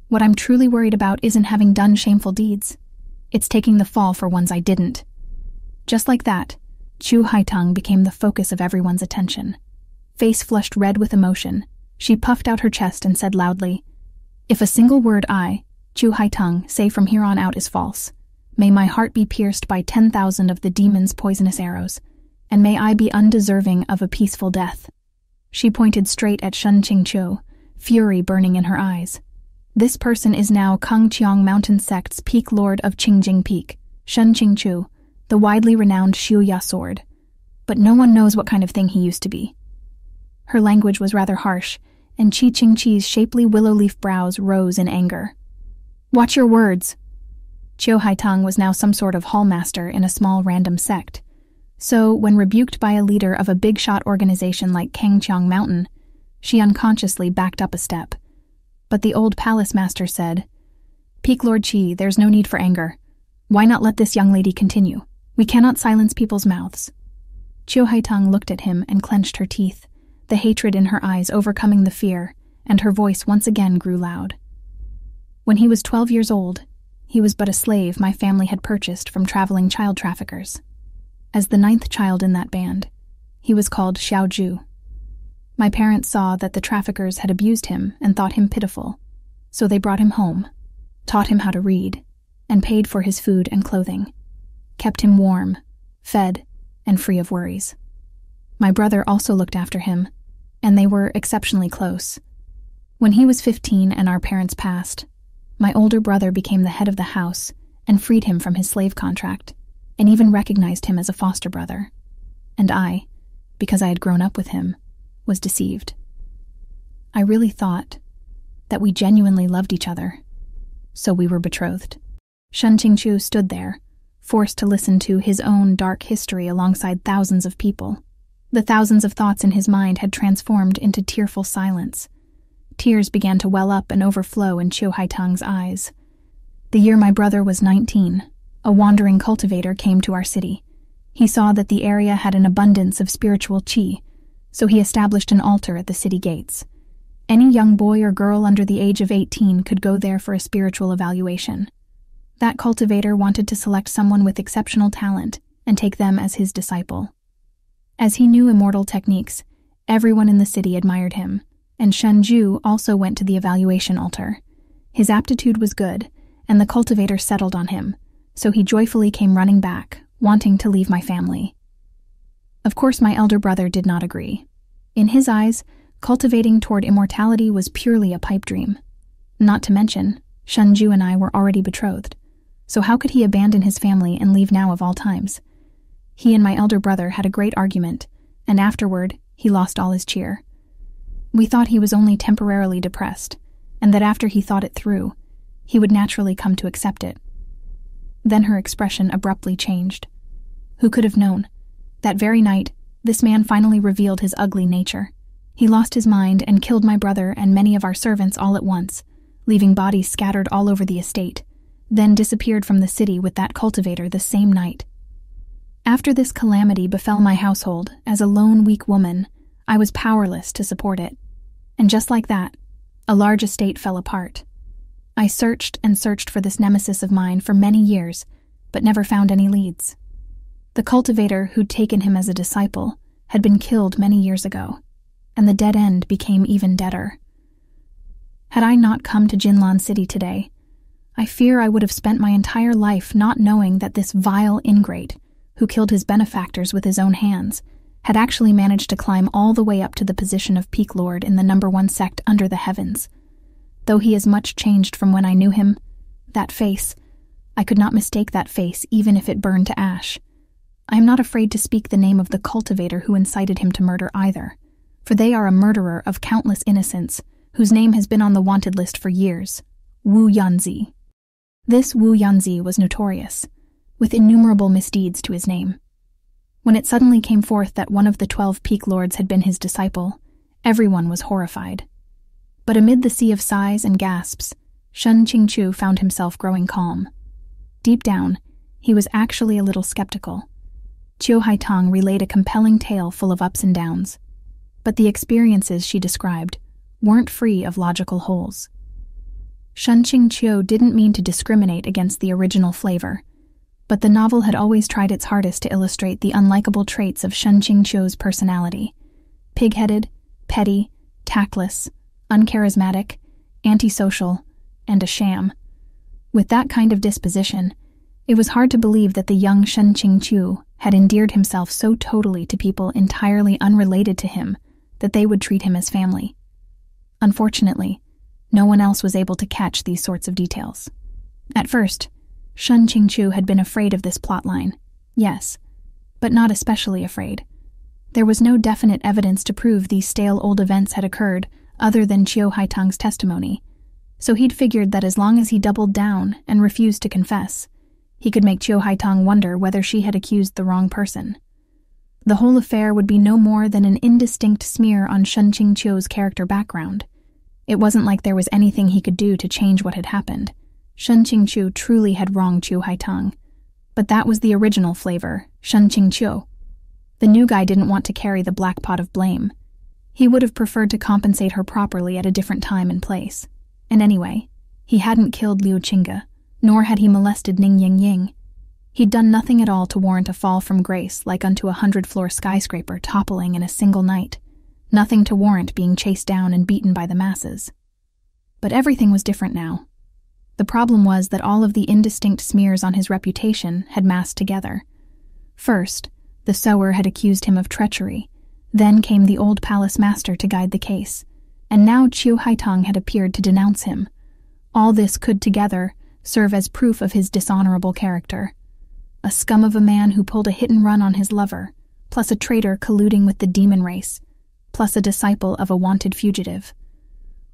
What I'm truly worried about isn't having done shameful deeds. It's taking the fall for ones I didn't." Just like that, Qiu Haitang became the focus of everyone's attention. Face flushed red with emotion, she puffed out her chest and said loudly, "If a single word I, Qiu Haitang, say from here on out is false, may my heart be pierced by 10,000 of the demon's poisonous arrows, and may I be undeserving of a peaceful death." She pointed straight at Shen Qingqiu, fury burning in her eyes. "This person is now Kangqiang Mountain Sect's peak lord of Qingjing Peak, Shen Qingqiu, the widely renowned Shuya sword. But no one knows what kind of thing he used to be." Her language was rather harsh, and Qingqiu's shapely willow leaf brows rose in anger. "Watch your words." Qiu Haitang was now some sort of hallmaster in a small random sect. So, when rebuked by a leader of a big-shot organization like Kangqiang Mountain, she unconsciously backed up a step. But the old palace master said, "Peak Lord Qi, there's no need for anger. Why not let this young lady continue? We cannot silence people's mouths." Qiu Haitang looked at him and clenched her teeth, the hatred in her eyes overcoming the fear, and her voice once again grew loud. "When he was 12 years old, he was but a slave my family had purchased from traveling child traffickers. As the 9th child in that band, he was called Xiaozhu. My parents saw that the traffickers had abused him and thought him pitiful, so they brought him home, taught him how to read, and paid for his food and clothing, kept him warm, fed, and free of worries. My brother also looked after him, and they were exceptionally close. When he was 15 and our parents passed, my older brother became the head of the house and freed him from his slave contract, and even recognized him as a foster brother. And I, because I had grown up with him, was deceived. I really thought that we genuinely loved each other, so we were betrothed." Shen Qingqiu stood there, forced to listen to his own dark history alongside thousands of people. The thousands of thoughts in his mind had transformed into tearful silence. Tears began to well up and overflow in Qiu Haitang's eyes. The year my brother was 19, a wandering cultivator came to our city. He saw that the area had an abundance of spiritual qi, so he established an altar at the city gates. Any young boy or girl under the age of 18 could go there for a spiritual evaluation. That cultivator wanted to select someone with exceptional talent and take them as his disciple. As he knew immortal techniques, everyone in the city admired him, and Shen Ju also went to the evaluation altar. His aptitude was good, and the cultivator settled on him, so he joyfully came running back, wanting to leave my family. Of course, my elder brother did not agree. In his eyes, cultivating toward immortality was purely a pipe dream. Not to mention, Shen Ju and I were already betrothed, so how could he abandon his family and leave now of all times? He and my elder brother had a great argument, and afterward, he lost all his cheer. We thought he was only temporarily depressed, and that after he thought it through, he would naturally come to accept it. Then her expression abruptly changed. Who could have known? That very night, this man finally revealed his ugly nature. He lost his mind and killed my brother and many of our servants all at once, leaving bodies scattered all over the estate, then disappeared from the city with that cultivator the same night. After this calamity befell my household, as a lone, weak woman, I was powerless to support it. And just like that, a large estate fell apart. I searched and searched for this nemesis of mine for many years, but never found any leads. The cultivator who'd taken him as a disciple had been killed many years ago, and the dead end became even deader. Had I not come to Jinlan City today, I fear I would have spent my entire life not knowing that this vile ingrate, who killed his benefactors with his own hands, had actually managed to climb all the way up to the position of Peak Lord in the #1 sect under the heavens. Though he is much changed from when I knew him, that face, I could not mistake that face even if it burned to ash. I am not afraid to speak the name of the cultivator who incited him to murder either, for they are a murderer of countless innocents, whose name has been on the wanted list for years, Wu Yanzi. This Wu Yanzi was notorious, with innumerable misdeeds to his name. When it suddenly came forth that one of the 12 Peak Lords had been his disciple, everyone was horrified. But amid the sea of sighs and gasps, Shen Qingqiu found himself growing calm. Deep down, he was actually a little skeptical. Qiu Haitang relayed a compelling tale full of ups and downs, but the experiences she described weren't free of logical holes. Shen Qingqiu didn't mean to discriminate against the original flavor, but the novel had always tried its hardest to illustrate the unlikable traits of Shen Qingqiu's personality: pig-headed, petty, tactless, uncharismatic, antisocial, and a sham. With that kind of disposition, it was hard to believe that the young Shen Qingqiu had endeared himself so totally to people entirely unrelated to him that they would treat him as family. Unfortunately, no one else was able to catch these sorts of details. At first, Shen Qingqiu had been afraid of this plotline, yes, but not especially afraid. There was no definite evidence to prove these stale old events had occurred other than Qiu Haitang's testimony, so he'd figured that as long as he doubled down and refused to confess, he could make Qiu Haitang wonder whether she had accused the wrong person. The whole affair would be no more than an indistinct smear on Shen Qingqiu's character background. It wasn't like there was anything he could do to change what had happened. Shen Qingqiu truly had wronged Qiu Haitang. But that was the original flavor, Shen Qingqiu. The new guy didn't want to carry the black pot of blame. He would have preferred to compensate her properly at a different time and place. And anyway, he hadn't killed Luo Binghe, nor had he molested Ning Ying. He'd done nothing at all to warrant a fall from grace like unto a 100-floor skyscraper toppling in a single night. Nothing to warrant being chased down and beaten by the masses. But everything was different now. The problem was that all of the indistinct smears on his reputation had massed together. First, the sower had accused him of treachery. Then came the old palace master to guide the case. And now Qiu Haitang had appeared to denounce him. All this could together serve as proof of his dishonorable character. A scum of a man who pulled a hit-and-run on his lover, plus a traitor colluding with the demon race, plus a disciple of a wanted fugitive.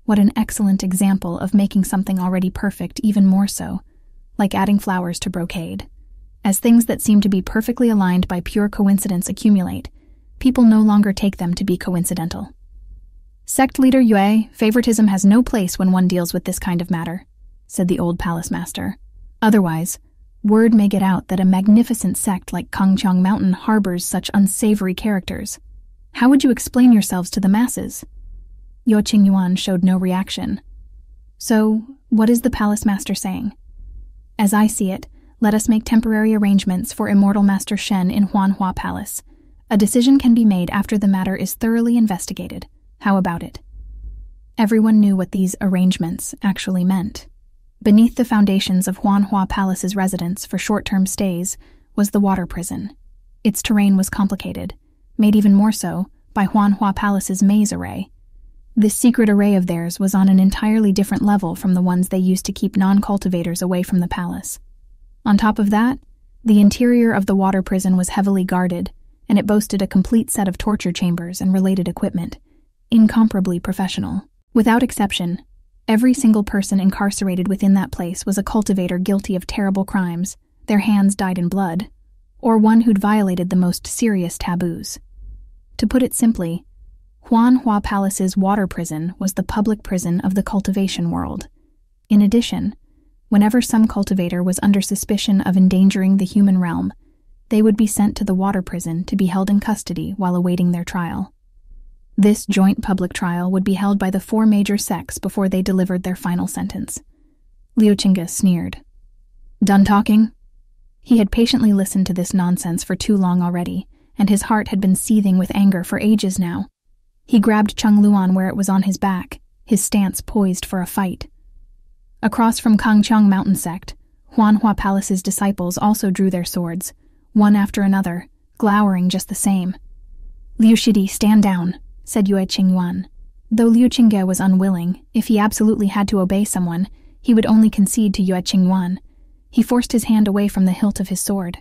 What an excellent example of making something already perfect even more so, like adding flowers to brocade. As things that seem to be perfectly aligned by pure coincidence accumulate, people no longer take them to be coincidental. "Sect leader Yue, favoritism has no place when one deals with this kind of matter," said the old palace master. "Otherwise, word may get out that a magnificent sect like Kangqiang Mountain harbors such unsavory characters. How would you explain yourselves to the masses?" Chen Yuan showed no reaction. "So, what is the palace master saying?" "As I see it, let us make temporary arrangements for Immortal Master Shen in Huanhua Palace. A decision can be made after the matter is thoroughly investigated. How about it?" Everyone knew what these arrangements actually meant. Beneath the foundations of Huanhua Palace's residence for short-term stays was the water prison. Its terrain was complicated, made even more so by Huanhua Palace's maze array. This secret array of theirs was on an entirely different level from the ones they used to keep non-cultivators away from the palace. On top of that, the interior of the water prison was heavily guarded, and it boasted a complete set of torture chambers and related equipment, incomparably professional. Without exception, every single person incarcerated within that place was a cultivator guilty of terrible crimes, their hands dyed in blood, or one who'd violated the most serious taboos. To put it simply, Huanhua Palace's water prison was the public prison of the cultivation world. In addition, whenever some cultivator was under suspicion of endangering the human realm, they would be sent to the water prison to be held in custody while awaiting their trial. This joint public trial would be held by the 4 major sects before they delivered their final sentence. Luo Binghe sneered. "Done talking?" He had patiently listened to this nonsense for too long already, and his heart had been seething with anger for ages now. He grabbed Chung Luan where it was on his back, his stance poised for a fight. Across from Kangqiang Mountain Sect, Huanhua Palace's disciples also drew their swords, one after another, glowering just the same. "Liu Shidi, stand down," said Chen Yuan. Though Luo Binghe was unwilling, if he absolutely had to obey someone, he would only concede to Chen Yuan. He forced his hand away from the hilt of his sword.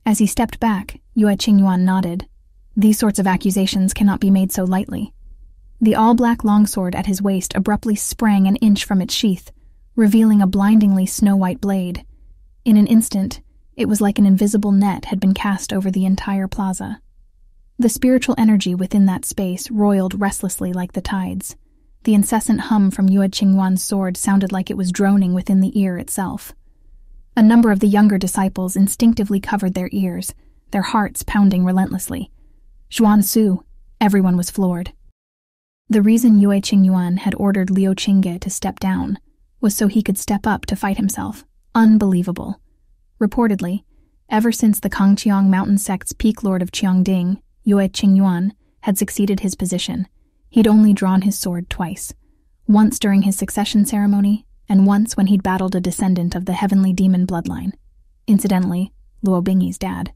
As he stepped back, Chen Yuan nodded. These sorts of accusations cannot be made so lightly. The all-black longsword at his waist abruptly sprang an inch from its sheath, revealing a blindingly snow-white blade. In an instant, it was like an invisible net had been cast over the entire plaza. The spiritual energy within that space roiled restlessly like the tides. The incessant hum from Chen Yuan's sword sounded like it was droning within the ear itself. A number of the younger disciples instinctively covered their ears, their hearts pounding relentlessly. "Zhuan Su," everyone was floored. The reason Chen Yuan had ordered Luo Binghe to step down was so he could step up to fight himself. Unbelievable. Reportedly, ever since the Kangqiang Mountain Sect's peak lord of Qiangding, Chen Yuan, had succeeded his position, he'd only drawn his sword twice. Once during his succession ceremony, and once when he'd battled a descendant of the heavenly demon bloodline. Incidentally, Luo Binghe's dad.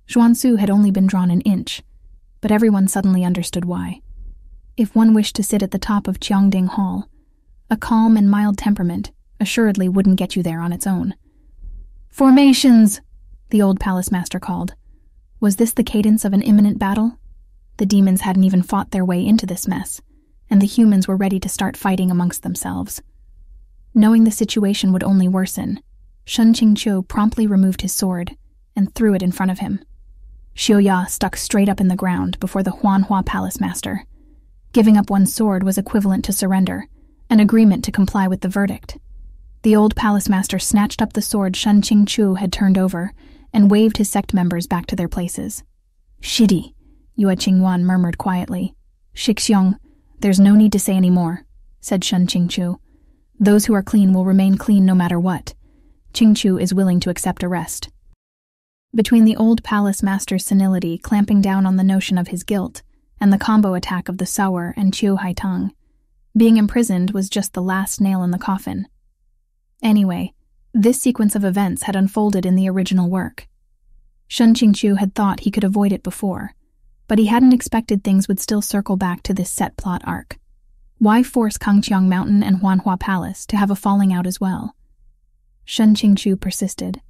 Zhuan Su had only been drawn an inch, but everyone suddenly understood why. If one wished to sit at the top of Qiangding Hall, a calm and mild temperament assuredly wouldn't get you there on its own. "Formations!" the old palace master called. Was this the cadence of an imminent battle? the demons hadn't even fought their way into this mess, and the humans were ready to start fighting amongst themselves. Knowing the situation would only worsen, Shen Qingqiu promptly removed his sword and threw it in front of him. Xiuya stuck straight up in the ground before the Huanhua Palace Master. Giving up one's sword was equivalent to surrender, an agreement to comply with the verdict. The old palace master snatched up the sword Shen Qingqiu had turned over and waved his sect members back to their places. "Shidi," Luo Yuan murmured quietly. "Shixiong, there's no need to say any more," said Shen Qingqiu. "Those who are clean will remain clean no matter what. Qingqiu is willing to accept arrest." Between the old palace master's senility clamping down on the notion of his guilt and the combo attack of the Sour and Qiu Haitang, being imprisoned was just the last nail in the coffin. Anyway, this sequence of events had unfolded in the original work. Shen Qingqiu had thought he could avoid it before, but he hadn't expected things would still circle back to this set plot arc. Why force Kangqiang Mountain and Huanhua Palace to have a falling out as well? Shen Qingqiu persisted.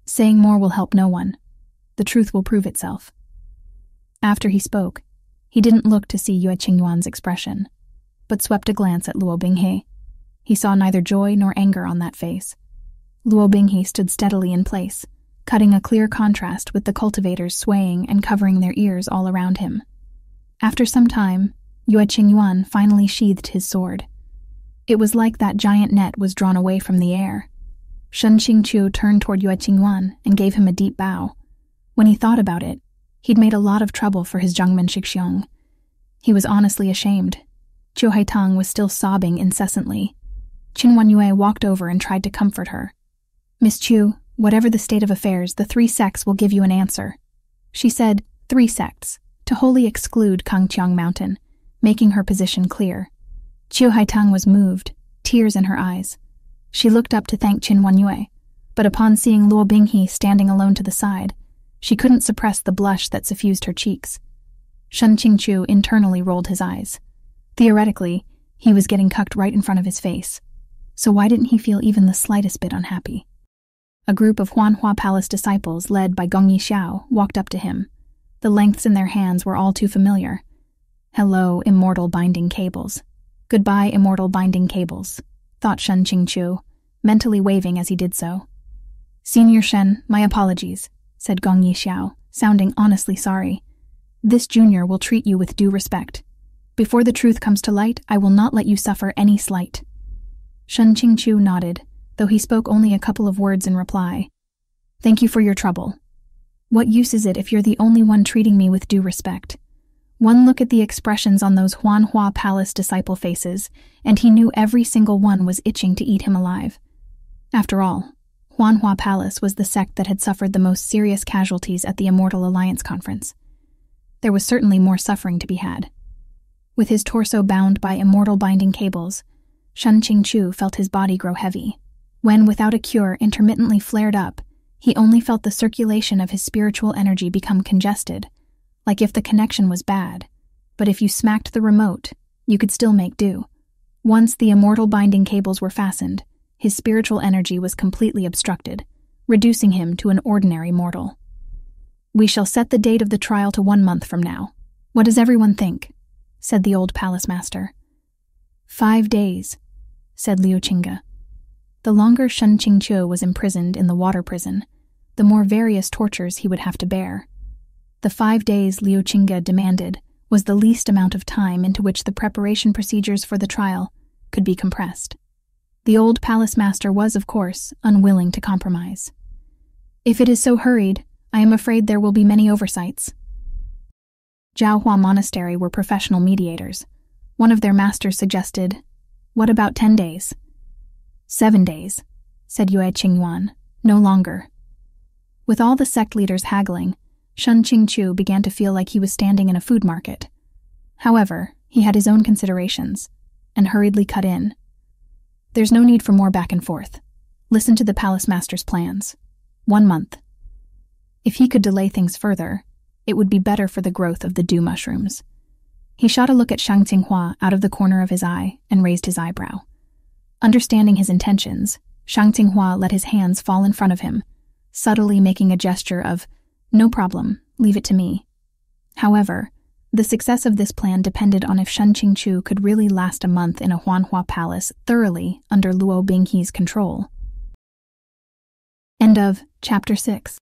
Saying more will help no one. The truth will prove itself. After he spoke, he didn't look to see Luo Yuan's expression, but swept a glance at Luo Binghe. He saw neither joy nor anger on that face. Luo Binghe stood steadily in place, cutting a clear contrast with the cultivators swaying and covering their ears all around him. After some time, Luo Yuan finally sheathed his sword. It was like that giant net was drawn away from the air. Shen Qingqiu turned toward Luo Yuan and gave him a deep bow. When he thought about it, he'd made a lot of trouble for his Zhengmen Shixiong. He was honestly ashamed. Qiu Haitang was still sobbing incessantly. Qin Wanyue walked over and tried to comfort her. "Miss Qiu, whatever the state of affairs, the 3 sects will give you an answer." She said 3 sects, to wholly exclude Kangqiang Mountain, making her position clear. Qiu Haitang was moved, tears in her eyes. She looked up to thank Qin Wanyue, but upon seeing Luo Binghe standing alone to the side, she couldn't suppress the blush that suffused her cheeks. Shen Qingqiu internally rolled his eyes. Theoretically, he was getting cucked right in front of his face, so why didn't he feel even the slightest bit unhappy? A group of Huanhua Palace disciples led by Gongyi Xiao walked up to him. The lengths in their hands were all too familiar. "Hello, immortal binding cables. Goodbye, immortal binding cables," thought Shen Qingqiu, mentally waving as he did so. "Senior Shen, my apologies," said Gongyi Xiao, sounding honestly sorry. "This junior will treat you with due respect. Before the truth comes to light, I will not let you suffer any slight." Shen Qingqiu nodded, though he spoke only a couple of words in reply. "Thank you for your trouble. What use is it if you're the only one treating me with due respect?" One look at the expressions on those Huanhua Palace disciple faces, and he knew every single one was itching to eat him alive. After all, Huanhua Palace was the sect that had suffered the most serious casualties at the Immortal Alliance Conference. There was certainly more suffering to be had. With his torso bound by immortal binding cables, Shen Qingqiu felt his body grow heavy. When, without a cure, intermittently flared up, he only felt the circulation of his spiritual energy become congested, like if the connection was bad, but if you smacked the remote, you could still make do. Once the immortal binding cables were fastened, his spiritual energy was completely obstructed, reducing him to an ordinary mortal. "We shall set the date of the trial to 1 month from now. What does everyone think?" said the old palace master. 5 days, said Liu Qingge. The longer Shen Qingqiu was imprisoned in the water prison, the more various tortures he would have to bear. The 5 days Liu Qingge demanded was the least amount of time into which the preparation procedures for the trial could be compressed. The old palace master was, of course, unwilling to compromise. "If it is so hurried, I am afraid there will be many oversights." Jiaohua Monastery were professional mediators. One of their masters suggested, "What about 10 days?" 7 days, said Yue Qingyuan, no longer. With all the sect leaders haggling, Shen Qingqiu began to feel like he was standing in a food market. However, he had his own considerations, and hurriedly cut in. "There's no need for more back and forth. Listen to the palace master's plans. 1 month. If he could delay things further, it would be better for the growth of the dew mushrooms." He shot a look at Shang Tsinghua out of the corner of his eye and raised his eyebrow. Understanding his intentions, Shang Tsinghua let his hands fall in front of him, subtly making a gesture of, "No problem, leave it to me." However, The success of this plan depended on if Shen Qingqiu could really last a month in a Huanhua palace thoroughly under Luo Binghe's control. End of Chapter 6.